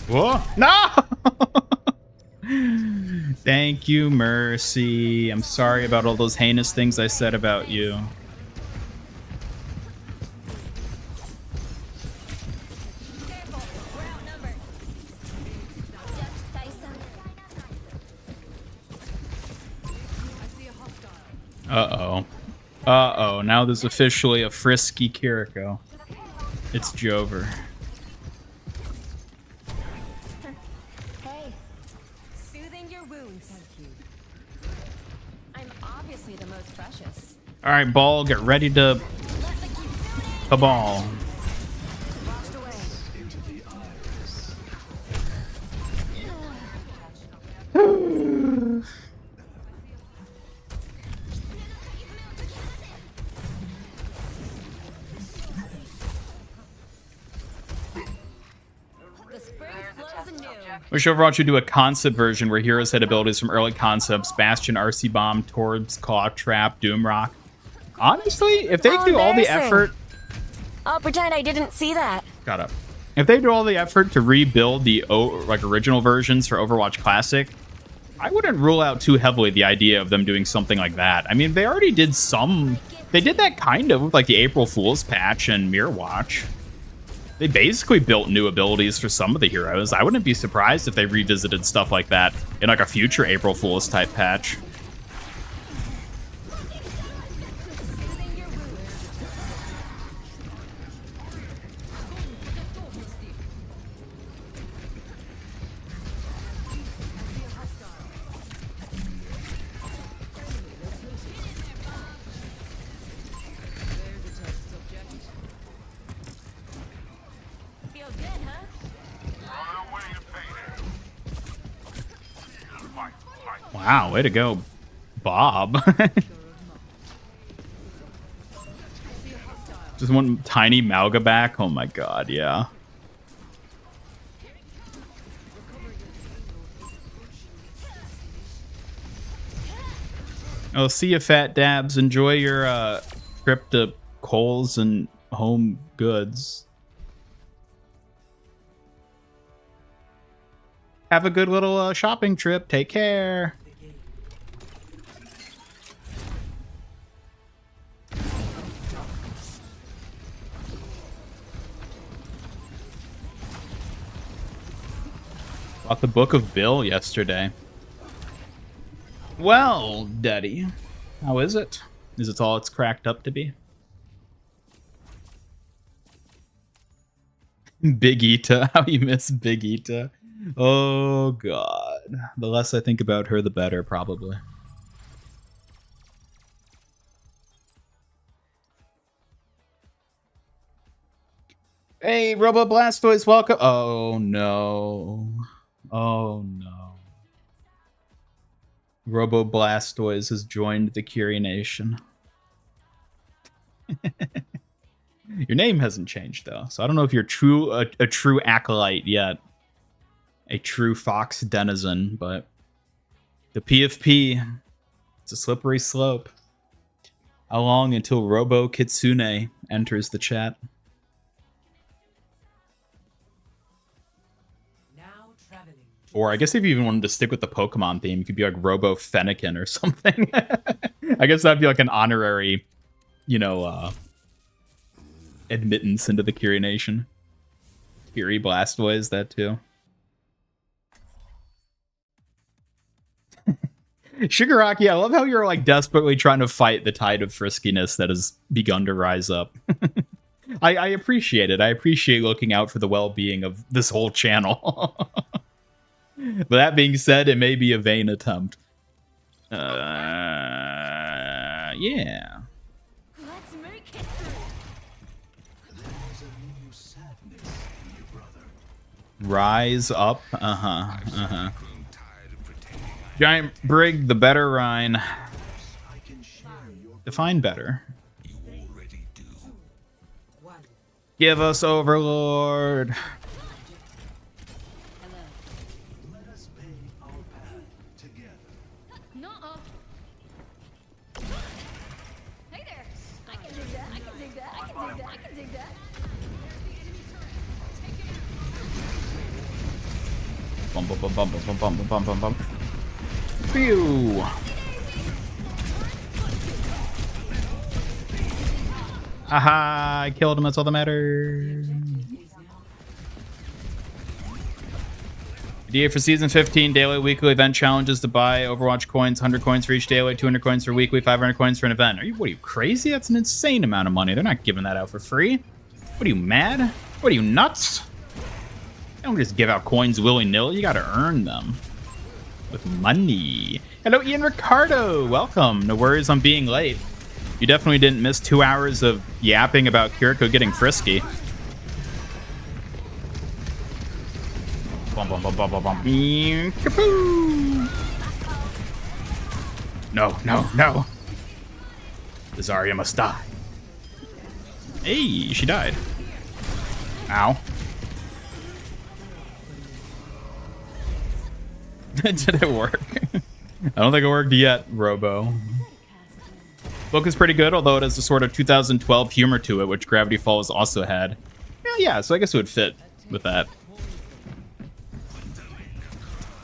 Whoa! No! Thank you, Mercy. I'm sorry about all those heinous things I said about you. Careful, we're outnumbered. Just Tyson. Uh-oh. Uh-oh. Now there's officially a Frisky Kiriko. It's Jover. Hey, soothing your wounds. Thank you. I'm obviously the most precious. All right, Ball, get ready to Let the Kitsune cabal. washed away. The spring flows anew. Wish Overwatch would do a concept version where heroes had abilities from early concepts, Bastion, RC Bomb, Torbs, Claw Trap, Doomrock. Honestly, if they do all the effort... I'll pretend I didn't see that. Shut up. If they do all the effort to rebuild the original versions for Overwatch Classic, I wouldn't rule out too heavily the idea of them doing something like that. I mean, they already did some... They did that kind of with like the April Fool's patch and Mirror Watch. They basically built new abilities for some of the heroes. I wouldn't be surprised if they revisited stuff like that in like a future April Fool's type patch. Feels good, huh? Wow, way to go, Bob. Just one tiny Malga back. Oh my god, yeah. Oh, see you, Fat Dabs. Enjoy your trip to Kohl's and Home Goods. Have a good little shopping trip. Take care. Bought the Book of Bill yesterday. Well, Daddy, how is it? Is it all it's cracked up to be? Big Ita. How you miss Big Ita? Oh god. The less I think about her, the better, probably. Hey, Robo Blastoise, welcome. Oh no. Oh no. Robo Blastoise has joined the Curie Nation. Your name hasn't changed though, so I don't know if you're a true acolyte yet, a true fox denizen, but the PFP, it's a slippery slope. How long until Robo Kitsune enters the chat? Or I guess if you even wanted to stick with the Pokemon theme, you could be like Robo Fennekin or something. I guess that'd be like an honorary, you know, admittance into the Curie Nation. Curie Blastoise, that too. Shigaraki, I love how you're like desperately trying to fight the tide of friskiness that has begun to rise up. I appreciate it. I appreciate looking out for the well-being of this whole channel. But that being said, it may be a vain attempt. Yeah. Let's make history. Rise up. Giant Brig, the better Rhine. Define better. Give us Overlord. Nuh-uh. Hey there. I can dig that. I can dig that. I can dig that. I can dig that. Bum bum bum bum bum bum bum bum bum. Phew. Aha! I killed him. That's all that matters. Idea for season 15: daily, weekly event challenges to buy Overwatch coins. 100 coins for each daily, 200 coins for weekly, 500 coins for an event. What are you crazy? That's an insane amount of money. They're not giving that out for free. What are you, mad? What are you, nuts? They don't just give out coins willy-nilly. You gotta earn them with money. Hello, Ian Ricardo. Welcome. No worries on being late. You definitely didn't miss 2 hours of yapping about Kiriko getting frisky. Bum, bum, bum, bum, bum, bum. Kapoo! No, no, no. The Zarya must die. Hey, she died. Ow. Did it work? I don't think it worked yet, Robo. Book is pretty good, although it has a sort of 2012 humor to it, which Gravity Falls also had. Yeah, so I guess it would fit with that.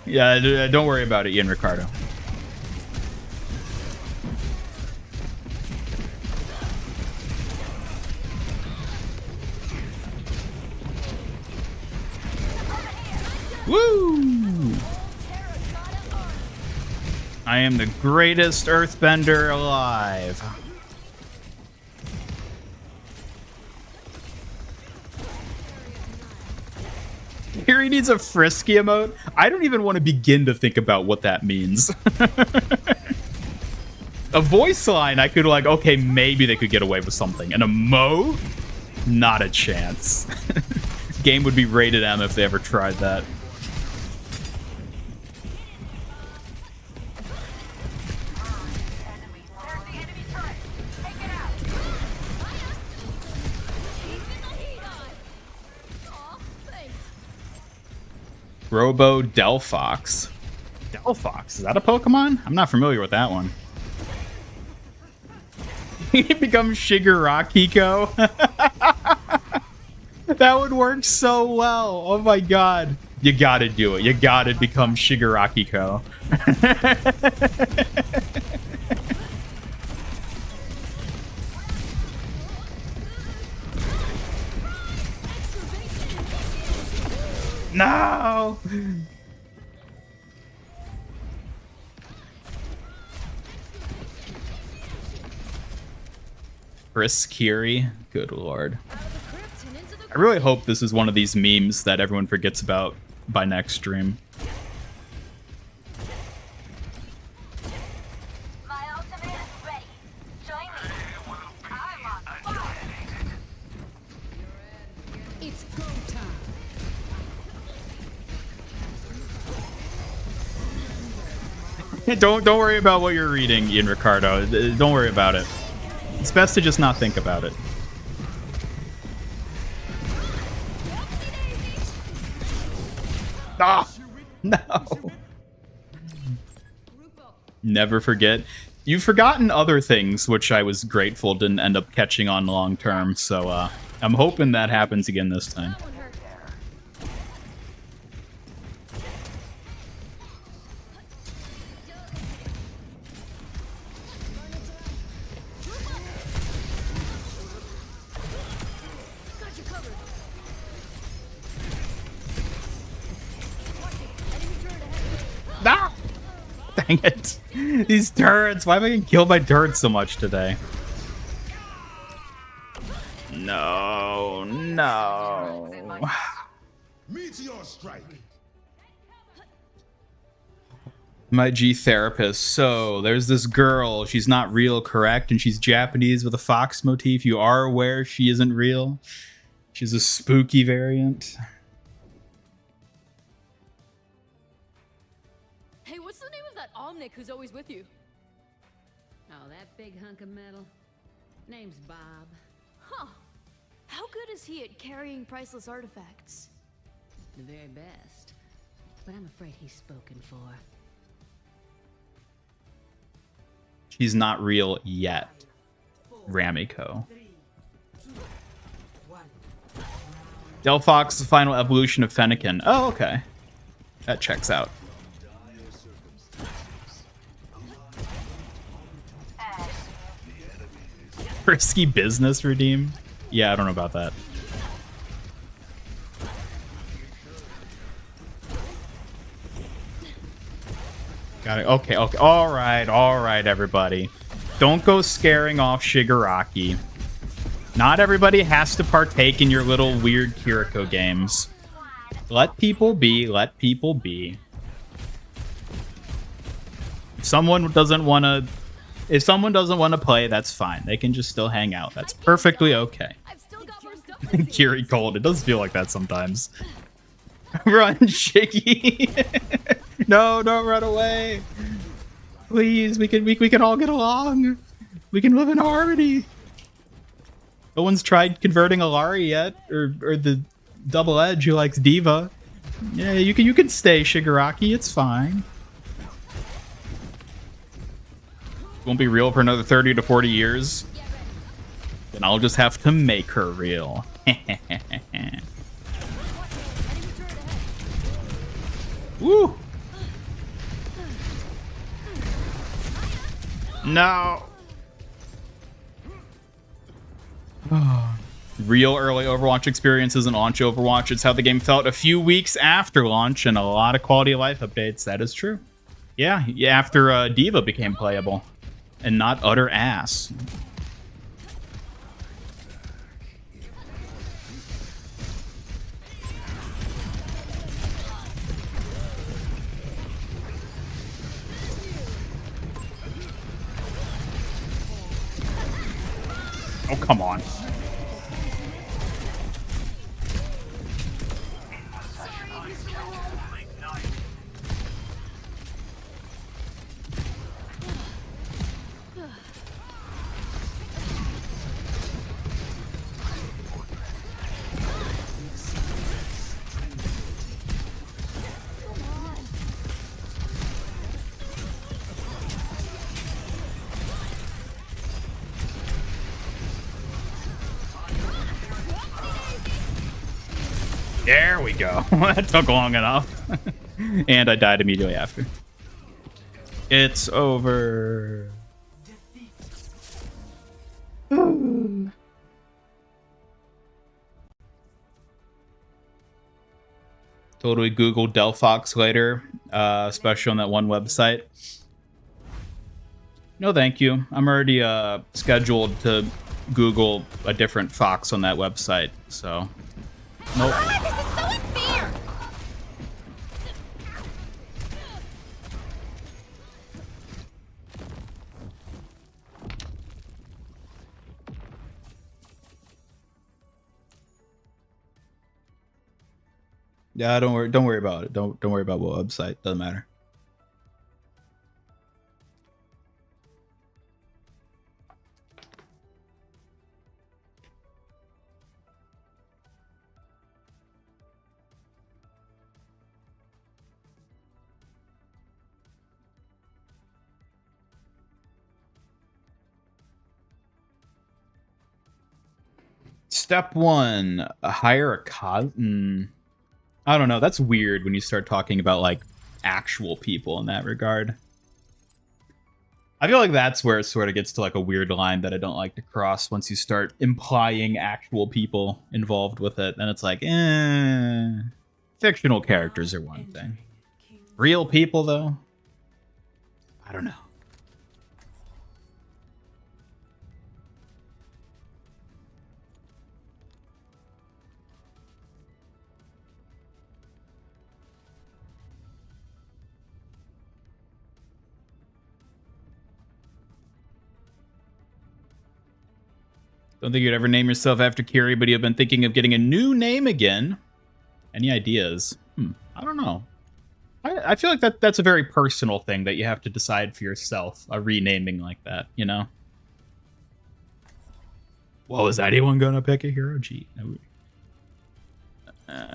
Yeah, don't worry about it, Ian Ricardo. Woo! I am the greatest earthbender alive. Here he needs a frisky emote. I don't even want to begin to think about what that means. A voice line, I could like, okay, maybe they could get away with something. An emote? Not a chance. Game would be rated M if they ever tried that. Robo Delphox. Delphox? Is that a Pokemon? I'm not familiar with that one. He becomes Shigaraki-ko. That would work so well. Oh my god. You gotta do it. You gotta become Shigaraki-ko. No! Chris Curie? Good lord. I really hope this is one of these memes that everyone forgets about by next stream. My ultimate is ready. Join me. I'm on fire. It's go time. Don't worry about what you're reading, Ian Ricardo. Don't worry about it. It's best to just not think about it. Ah! No. Never forget. You've forgotten other things, which I was grateful didn't end up catching on long term, so I'm hoping that happens again this time. Ah! Dang it. These turrets. Why am I getting killed by turrets so much today? No. No. Meteor strike. My G therapist. So, there's this girl. She's not real, correct? And she's Japanese with a fox motif. You are aware she isn't real? She's a spooky variant. Hey, what's the name of that Omnic who's always with you? Oh, that big hunk of metal. Name's Bob. Huh. How good is he at carrying priceless artifacts? The very best. But I'm afraid he's spoken for. She's not real yet. Ramiko. Delphox, the final evolution of Fennekin. Oh, okay. That checks out. Risky business redeem? Yeah, I don't know about that. Got it. Okay, okay. All right, everybody. Don't go scaring off Shigaraki. Not everybody has to partake in your little weird Kiriko games. Let people be. Let people be. If someone doesn't want to play, that's fine. They can just still hang out. That's perfectly okay. I've still got more stuff to see. Kiri Cold. It does feel like that sometimes. Run, Shiggy. No, don't run away. Please, we can all get along. We can live in harmony. No one's tried converting Alari yet, or the double edge who likes Diva. Yeah, you can stay, Shigaraki. It's fine. Won't be real for another 30 to 40 years. Then I'll just have to make her real. Woo! No. Real early Overwatch experience isn't launch Overwatch. It's how the game felt a few weeks after launch and a lot of quality of life updates. That is true. Yeah, after Diva became playable and not utter ass. Oh, come on. There we go. That took long enough. And I died immediately after. It's over. Totally Google Delphox later, especially on that one website. No, thank you. I'm already scheduled to Google a different fox on that website, so Nope. Ah, this is so unfair! Yeah, don't worry about it. Don't worry about what website. Doesn't matter. Step 1, hire a I don't know. That's weird when you start talking about like actual people in that regard. I feel like that's where it sort of gets to like a weird line that I don't like to cross once you start implying actual people involved with it. Then it's like, fictional characters are one thing. Real people, though? I don't know. Don't think you'd ever name yourself after Kiri, but you've been thinking of getting a new name again. Any ideas? I don't know. I feel like that's a very personal thing that you have to decide for yourself, a renaming like that, you know? Well, is anyone gonna pick a hero? Gee.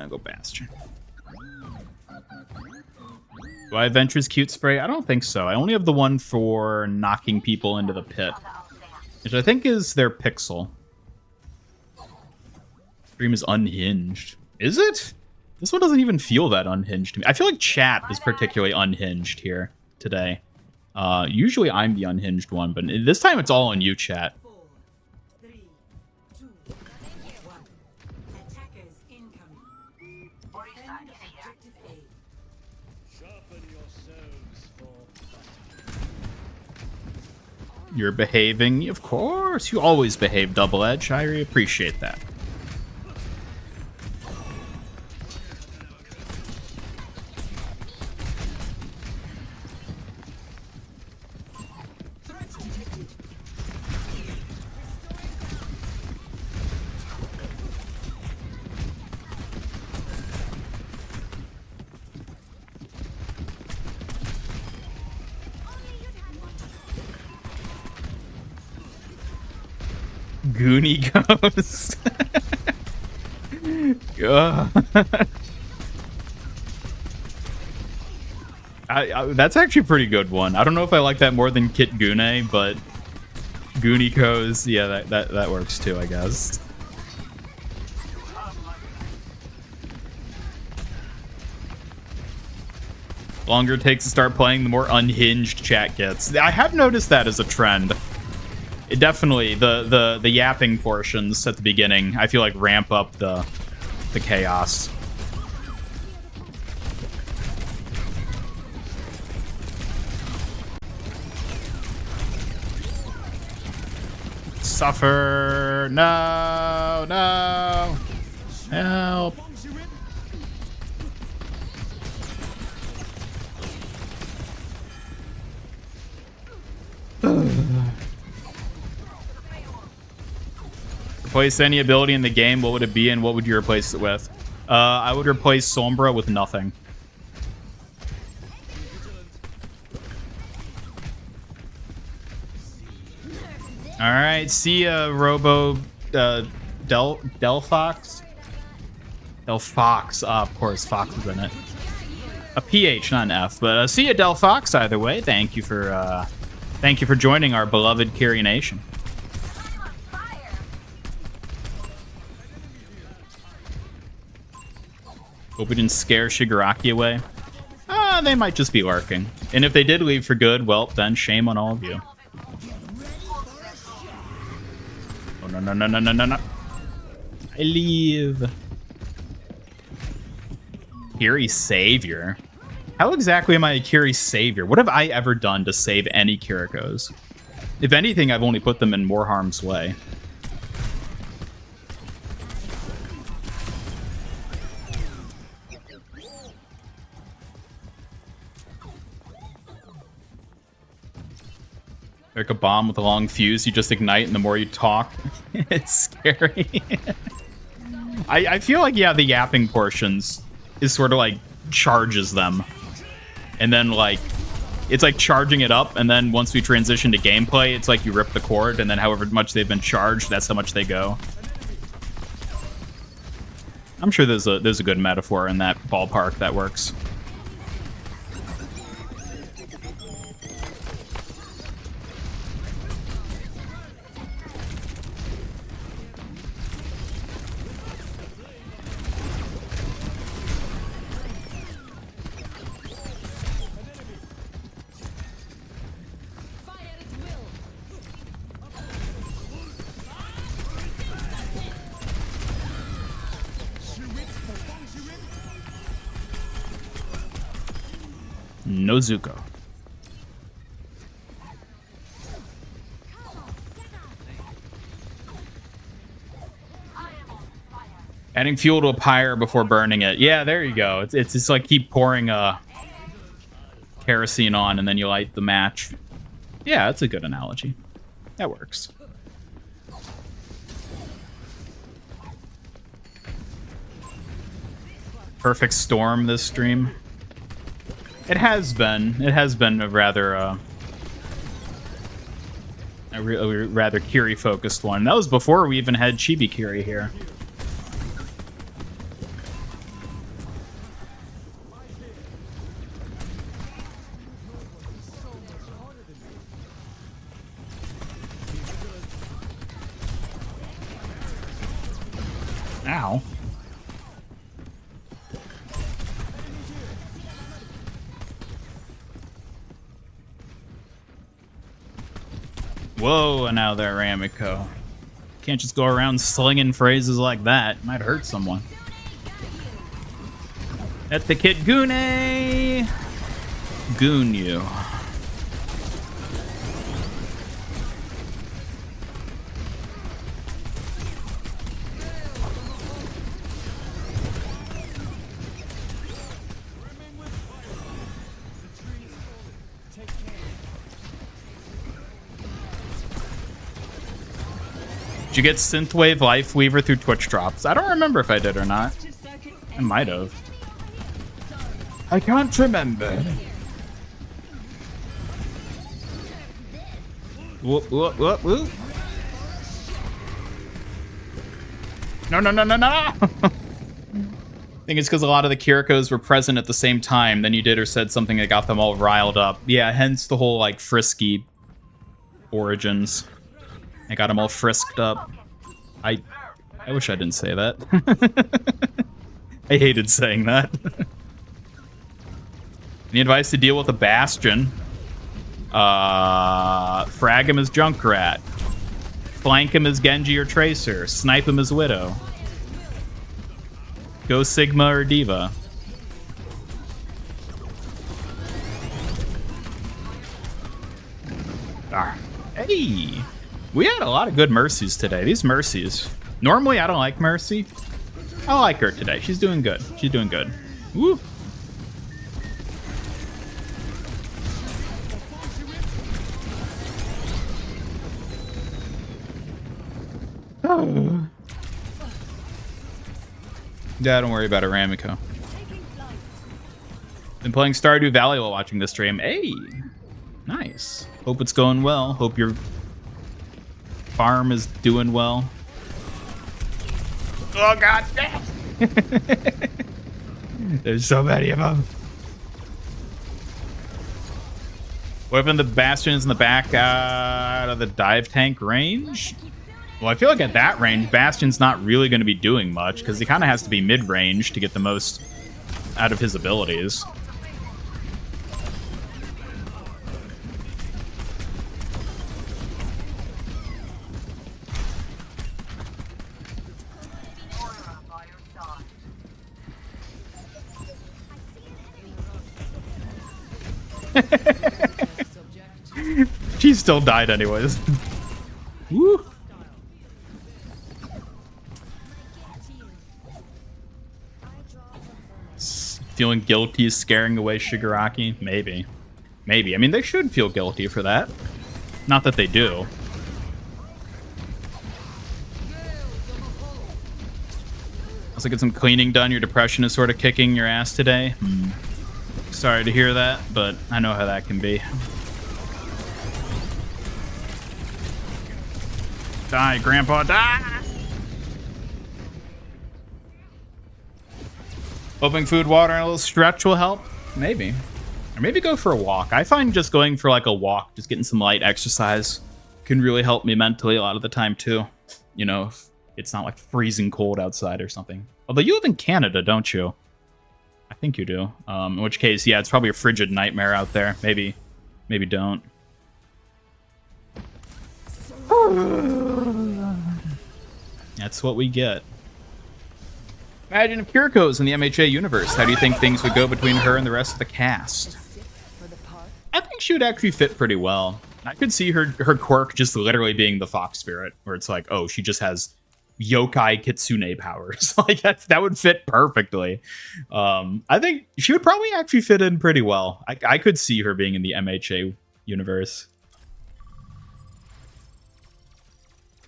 Go Bastion. Do I have Venture's cute spray? I don't think so. I only have the one for knocking people into the pit, which I think is their pixel. Stream is unhinged. Is it? This one doesn't even feel that unhinged to me. I feel like chat is particularly unhinged here today. Usually I'm the unhinged one, but this time it's all on you, chat. 4, 3, 2, 1. Attackers incoming. Defend objective A. Sharpen yourselves for You're behaving. Of course. You always behave, Double Edge. I really appreciate that. Goonie Ghost. That's actually a pretty good one. I don't know if I like that more than Kit Gune, but Goonie Goes, yeah, that works too, I guess. Longer it takes to start playing, the more unhinged chat gets. I have noticed that as a trend. It definitely, the yapping portions at the beginning, I feel like ramp up the chaos. Suffer. No, no. Help. Replace any ability in the game, what would it be and what would you replace it with? I would replace Sombra with nothing. Alright, see ya, Robo Delphox? Delphox, of course, Fox is in it. A PH, not an F, but see ya, Delphox, either way. Thank you for joining our beloved Kiri Nation. Hope we didn't scare Shigaraki away. They might just be lurking. And if they did leave for good, well, then shame on all of you. Oh, no, no, no, no, no, no, no. I leave. Kiri Savior? How exactly am I a Kiri Savior? What have I ever done to save any Kirikos? If anything, I've only put them in more harm's way. Like a bomb with a long fuse, you just ignite, and the more you talk, it's scary. I feel like, yeah, the yapping portions is sort of like charges them. And then, like, it's like charging it up, and then once we transition to gameplay, it's like you rip the cord, and then however much they've been charged, that's how much they go. I'm sure there's a good metaphor in that ballpark that works. No Zuko. Adding fuel to a pyre before burning it. Yeah, there you go. It's just like keep pouring kerosene on and then you light the match. Yeah, that's a good analogy. That works. Perfect storm this stream. It has been a rather rather Kiri focused one. That was before we even had Chibi Kiri here. Ow. Whoa, and now there, Ramiko. Can't just go around slinging phrases like that. Might hurt someone. At the kid Gune! Goon you. Did you get Synthwave Lifeweaver through Twitch drops? I don't remember if I did or not. I might have. I can't remember. Whoop, whoop, whoop, whoop. No, no, no, no, no! I think it's because a lot of the Kirikos were present at the same time. Then you did or said something that got them all riled up. Yeah, hence the whole, like, frisky origins. I got them all frisked up. I wish I didn't say that. I hated saying that. Any advice to deal with a Bastion? Frag him as Junkrat. Flank him as Genji or Tracer. Snipe him as Widow. Go Sigma or Diva. Hey! We had a lot of good Mercies today. These Mercies. Normally, I don't like Mercy. I like her today. She's doing good. She's doing good. Woo! Oh. Yeah, don't worry about it, Ramiko. Been playing Stardew Valley while watching this stream. Hey! Nice. Hope it's going well. Hope your farm is doing well. Oh, God damn! There's so many of them. What if the Bastion's in the back out of the dive tank range? Well, I feel like at that range, Bastion's not really going to be doing much, because he kind of has to be mid-range to get the most out of his abilities. She still died anyways. Woo! Feeling guilty is scaring away Shigaraki? Maybe. Maybe. I mean, they should feel guilty for that. Not that they do. Also get some cleaning done. Your depression is sort of kicking your ass today. Sorry to hear that, but I know how that can be. Die, Grandpa, die! Hoping food, water, and a little stretch will help? Maybe. Or maybe go for a walk. I find just going for like a walk, just getting some light exercise, can really help me mentally a lot of the time too. You know, if it's not like freezing cold outside or something. Although you live in Canada, don't you? I think you do. In which case, yeah, it's probably a frigid nightmare out there. Maybe don't. That's what we get. Imagine if Kiriko's in the MHA universe. How do you think things would go between her and the rest of the cast? I think she would actually fit pretty well. I could see her quirk just literally being the fox spirit, where it's like, oh, she just has yokai kitsune powers. Like that would fit perfectly. I think she would probably actually fit in pretty well. I could see her being in the MHA universe.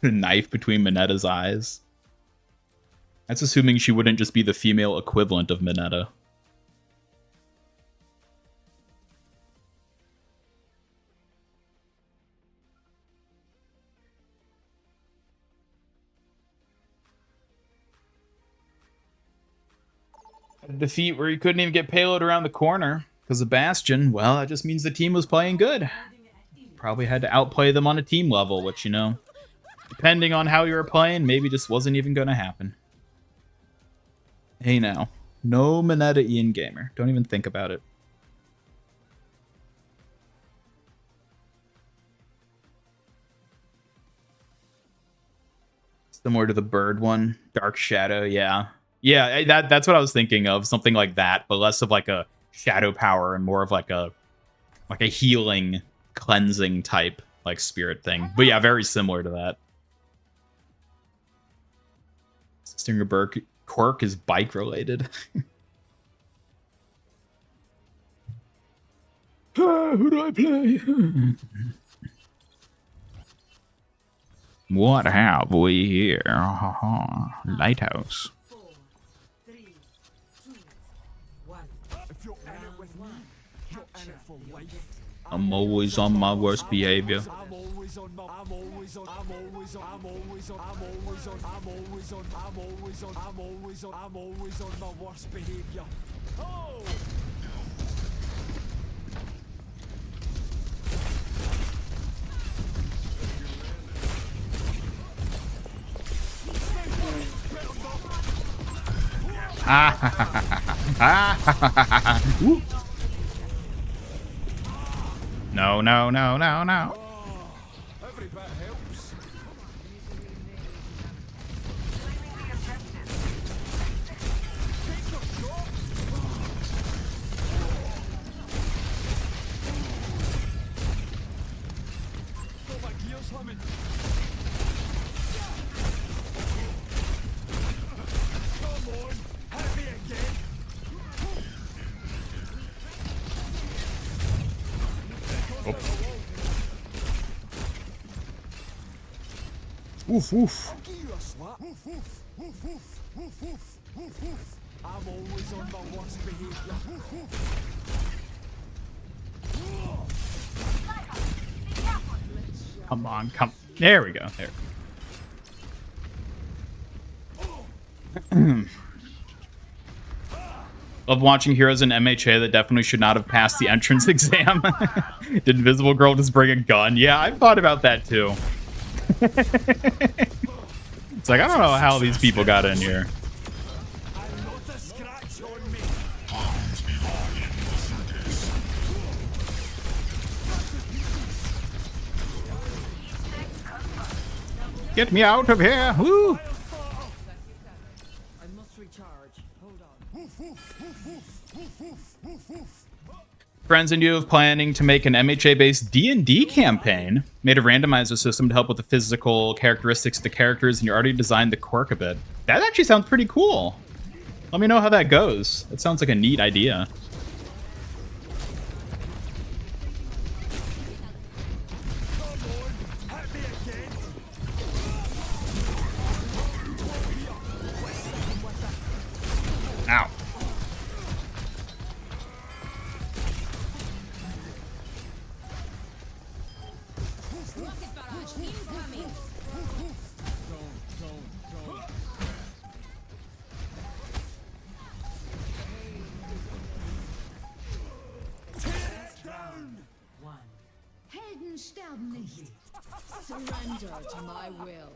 A knife between Minetta's eyes. That's assuming she wouldn't just be the female equivalent of Minetta. A defeat where you couldn't even get payload around the corner because of Bastion. Well, that just means the team was playing good. Probably had to outplay them on a team level, which, you know, depending on how you were playing, maybe just wasn't even going to happen. Hey now, no Minetta Ian Gamer. Don't even think about it. Similar to the bird one, Dark Shadow, yeah. Yeah, that's what I was thinking of, something like that, but less of like a shadow power and more of like a healing, cleansing type like spirit thing. But yeah, very similar to that. Stinger Burke quirk is bike related. Who do I play? What have we here? Lighthouse. I'm always on my worst behavior. I'm always on my worst behavior. Oh! No, no, no, no, no. Every bit helps. Got my gears humming. Come on, hit me again. Oof, oof. I'll give you a slap. I'm always on my worst behavior. Come on, come. There we go. There. Love watching heroes in MHA that definitely should not have passed the entrance exam. Did Invisible Girl just bring a gun? Yeah, I've thought about that too. It's like, I don't know how these people got in here. Not a scratch on me. Get me out of here! Woo! I must recharge. Hold on. Friends and you of planning to make an MHA-based D&D campaign. Made a randomizer system to help with the physical characteristics of the characters, and you already designed the quirk a bit. That actually sounds pretty cool. Let me know how that goes. That sounds like a neat idea. Incoming. Helden sterben nicht. Surrender to my will.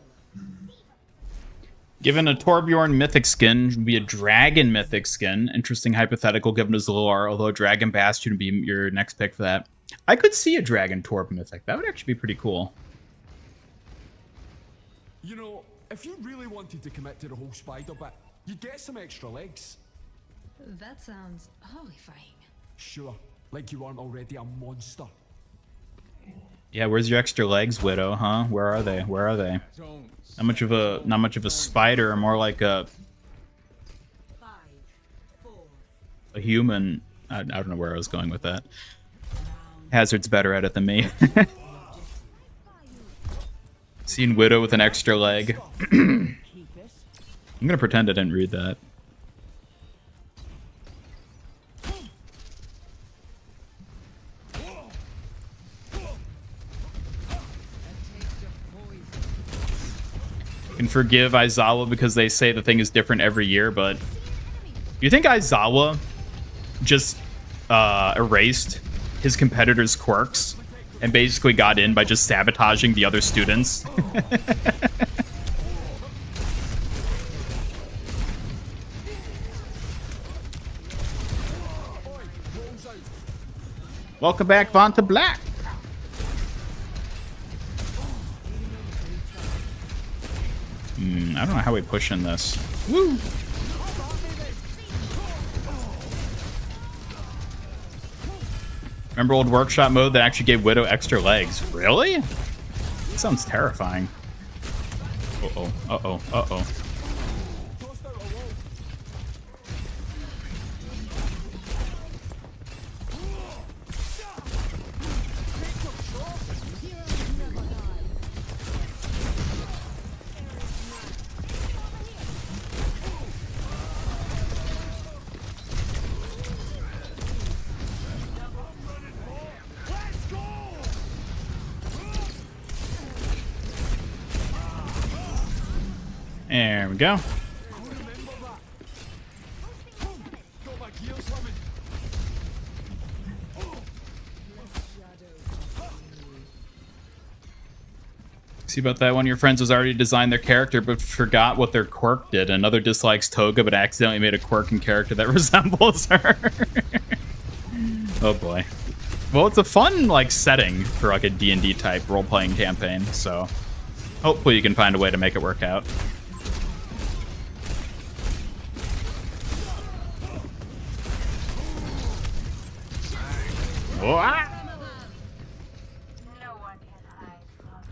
Given a Torbjorn mythic skin, would be a dragon mythic skin. Interesting hypothetical given his lore, although Dragon Bastion would be your next pick for that. I could see a dragon Torb mythic. That would actually be pretty cool. You know, if you really wanted to commit to the whole spider bit, you'd get some extra legs. That sounds horrifying. Sure, like you aren't already a monster. Yeah, where's your extra legs, Widow, huh? Where are they? Where are they? Not much of a spider, more like a human. I don't know where I was going with that. Hazard's better at it than me. Seen Widow with an extra leg. I'm gonna pretend I didn't read that. Can forgive Aizawa because they say the thing is different every year, but you think Aizawa just erased his competitors' quirks and basically got in by just sabotaging the other students? Welcome back, Vanta Black. I don't know how we push in this. Woo! Remember old workshop mode that actually gave Widow extra legs? Really? That sounds terrifying. Uh-oh, uh-oh, uh-oh. There we go. See about that? One of your friends was already designed their character but forgot what their quirk did. Another dislikes Toga but accidentally made a quirk and character that resembles her. Oh boy. Well, it's a fun like setting for like a D&D type role-playing campaign, so hopefully you can find a way to make it work out. What? No one can hide from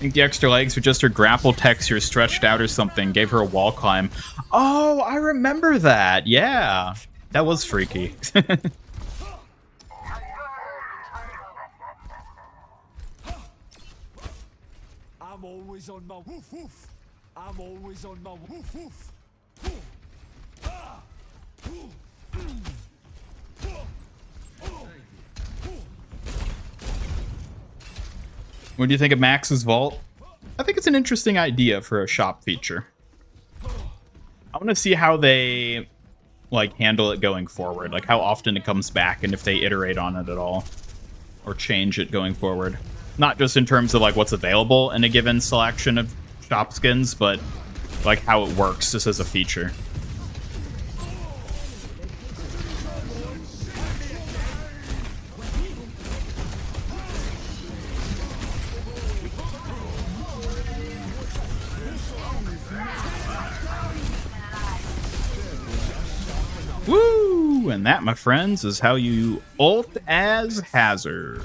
I think the extra legs were just her grapple texture stretched out or something. Gave her a wall climb. Oh, I remember that. Yeah. That was freaky. I'm always on my woof woof. I'm always on my woof woof. What do you think of Max's Vault? I think it's an interesting idea for a shop feature. I want to see how they like handle it going forward, like how often it comes back and if they iterate on it at all or change it going forward. Not just in terms of like what's available in a given selection of shop skins, but like how it works just as a feature. Woo! And that, my friends, is how you ult as Hazard.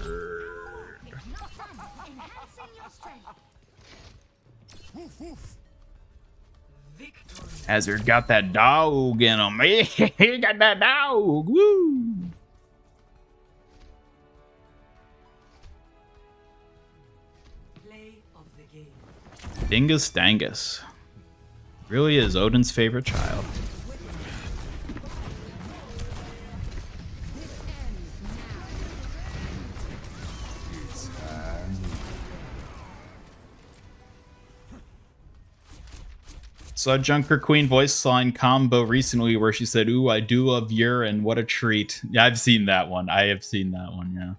Hazard got that dog in him. He got that dog. Woo! Dingus Dangus. Really is Odin's favorite child. Saw Junker Queen voice line combo recently where she said, "Ooh, I do love urine. What a treat." Yeah, I've seen that one. I have seen that one,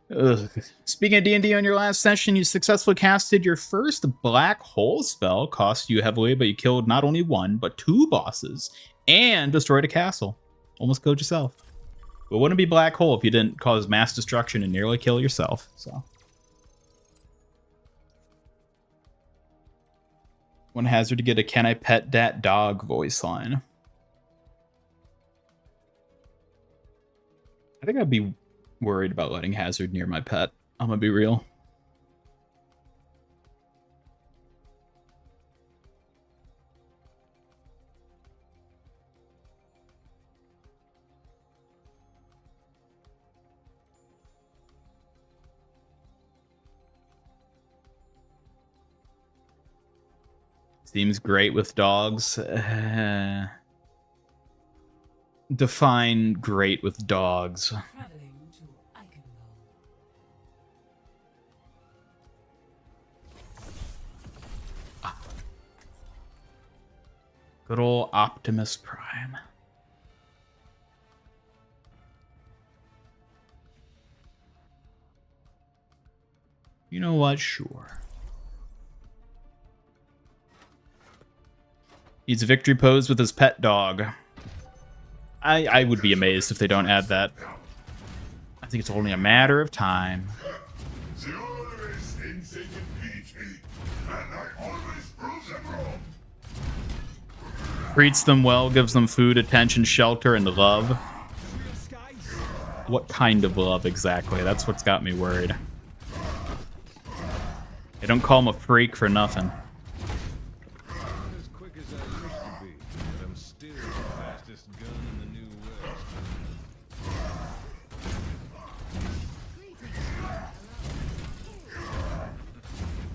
yeah. Ugh. Speaking of D&D, on your last session, you successfully casted your first black hole spell. Cost you heavily, but you killed not only one, but two bosses and destroyed a castle. Almost killed yourself. It wouldn't be black hole if you didn't cause mass destruction and nearly kill yourself. So, one hazard to get a "Can I pet dat dog" voice line. I think I'd be worried about letting Hazard near my pet. I'm gonna be real. Seems great with dogs. Define great with dogs. Good old Optimus Prime. You know what? Sure. He's a victory pose with his pet dog. I would be amazed if they don't add that. I think it's only a matter of time. Treats them well, gives them food, attention, shelter, and love. What kind of love exactly? That's what's got me worried. They don't call him a freak for nothing.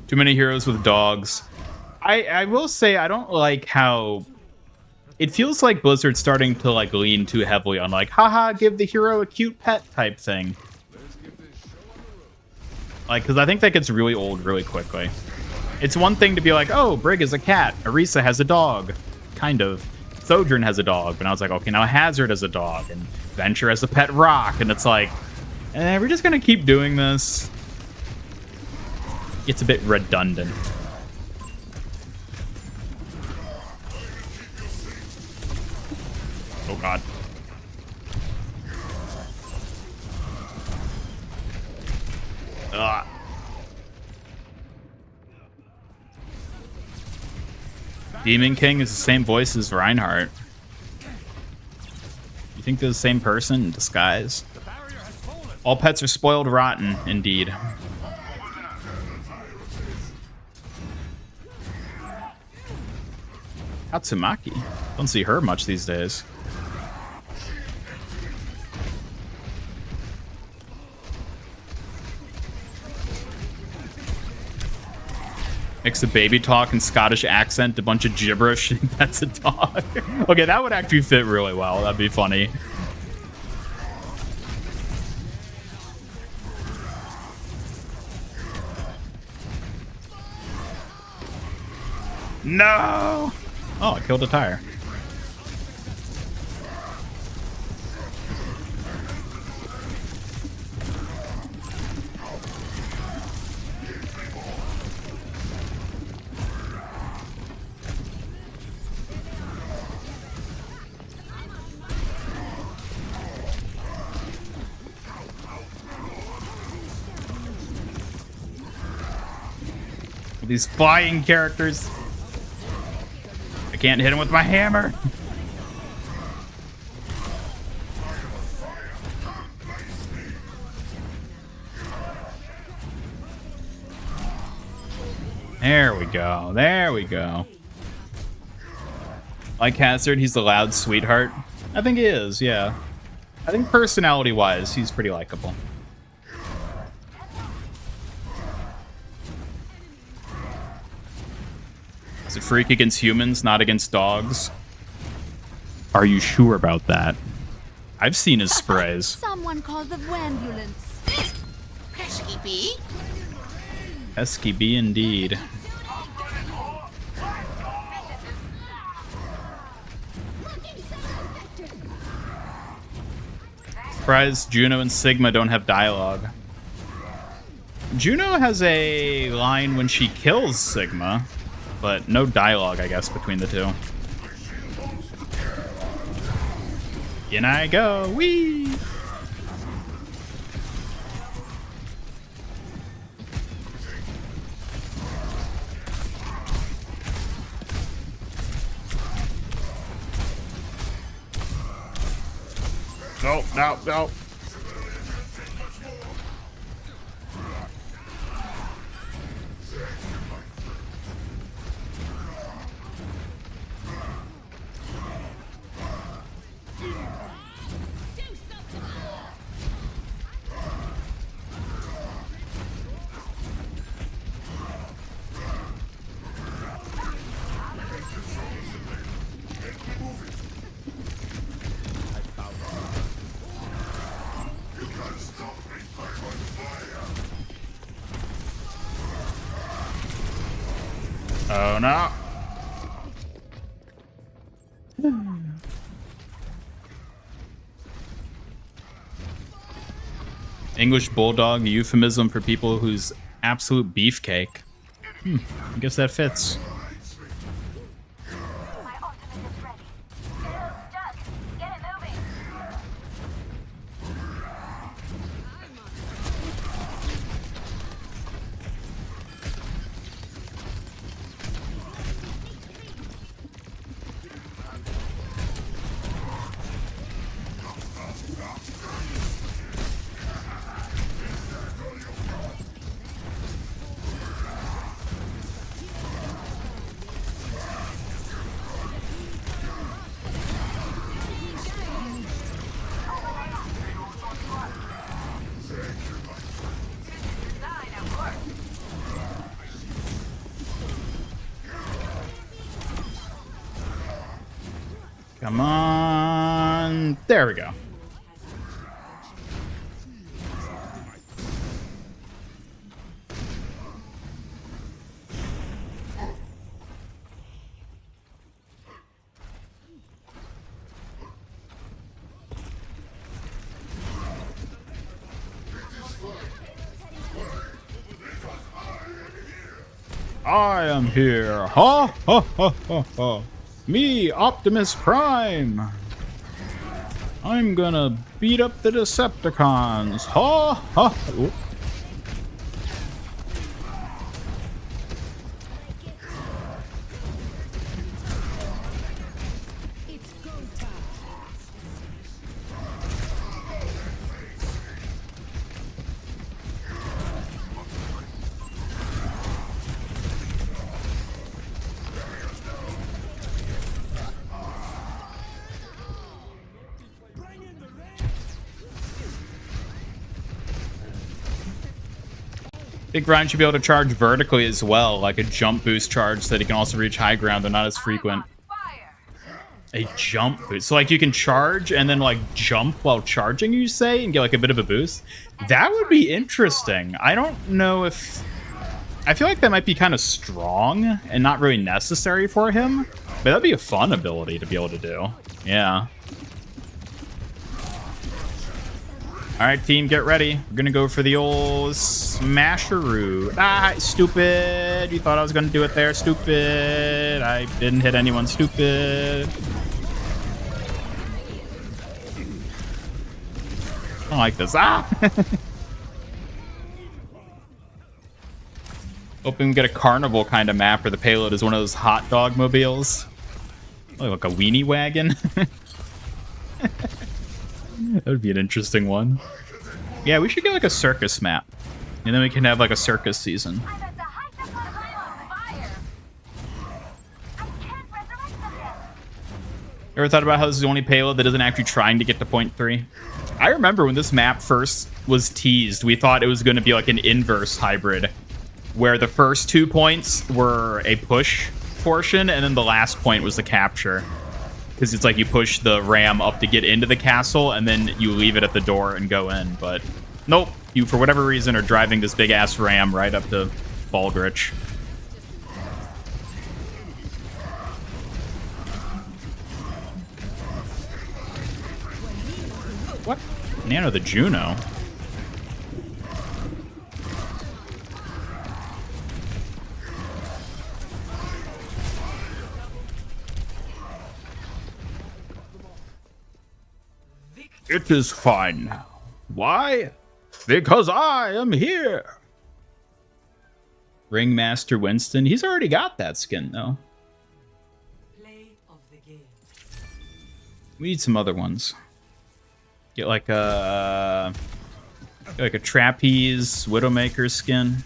Too many heroes with dogs. I will say I don't like how it feels like Blizzard's starting to like lean too heavily on like, haha, give the hero a cute pet type thing. Like, because I think that gets really old really quickly. It's one thing to be like, oh, Brig is a cat, Orisa has a dog, kind of. Sojourn has a dog, and I was like, okay, now Hazard has a dog, and Venture has a pet rock, and it's like, we're just gonna keep doing this. It's a bit redundant. Oh god. Ugh. Demon King is the same voice as Reinhardt. You think they're the same person in disguise? All pets are spoiled rotten, indeed. Tatsumaki. Don't see her much these days. Mix a baby talk and Scottish accent, a bunch of gibberish. That's a dog. Okay, that would actually fit really well. That'd be funny. No! Oh, I killed a tire. These flying characters. I can't hit him with my hammer. There we go. There we go. Like Hazard, he's the loud sweetheart. I think he is, yeah. I think personality-wise, he's pretty likable. Is it freak against humans, not against dogs? Are you sure about that? I've seen his sprays. Someone call the ambulance. Pesky bee. Pesky bee indeed. Surprised Juno and Sigma don't have dialogue. Juno has a line when she kills Sigma, but no dialogue, I guess, between the two. In I go, wee! No, no, no. Oh no. English bulldog, euphemism for people who's absolute beefcake. I guess that fits. My ultimate is ready. Doug, get it moving. Come on. There we go. I am here. Ha ha ha ha ha. Me, Optimus Prime. I'm gonna beat up the Decepticons. Ha ha. Oop. It's go time. I think Ryan should be able to charge vertically as well, like a jump boost charge so that he can also reach high ground. They're not as frequent. Fire. A jump boost. So like you can charge and then like jump while charging, you say, and get like a bit of a boost. That would be interesting. I don't know if... I feel like that might be kind of strong and not really necessary for him. But that'd be a fun ability to be able to do. Yeah. Alright, team, get ready. We're gonna go for the old smasheroo. Ah, stupid. You thought I was gonna do it there. Stupid. I didn't hit anyone. Stupid. I don't like this. Ah! Hoping we get a carnival kind of map where the payload is one of those hot dog mobiles. Oh, like a weenie wagon. That would be an interesting one. Yeah, we should get like a circus map. And then we can have like a circus season. I'm at the height of my fire. I can't resurrect them yet. Ever thought about how this is the only payload that isn't actually trying to get to point 3? I remember when this map first was teased, we thought it was going to be like an inverse hybrid, where the first 2 points were a push portion, and then the last point was the capture. Because it's like you push the ram up to get into the castle, and then you leave it at the door and go in. But nope, you, for whatever reason, are driving this big-ass ram right up to Baldrich. What? Nano the Juno. It is fine. Why? Because I am here. Ringmaster Winston. He's already got that skin, though. We need some other ones. Get like a trapeze Widowmaker skin.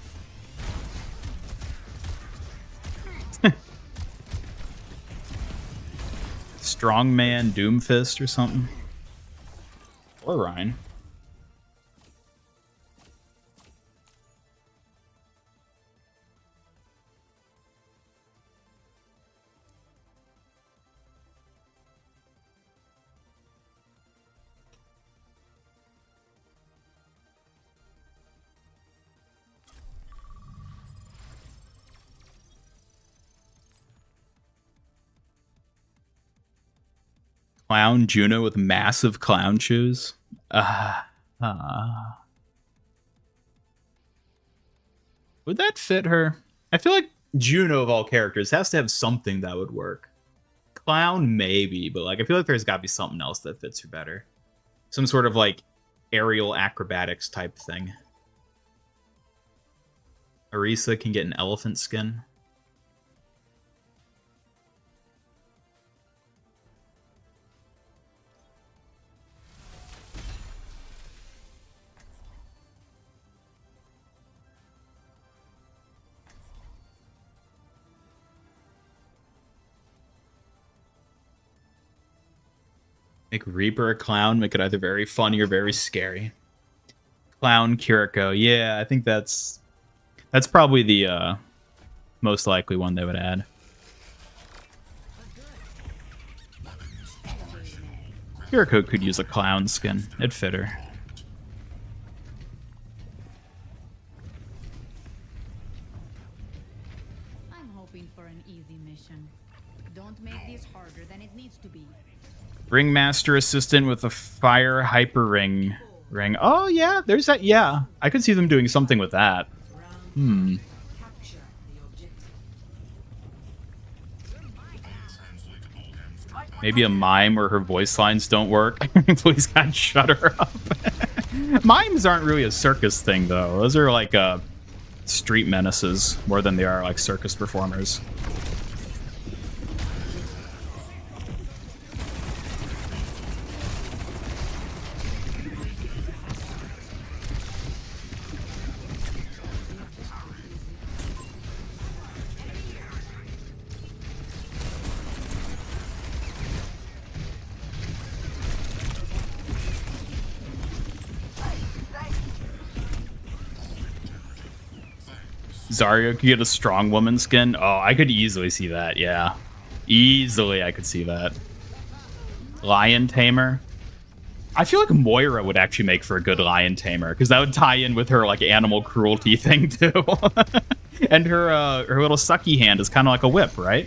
Strongman Doomfist or something. Or Ryan. Clown Juno with massive clown shoes. Would that fit her? I feel like Juno of all characters has to have something that would work. Clown maybe, but like I feel like there's got to be something else that fits her better. Some sort of like aerial acrobatics type thing. Arisa can get an elephant skin. Make Reaper a clown, make it either very funny or very scary. Clown Kiriko. Yeah, I think that's probably the most likely one they would add. Kiriko could use a clown skin. It'd fit her. I'm hoping for an easy mission. Don't make this harder than it needs to be. Ringmaster assistant with a fire hyper ring. Oh yeah, there's that. Yeah, I could see them doing something with that. Maybe a mime where her voice lines don't work. Please God, shut her up. Mimes aren't really a circus thing though. Those are like street menaces more than they are like circus performers. Zarya could get a strong woman skin. Oh, I could easily see that, yeah. Easily I could see that. Lion Tamer. I feel like Moira would actually make for a good Lion Tamer, because that would tie in with her like animal cruelty thing too. And her little sucky hand is kind of like a whip, right?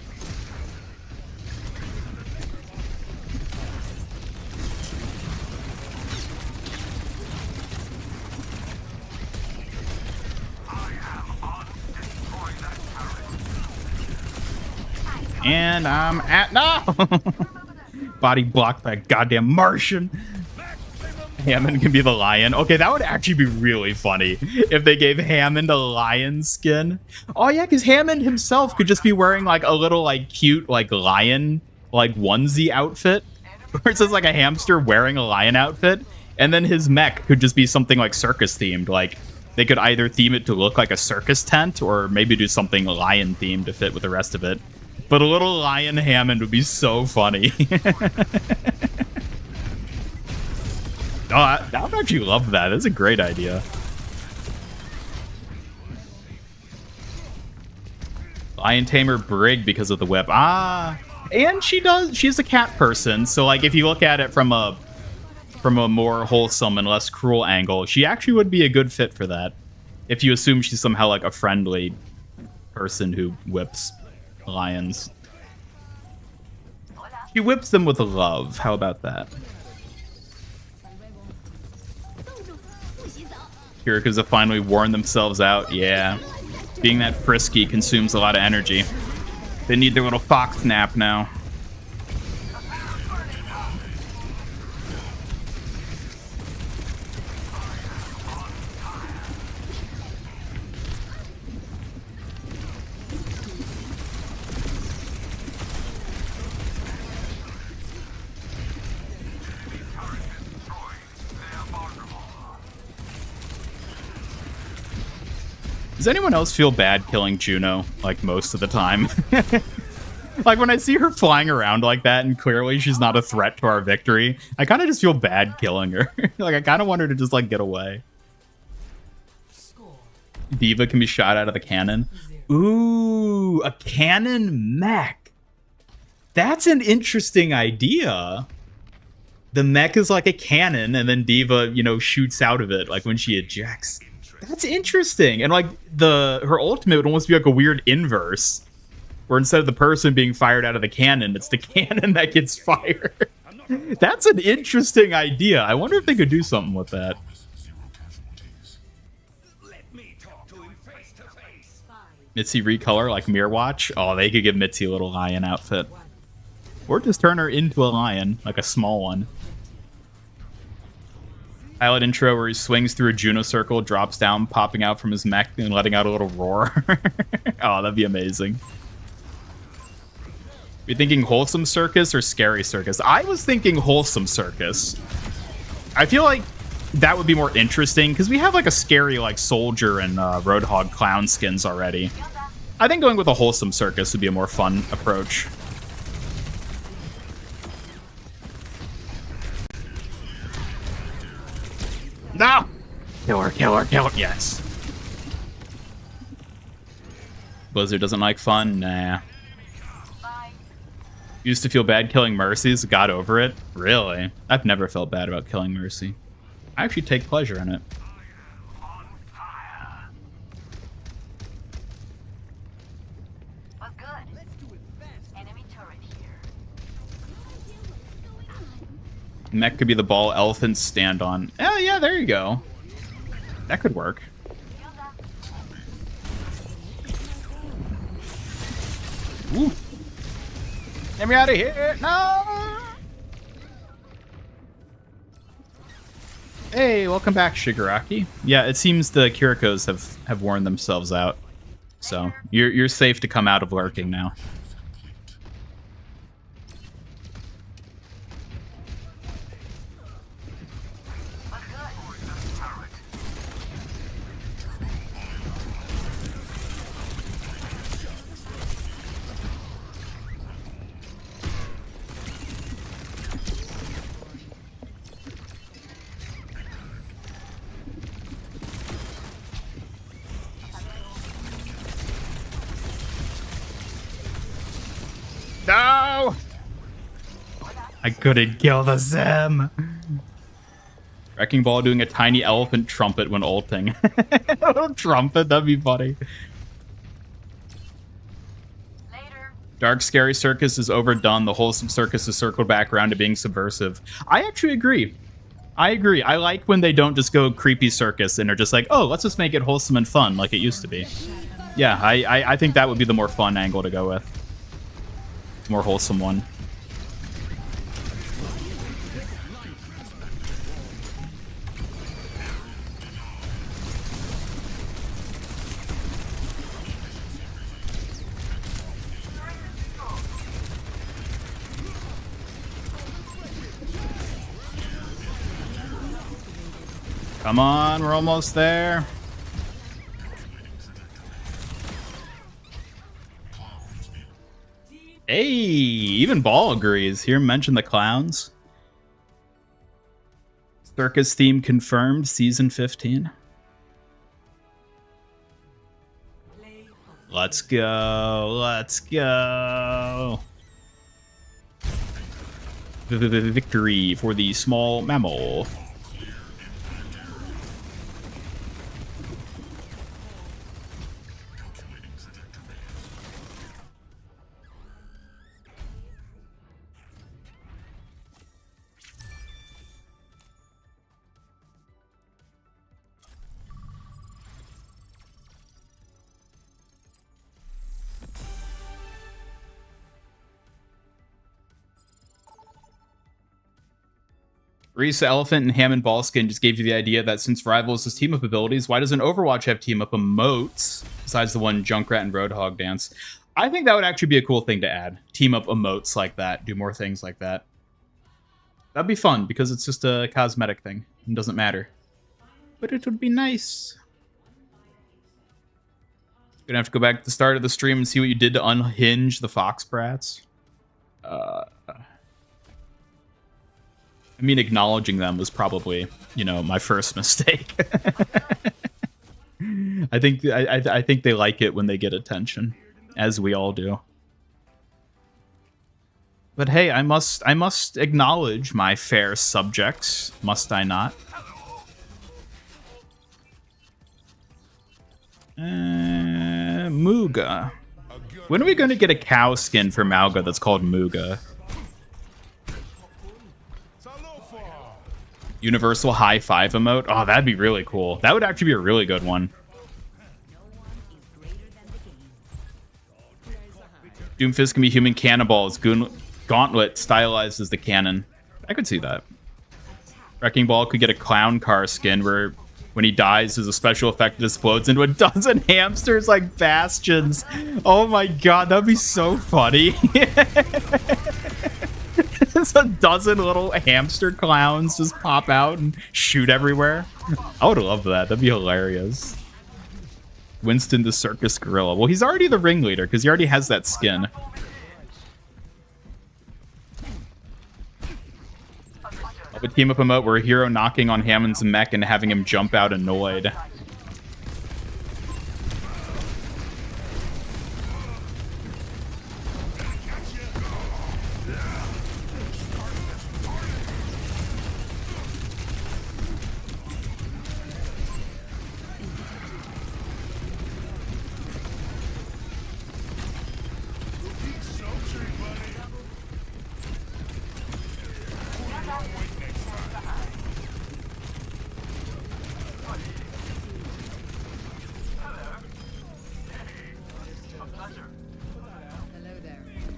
And I'm at no body blocked by a goddamn Martian. Hammond can be the lion. Okay, that would actually be really funny if they gave Hammond a lion skin. Oh yeah, because Hammond himself could just be wearing like a little like cute like lion like onesie outfit, where it says like a hamster wearing a lion outfit, and then his mech could just be something like circus themed. Like they could either theme it to look like a circus tent, or maybe do something lion themed to fit with the rest of it. But a little lion Hammond would be so funny. Oh, I would actually love that. That's a great idea. Lion Tamer Brig because of the whip. Ah, and she's a cat person. So like if you look at it from a more wholesome and less cruel angle, she actually would be a good fit for that. If you assume she's somehow like a friendly person who whips lions. She whips them with love. How about that? Kiriko's have finally worn themselves out. Yeah. Being that frisky consumes a lot of energy. They need their little fox nap now. Does anyone else feel bad killing Juno, like, most of the time? Like, when I see her flying around like that and clearly she's not a threat to our victory, I kind of just feel bad killing her. Like, I kind of want her to just, like, get away. Diva can be shot out of the cannon. Ooh, a cannon mech. That's an interesting idea. The mech is like a cannon, and then Diva, you know, shoots out of it, like, when she ejects. That's interesting. And, like, her ultimate would almost be like a weird inverse, where instead of the person being fired out of the cannon, it's the cannon that gets fired. That's an interesting idea. I wonder if they could do something with that. Mitzi recolor like Mirror Watch. Oh, they could give Mitzi a little lion outfit. Or just turn her into a lion, like a small one. Pilot intro where he swings through a Juno circle, drops down, popping out from his mech, and letting out a little roar. Oh, that'd be amazing. You thinking wholesome circus or scary circus? I was thinking wholesome circus. I feel like that would be more interesting because we have like a scary like soldier and Roadhog clown skins already. I think going with a wholesome circus would be a more fun approach. No! Kill her, kill her, kill her. Yes. Blizzard doesn't like fun? Nah. Used to feel bad killing Mercies, got over it. Really? I've never felt bad about killing Mercy. I actually take pleasure in it. But good. Enemy turret here. Mech could be the ball elephants stand on. Oh, yeah, there you go. That could work. Ooh. Get me out of here! No! Hey, welcome back, Shigaraki. Yeah, it seems the Kirikos have worn themselves out. So, you're safe to come out of lurking now. No! I couldn't kill the Zim. Wrecking Ball doing a tiny elephant trumpet when ulting. A little trumpet, that'd be funny. Later. Dark Scary Circus is overdone. The wholesome circus is circled back around to being subversive. I actually agree. I agree. I like when they don't just go creepy circus and are just like, oh, let's just make it wholesome and fun like it used to be. Yeah, I think that would be the more fun angle to go with. More wholesome one. Come on, we're almost there. Hey, even Ball agrees. Here, mention the clowns. Circus theme confirmed, season 15. Let's go. Let's go. Victory for the small mammal. Reese Elephant and Hammond Ballskin just gave you the idea that since Rivals has team-up abilities, why doesn't Overwatch have team-up emotes besides the one Junkrat and Roadhog dance? I think that would actually be a cool thing to add. Team-up emotes like that. Do more things like that. That'd be fun because it's just a cosmetic thing. It doesn't matter. But it would be nice. Gonna have to go back to the start of the stream and see what you did to unhinge the Fox Brats. I mean, acknowledging them was probably, you know, my first mistake. I think they like it when they get attention, as we all do. But hey, I must acknowledge my fair subjects, must I not? Muga. When are we going to get a cow skin for Mauga that's called Muga? Universal high five emote? Oh, that'd be really cool. That would actually be a really good one. Doomfist can be human cannonballs. Gauntlet stylized as the cannon. I could see that. Wrecking Ball could get a clown car skin where when he dies, there's a special effect that explodes into a dozen hamsters like bastions. Oh my god, that'd be so funny. It's a dozen little hamster clowns just pop out and shoot everywhere. I would love that. That'd be hilarious. Winston the Circus Gorilla. Well, he's already the ringleader because he already has that skin. A team up emote where a hero knocking on Hammond's mech and having him jump out annoyed.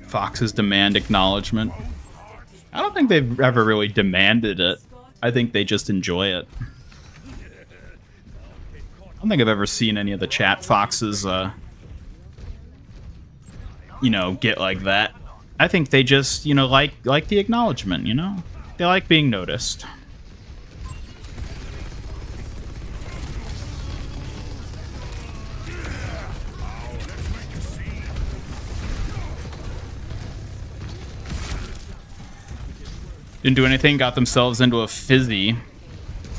Foxes demand acknowledgement. I don't think they've ever really demanded it. I think they just enjoy it. I don't think I've ever seen any of the chat foxes, you know, get like that. I think they just, you know, like the acknowledgement, you know? They like being noticed. Didn't do anything, got themselves into a fizzy.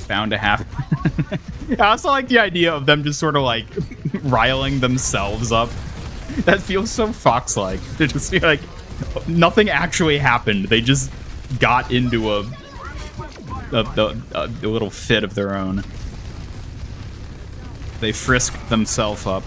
Bound to happen. I also like the idea of them just sort of like riling themselves up. That feels so Fox-like. They're just like, nothing actually happened. They just got into a little fit of their own. They frisked themselves up.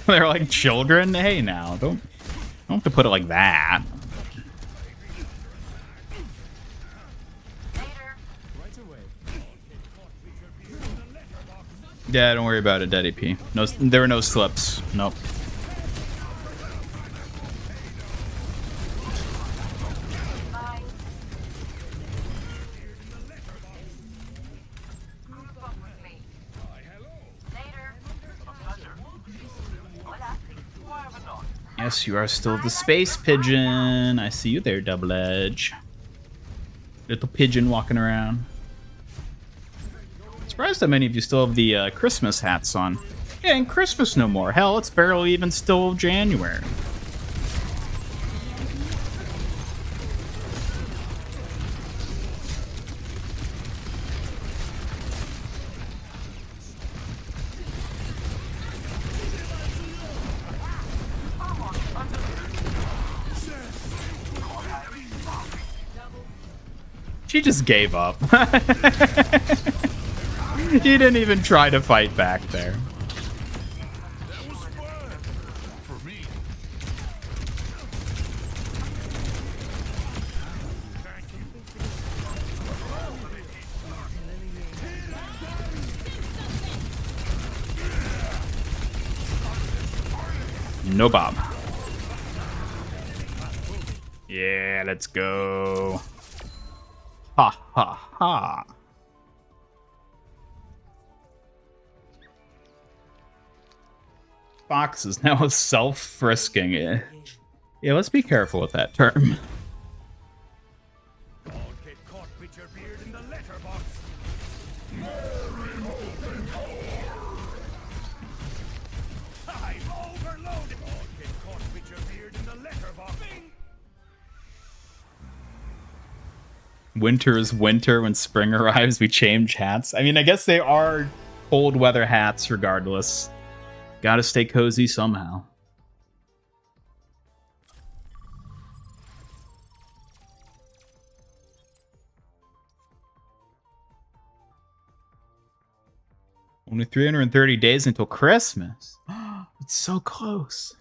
They're like children. Hey, now don't have to put it like that. Yeah, don't worry about it, Daddy P. No, there were no slips. Nope. Yes, you are still the space pigeon. I see you there, Double Edge. Little pigeon walking around. Surprised how many of you still have the Christmas hats on. Yeah, and Christmas no more. Hell, it's barely even still January. She just gave up. He didn't even try to fight back there. No Bob. Yeah, let's go. Ha ha ha. Fox is now self-frisking. Yeah, let's be careful with that term. Don't get caught with your beard in the letterbox. I'm overloaded. Don't get caught with your beard in the letterbox. Winter is winter. When spring arrives, we change hats. I mean, I guess they are cold weather hats regardless. Gotta stay cozy somehow. Only 330 days until Christmas. It's so close.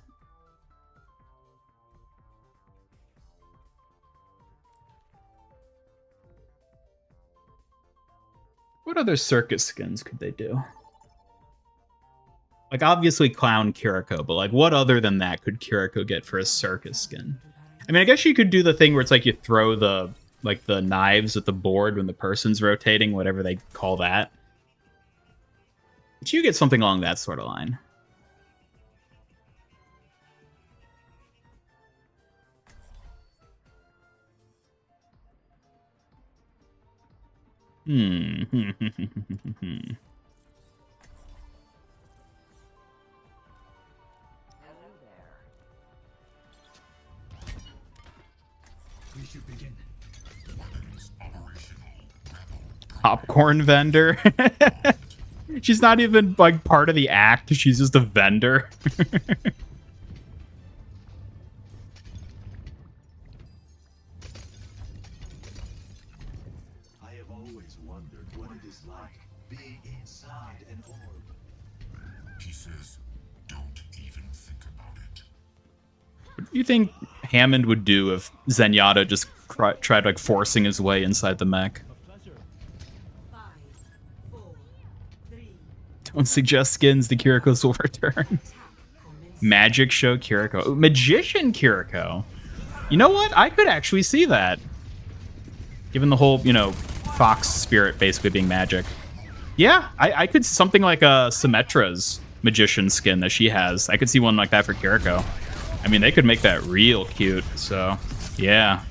What other circus skins could they do? Like, obviously Clown Kiriko, but like, what other than that could Kiriko get for a circus skin? I mean, I guess you could do the thing where it's like you throw the knives at the board when the person's rotating, whatever they call that. But you get something along that sort of line. We should begin. Popcorn vendor. She's not even like part of the act. She's just a vendor. I have always wondered what it is like being inside an orb. He says, don't even think about it. What do you think Hammond would do if Zenyatta just tried like forcing his way inside the mech? Don't suggest skins. The Kirikos will return. Magic show Kiriko. Ooh, Magician Kiriko. You know what? I could actually see that. Given the whole, you know, Fox spirit basically being magic. Yeah, I could something like Symmetra's magician skin that she has. I could see one like that for Kiriko. I mean, they could make that real cute, so yeah.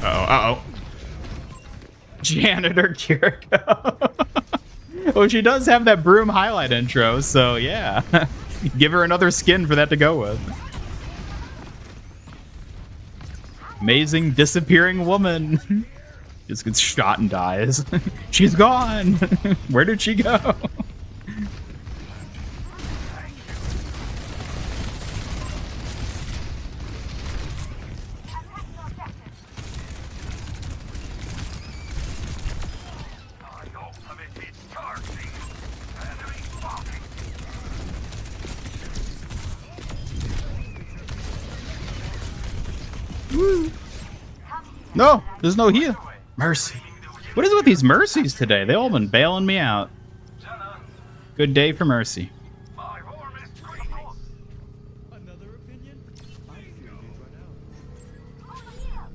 Uh-oh. Janitor Kiriko. Well, she does have that broom highlight intro, so yeah. Give her another skin for that to go with. Amazing disappearing woman. Just gets shot and dies. She's gone. Where did she go? No, there's no heal. Mercy. What is it with these Mercies today? They all been bailing me out. Good day for Mercy. Another opinion? I feel you'd run out.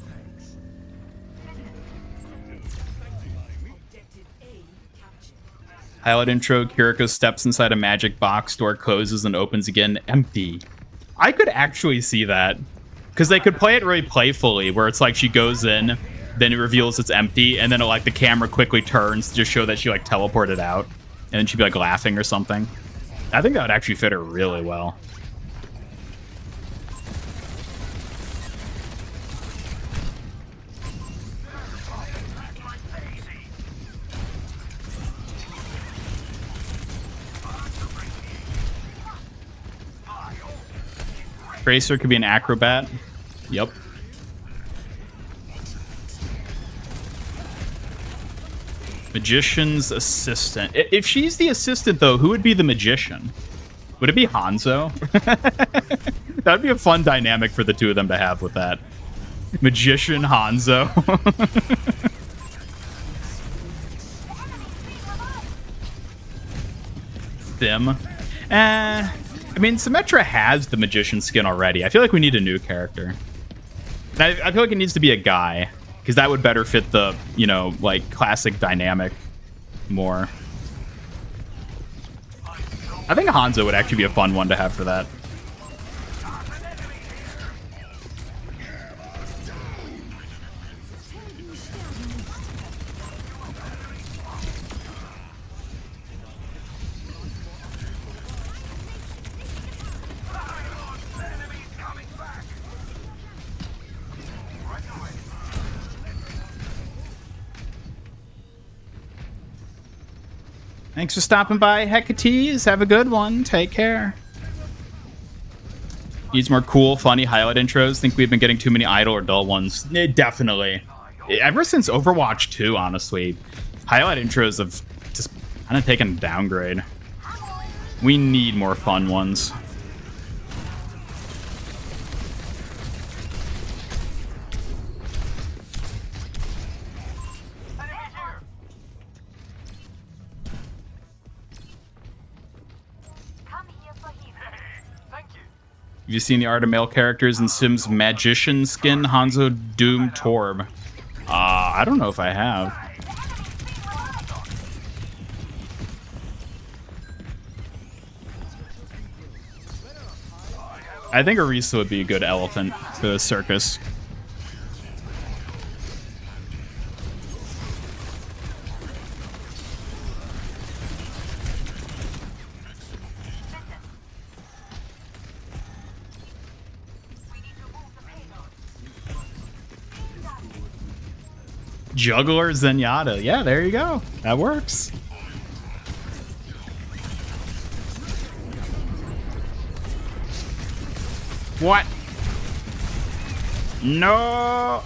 Thanks. Highlight intro, Kiriko steps inside a magic box, door closes and opens again, empty. I could actually see that. Because they could play it really playfully, where it's like she goes in, then it reveals it's empty, and then like the camera quickly turns to just show that she like teleported out, and then she'd be like laughing or something. I think that would actually fit her really well. Tracer could be an acrobat. Yep. Magician's assistant. If she's the assistant, though, who would be the magician? Would it be Hanzo? That would be a fun dynamic for the two of them to have with that. Magician Hanzo. Stim. I mean, Symmetra has the Magician skin already. I feel like we need a new character. And I feel like it needs to be a guy, because that would better fit the, you know, like, classic dynamic more. I think Hanzo would actually be a fun one to have for that. Thanks for stopping by, Hecatees. Have a good one. Take care. Needs more cool, funny highlight intros. Think we've been getting too many idle or dull ones. Definitely. Ever since Overwatch 2, honestly, highlight intros have just kind of taken a downgrade. We need more fun ones. Have you seen the art of male characters in Sim's Magician skin, Hanzo, Doom, Torb? I don't know if I have. I think Orisa would be a good elephant for the circus. Juggler Zenyatta. Yeah, there you go. That works. What? No.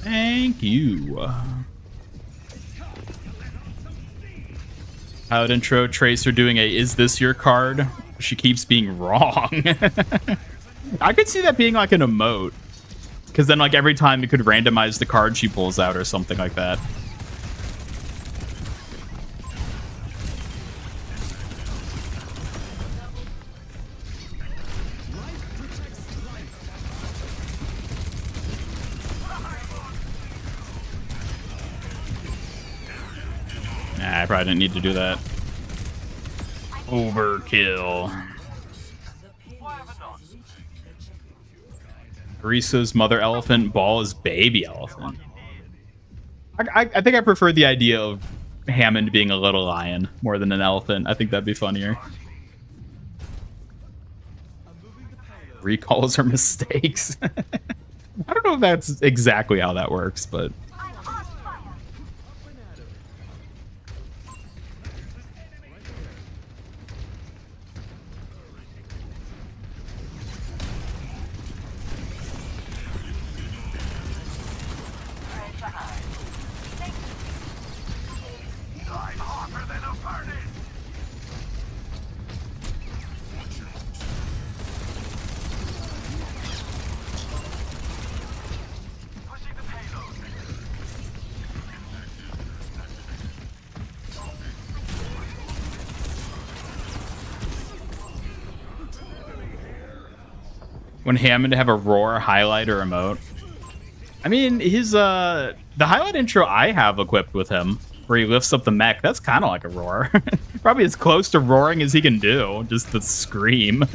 Thank you. Out intro, Tracer doing a "is this your card?" She keeps being wrong. I could see that being like an emote, because then like every time it could randomize the card she pulls out or something like that. Nah, I probably didn't need to do that. Overkill. Orisa's mother elephant, Ball is baby elephant. I think I prefer the idea of Hammond being a little lion more than an elephant. I think that'd be funnier. Recalls are mistakes. I don't know if that's exactly how that works, but... When Hammond have a roar highlight or emote. I mean, his the highlight intro I have equipped with him, where he lifts up the mech, that's kind of like a roar. Probably as close to roaring as he can do, just the scream.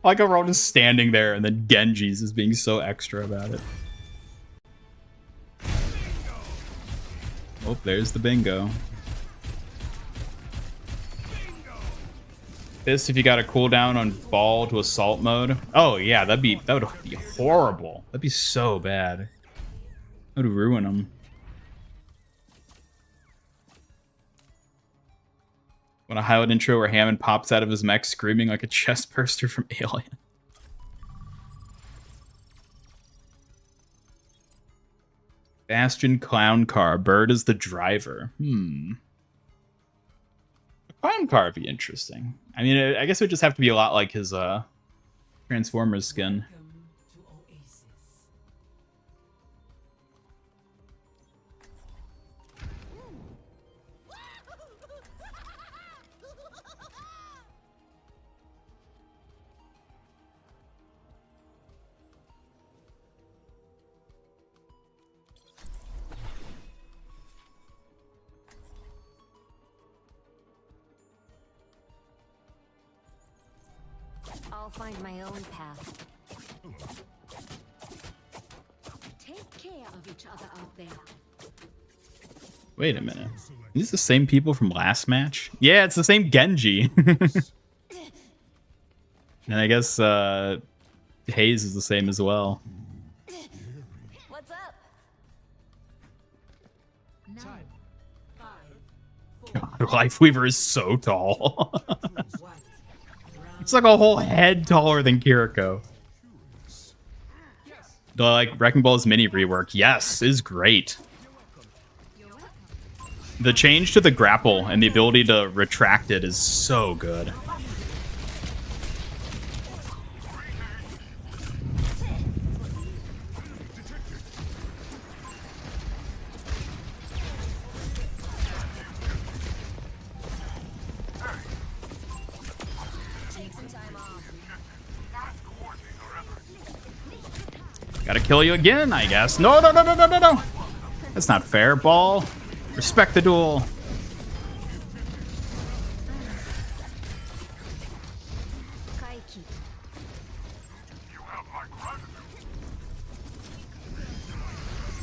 Like we're all just standing there, and then Genji's is being so extra about it. Oh, there's the bingo. This if you got a cooldown on ball to assault mode. Oh yeah, that would be horrible. That'd be so bad. That would ruin them. Want a highlight intro where Hammond pops out of his mech screaming like a chest burster from Alien. Bastion clown car. Bird is the driver. A clown car would be interesting. I mean, I guess it would just have to be a lot like his Transformers skin. I'll find my own path. Take care of each other out there. Wait a minute. These the same people from last match? Yeah, it's the same Genji. And I guess Hayes is the same as well. What's up? God, Lifeweaver is so tall. It's like a whole head taller than Kiriko. The like Wrecking Ball's mini rework, yes, is great. The change to the grapple and the ability to retract it is so good. Gotta kill you again, I guess. No, no, no, no, no, no, no. That's not fair, Ball. Respect the duel.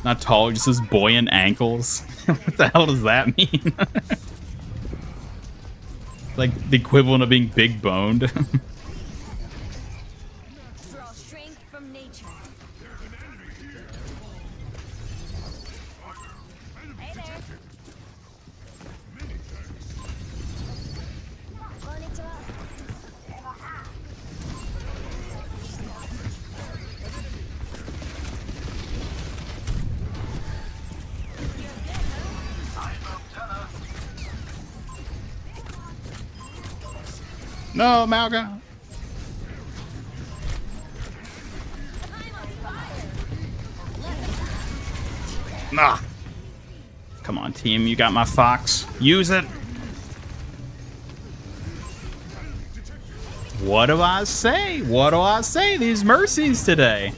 Not tall, just his buoyant ankles. What the hell does that mean? Like the equivalent of being big boned. Draw strength from nature. Hey there. Konnichiwa. No, Malga. Ah. Come on, team. You got my fox. Use it. What do I say? What do I say? These mercies today.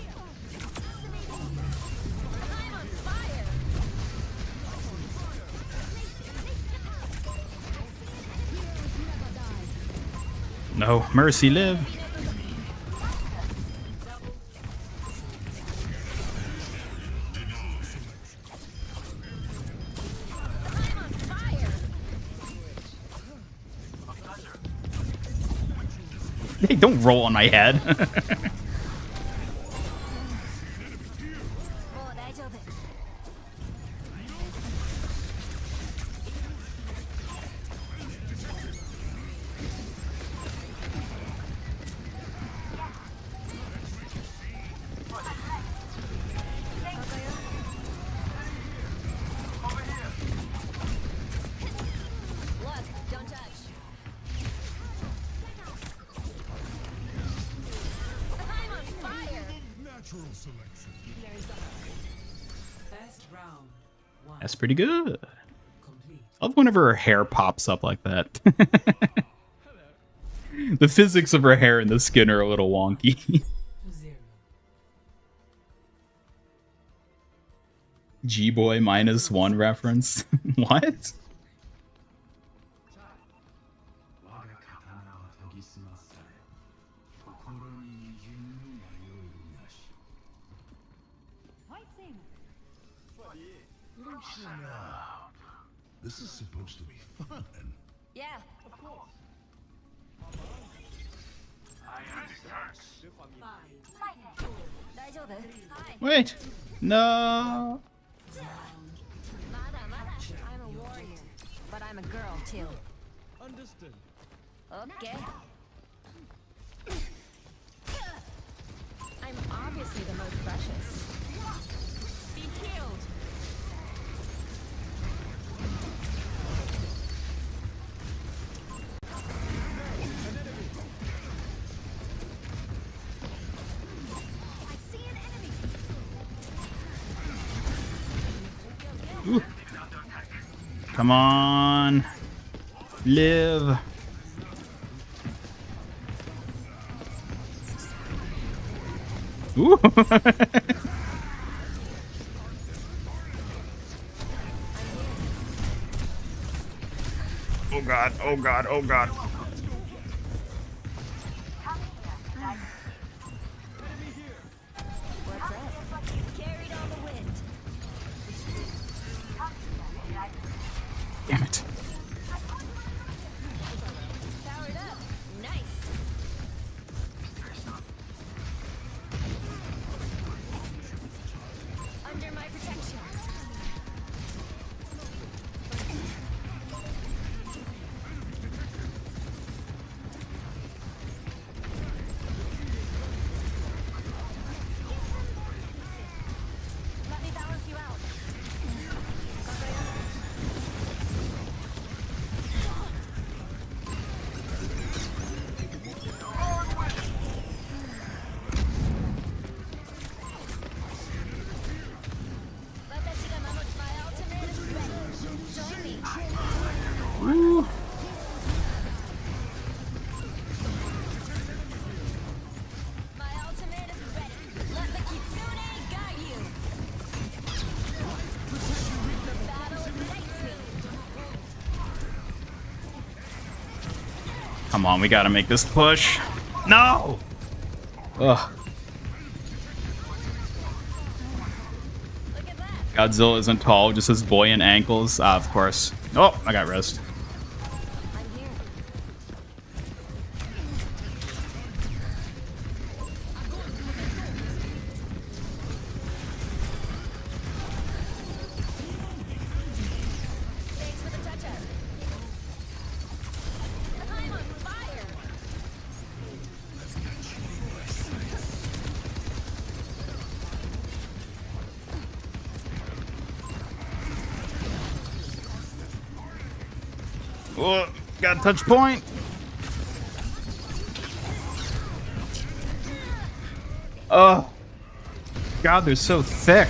No, Mercy live. Hey, don't roll on my head. That's pretty good. I love whenever her hair pops up like that. The physics of her hair and the skin are a little wonky. G-Boy -1 reference. What? Fighting. Loosen up. This is supposed to be fun. Yeah, of course. Hi. Wait. No. Mada, mada. I'm a warrior, but I'm a girl too. Understood. Okay. I'm obviously the most precious. Be healed. I see an enemy. Ooh. Come on. Live. Ooh. Oh god, oh god, oh god. What's up? Carried on the wind. Damn it. Powered up. Nice. Under my protection. Let me balance you out. My ultimate is ready. Join me. Ooh. My ultimate is ready. Let the Kitsune guide you. Battle ignites me. Come on, we gotta make this push. No! Ugh. Look at that. Godzilla isn't tall, just has buoyant ankles. Ah, of course. Oh, I got rest. I'm here. Thanks for the touch-up. I'm on fire. Oh, got a touch point. Oh. God, they're so thick.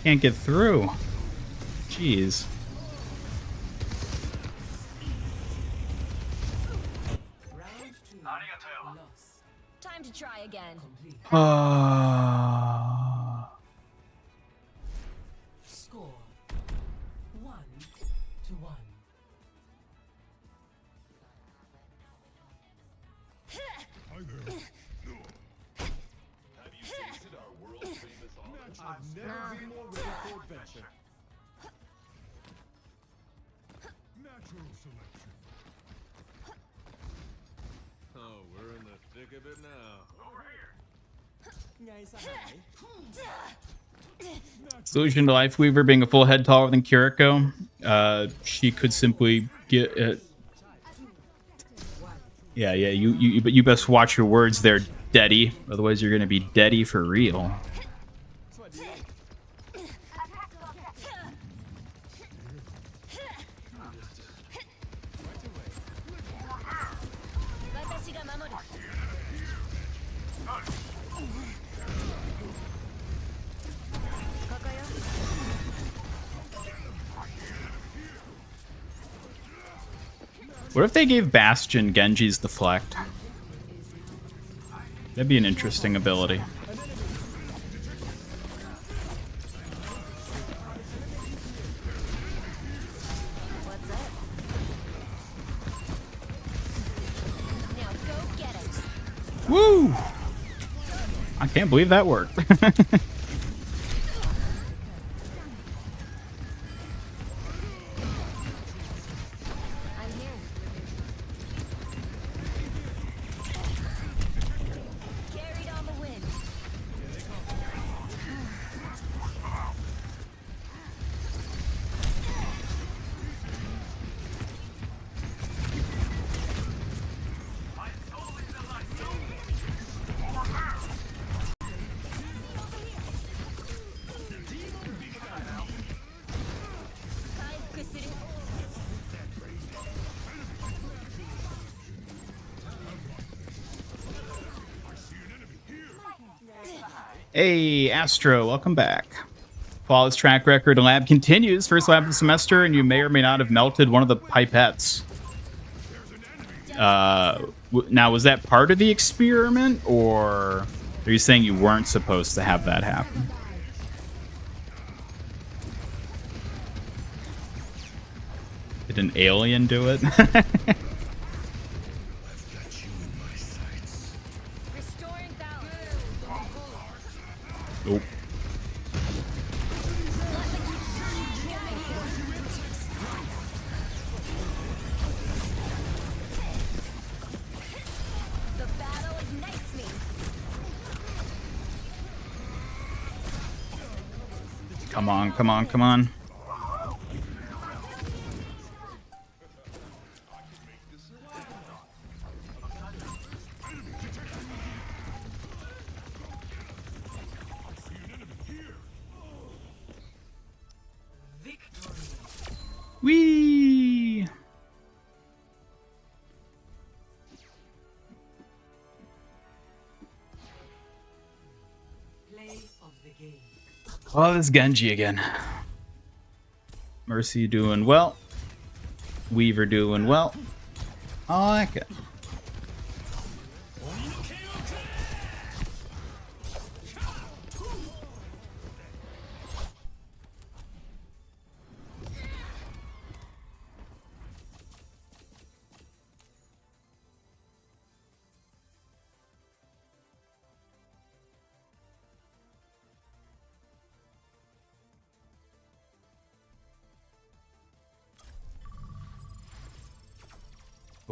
Can't get through. Jeez. Time to try again. Score 1-1. I've never been more ready for adventure. Natural selection. Oh, we're in the thick of it now. Over here. Nice eye. Solution to Lifeweaver being a full head taller than Kiriko. She could simply get it. Yeah, but you best watch your words there, Daddy. Otherwise, you're gonna be deady for real. What if they gave Bastion Genji's Deflect? That'd be an interesting ability. What's up? Now Woo! I can't believe that worked. I'm here. Carried on the wind. Hey, Astro, welcome back. Flawless track record lab continues. First lab of the semester, and you may or may not have melted one of the pipettes. Now, was that part of the experiment, or are you saying you weren't supposed to have that happen? Did an alien do it? Restoring balance. Nope. The battle ignites me. Come on, come on, come on. Whee! Play of the game. Oh, this Genji again. Mercy doing well. Weaver doing well. I like it.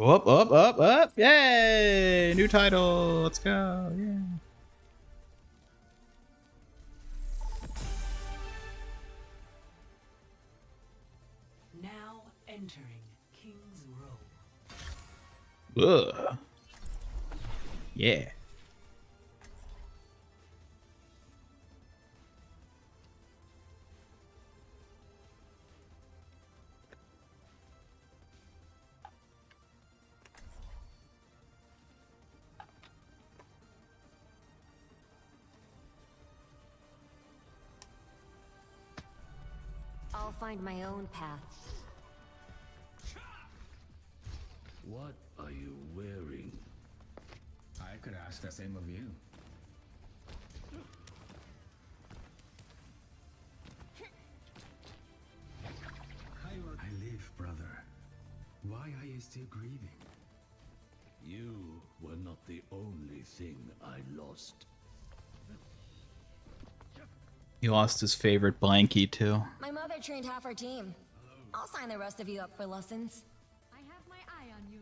Up, up, up, up. Yay! New title. Let's go. Yeah. Now entering King's Row. Ugh. Yeah. I'll find my own path. What are you wearing? I could ask the same of you. I live, brother. Why are you still grieving? You were not the only thing I lost. He lost his favorite blankie too. My mother trained half our team. I'll sign the rest of you up for lessons. I have my eye on you.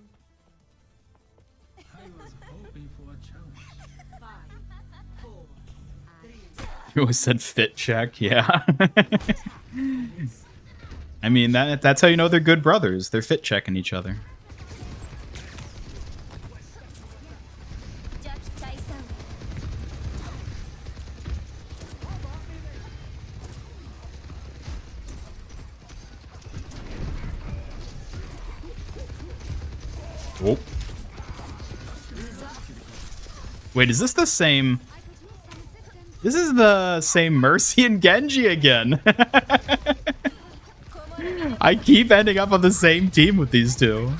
I was hoping for a challenge. 5, 4, 3. You always said fit check, yeah. I mean, that's how you know they're good brothers. They're fit checking each other. Dutch Tyson. Oh. Wait, is this the same? This is the same Mercy and Genji again. I keep ending up on the same team with these two.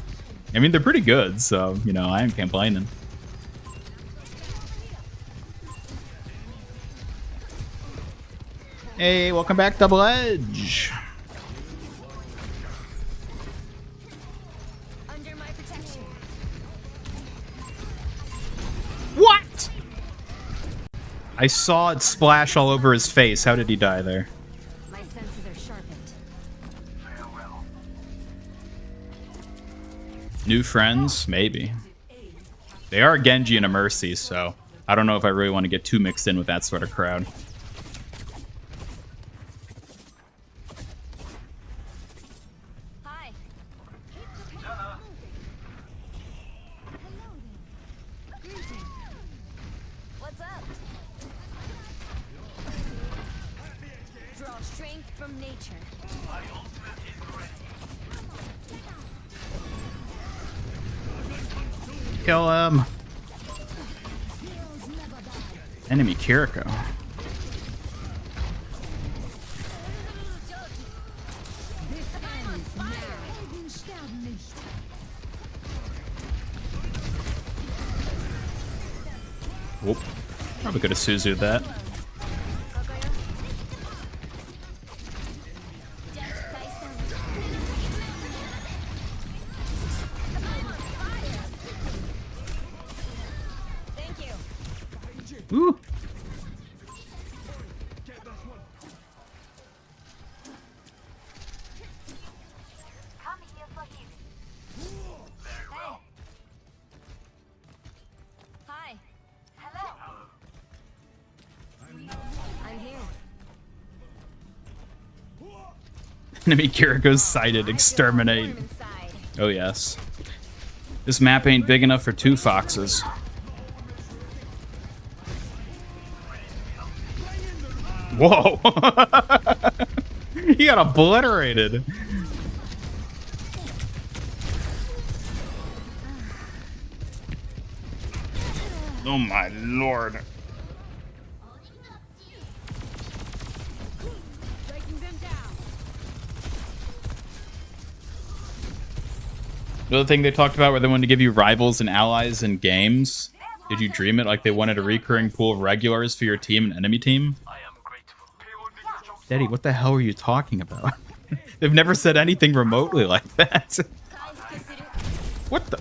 I mean, they're pretty good, so, you know, I ain't complaining. Hey, welcome back, Double Edge. Under my protection. I saw it splash all over his face. How did he die there? My senses are sharpened. New friends? Maybe. They are a Genji and a Mercy, so I don't know if I really want to get too mixed in with that sort of crowd. Hi. What's up? Draw strength from nature. Kill him. Enemy Kiriko. Whoop. Probably could have Suzu'd that. Thank you. Ooh. Come here for healing. Hey. Hi. Hello. I'm here. Enemy Kiriko's sighted. Exterminate. Warm inside. Oh, yes. This map ain't big enough for 2 foxes. Whoa! He got obliterated. Oh my lord. Breaking them down. Another thing they talked about where they wanted to give you rivals and allies in games. Did you dream it like they wanted a recurring pool of regulars for your team and enemy team? Daddy, what the hell are you talking about? They've never said anything remotely like that. What the?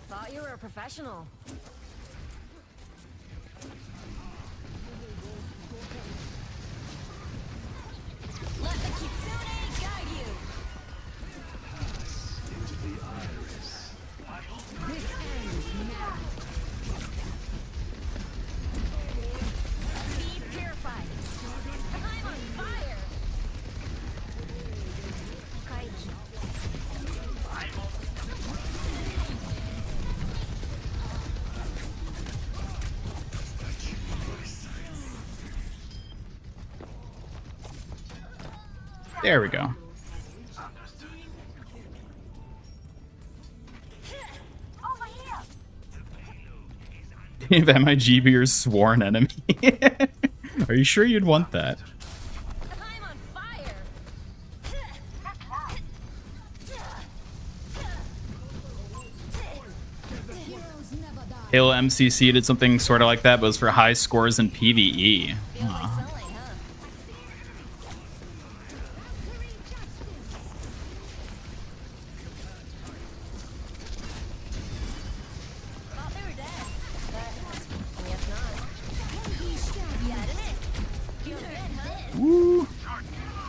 Thought you were a professional. Let the Kitsune guide you. Into the iris. This ends now. Be purified. I'm on fire. Kaiki. There we go. Over here. If MIG be your sworn enemy. Are you sure you'd want that? I'm on fire. Halo MCC did something sort of like that, but it was for high scores in PvE. Feels like Sully, huh? Thought they were dead, but I guess not. Yeah, didn't it? Feels good, huh? Woo.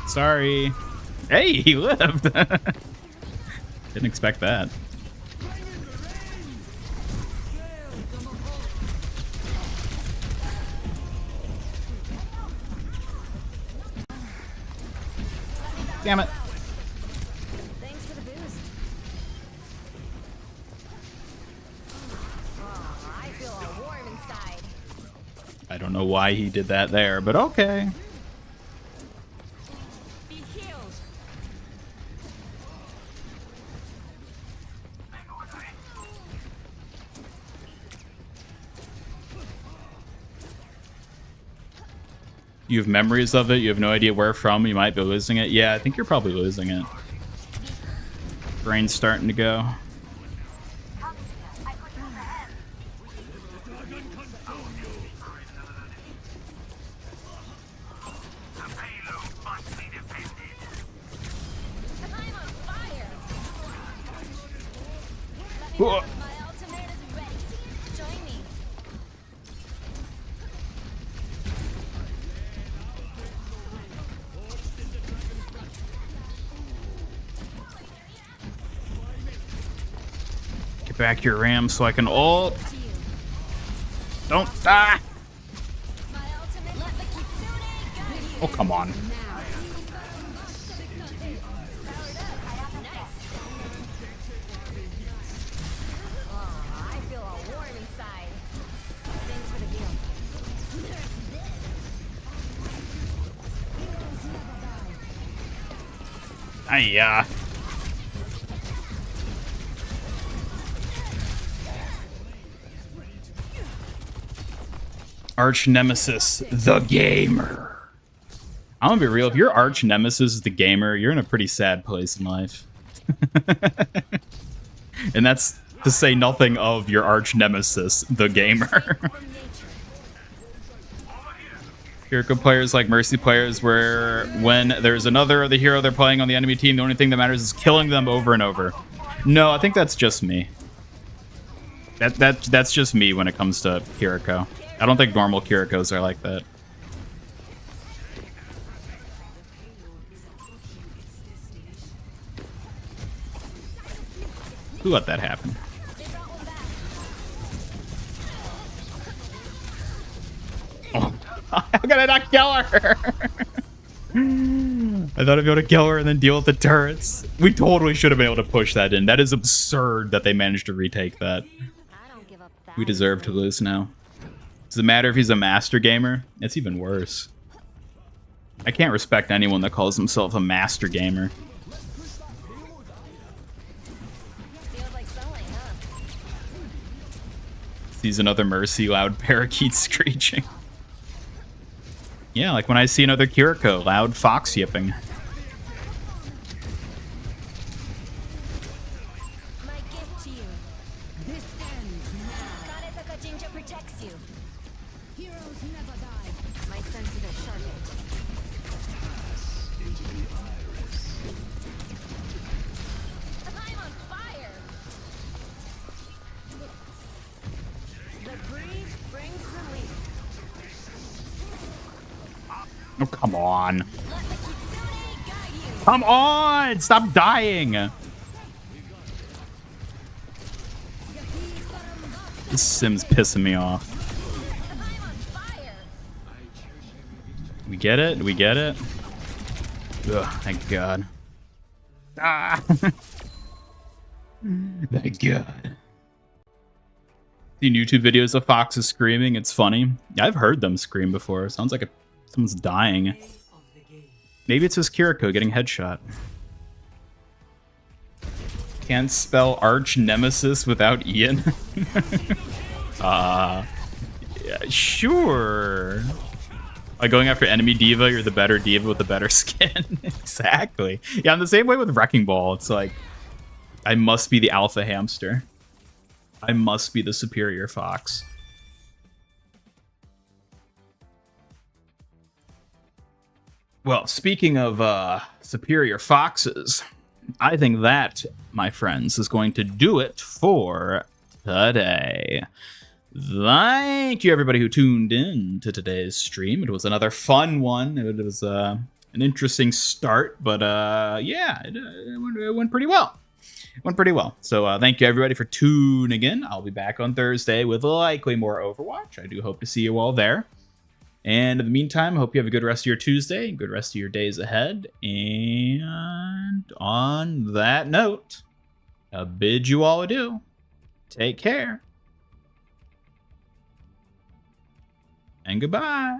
Sorry. Hey, he lived. Didn't expect that. Damn it. Thanks for the boost. Oh, I feel all warm inside. I don't know why he did that there, but okay. Be healed. You have memories of it, you have no idea where from, you might be losing it. Yeah, I think you're probably losing it. Brain's starting to go. Come here. I put you in the hand. I'm on fire. Whoa. My ultimate is ready. Join me. Get back your ram so I can ult. To you. Don't die. My ultimate. Let the kitsune guide you. Oh, come on. Oh, I feel all warm inside. Thanks for the heal. Hiya. Arch nemesis, the gamer. I'm gonna be real. If your arch nemesis is the gamer, you're in a pretty sad place in life. And that's to say nothing of your arch nemesis, the gamer. Hero players like Mercy players, where when there's another of the hero they're playing on the enemy team, the only thing that matters is killing them over and over. No, I think that's just me. That's just me when it comes to Kiriko. I don't think normal Kirikos are like that. Who let that happen? Oh, how can I not kill her? I thought I'd be able to kill her and then deal with the turrets. We totally should have been able to push that in. That is absurd that they managed to retake that. I don't give up that. We deserve to lose now. Does it matter if he's a master gamer? It's even worse. I can't respect anyone that calls himself a master gamer. Feels like sunlight, huh? Sees another Mercy, loud parakeet screeching. Yeah, like when I see another Kiriko, loud fox yipping. My gift to you. This ends now. Kanetaka Jinja protects you. Heroes never die. My senses are sharpened. I'm on fire. The breeze brings relief. Oh, come on. Let the kitsune guide you. Come on! Stop dying! This sim's pissing me off. I'm on fire. We get it? We get it? Ugh, thank God. Ah! Thank God. Seen YouTube videos of foxes screaming. It's funny. I've heard them scream before. Sounds like someone's dying. Maybe it's just Kiriko getting headshot. Can't spell arch nemesis without Ian. Yeah, sure. By going after enemy diva, you're the better diva with the better skin. Exactly. Yeah, I'm the same way with Wrecking Ball. It's like, I must be the alpha hamster. I must be the superior fox. Well, speaking of superior foxes, I think that, my friends, is going to do it for today. Thank you, everybody who tuned in to today's stream. It was another fun one. It was an interesting start, but yeah, it went pretty well. It went pretty well. So thank you, everybody, for tuning in. I'll be back on Thursday with likely more Overwatch. I do hope to see you all there. And in the meantime, I hope you have a good rest of your Tuesday, good rest of your days ahead. And on that note, I bid you all adieu. Take care. And goodbye.